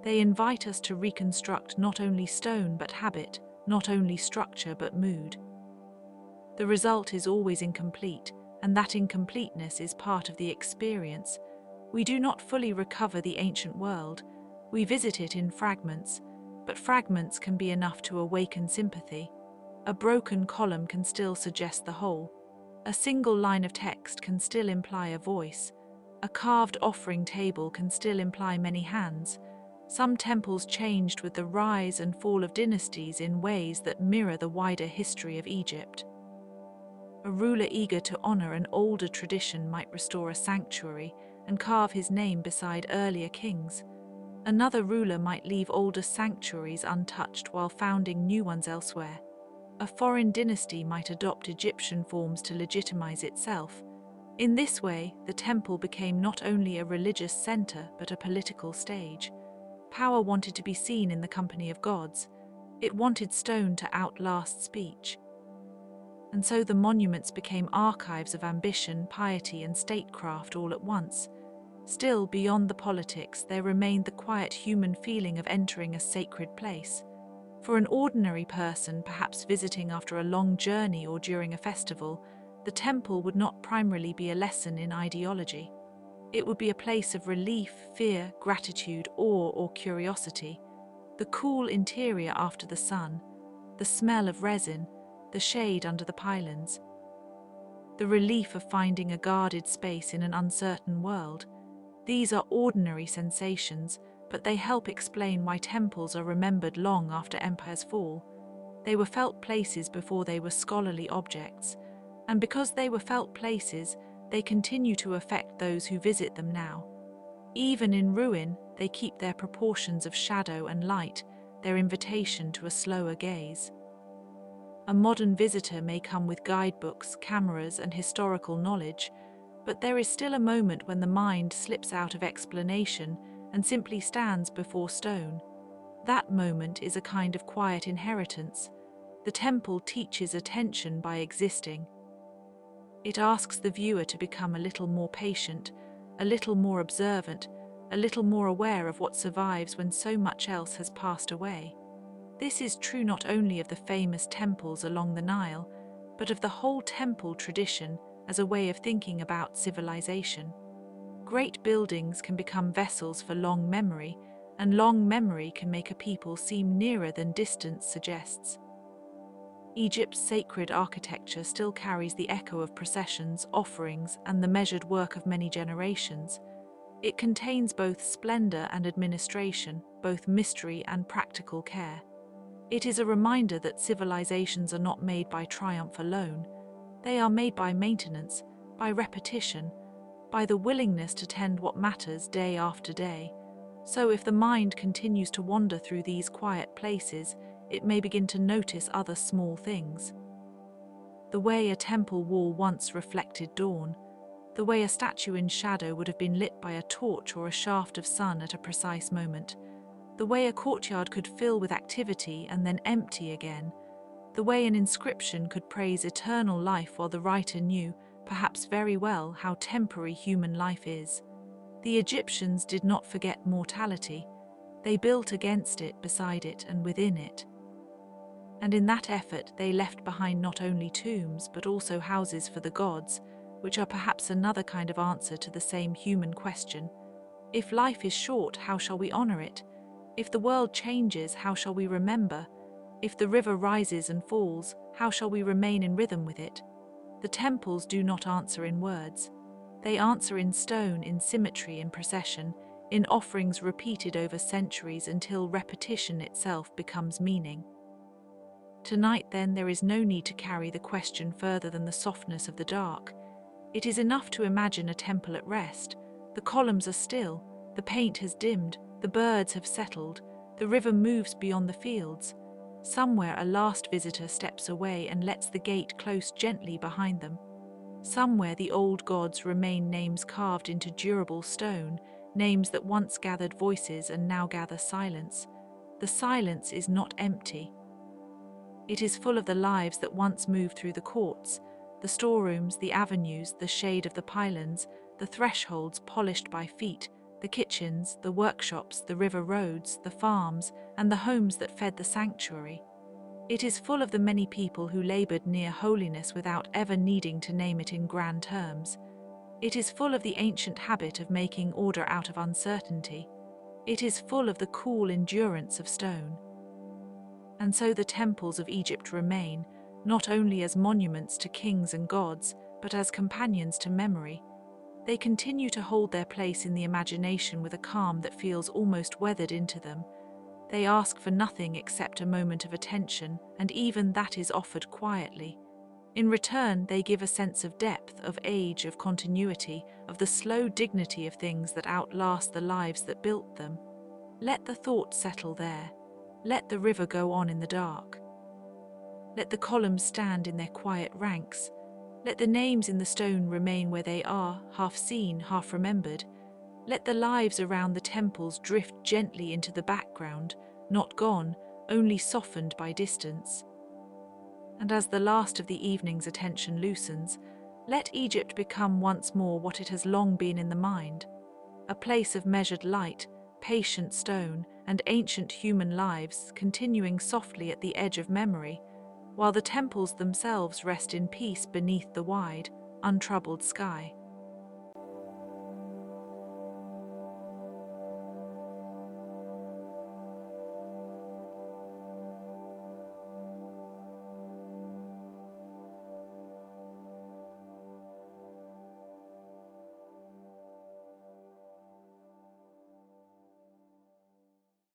They invite us to reconstruct not only stone but habit, not only structure but mood. The result is always incomplete, and that incompleteness is part of the experience. We do not fully recover the ancient world. We visit it in fragments, but fragments can be enough to awaken sympathy. A broken column can still suggest the whole. A single line of text can still imply a voice. A carved offering table can still imply many hands. Some temples changed with the rise and fall of dynasties in ways that mirror the wider history of Egypt. A ruler eager to honor an older tradition might restore a sanctuary and carve his name beside earlier kings. Another ruler might leave older sanctuaries untouched while founding new ones elsewhere. A foreign dynasty might adopt Egyptian forms to legitimize itself. In this way, the temple became not only a religious center but a political stage. Power wanted to be seen in the company of gods. It wanted stone to outlast speech. And so the monuments became archives of ambition, piety, and statecraft all at once. Still, beyond the politics, there remained the quiet human feeling of entering a sacred place. For an ordinary person, perhaps visiting after a long journey or during a festival, the temple would not primarily be a lesson in ideology. It would be a place of relief, fear, gratitude, awe, or curiosity. The cool interior after the sun, the smell of resin, the shade under the pylons, the relief of finding a guarded space in an uncertain world. These are ordinary sensations, but they help explain why temples are remembered long after empires fall. They were felt places before they were scholarly objects, and because they were felt places, they continue to affect those who visit them now. Even in ruin, they keep their proportions of shadow and light, their invitation to a slower gaze. A modern visitor may come with guidebooks, cameras, and historical knowledge, but there is still a moment when the mind slips out of explanation and simply stands before stone. That moment is a kind of quiet inheritance. The temple teaches attention by existing. It asks the viewer to become a little more patient, a little more observant, a little more aware of what survives when so much else has passed away. This is true not only of the famous temples along the Nile, but of the whole temple tradition as a way of thinking about civilization. Great buildings can become vessels for long memory, and long memory can make a people seem nearer than distance suggests. Egypt's sacred architecture still carries the echo of processions, offerings, and the measured work of many generations. It contains both splendor and administration, both mystery and practical care. It is a reminder that civilizations are not made by triumph alone. They are made by maintenance, by repetition, by the willingness to tend what matters day after day. So if the mind continues to wander through these quiet places, it may begin to notice other small things. The way a temple wall once reflected dawn, the way a statue in shadow would have been lit by a torch or a shaft of sun at a precise moment, the way a courtyard could fill with activity and then empty again, the way an inscription could praise eternal life while the writer knew, perhaps very well, how temporary human life is. The Egyptians did not forget mortality. They built against it, beside it, and within it. And in that effort they left behind not only tombs but also houses for the gods, which are perhaps another kind of answer to the same human question. If life is short, how shall we honor it? If the world changes, how shall we remember? If the river rises and falls, how shall we remain in rhythm with it? The temples do not answer in words. They answer in stone, in symmetry, in procession, in offerings repeated over centuries until repetition itself becomes meaning. Tonight, then, there is no need to carry the question further than the softness of the dark. It is enough to imagine a temple at rest. The columns are still, the paint has dimmed, the birds have settled, the river moves beyond the fields. Somewhere a last visitor steps away and lets the gate close gently behind them. Somewhere the old gods remain names carved into durable stone, names that once gathered voices and now gather silence. The silence is not empty. It is full of the lives that once moved through the courts, the storerooms, the avenues, the shade of the pylons, the thresholds polished by feet, the kitchens, the workshops, the river roads, the farms, and the homes that fed the sanctuary. It is full of the many people who labored near holiness without ever needing to name it in grand terms. It is full of the ancient habit of making order out of uncertainty. It is full of the cool endurance of stone. And so the temples of Egypt remain, not only as monuments to kings and gods, but as companions to memory. They continue to hold their place in the imagination with a calm that feels almost weathered into them. They ask for nothing except a moment of attention, and even that is offered quietly. In return, they give a sense of depth, of age, of continuity, of the slow dignity of things that outlast the lives that built them. Let the thought settle there. Let the river go on in the dark. Let the columns stand in their quiet ranks. Let the names in the stone remain where they are, half seen, half remembered. Let the lives around the temples drift gently into the background, not gone, only softened by distance. And as the last of the evening's attention loosens, let Egypt become once more what it has long been in the mind, a place of measured light, patient stone, and ancient human lives continuing softly at the edge of memory, while the temples themselves rest in peace beneath the wide, untroubled sky.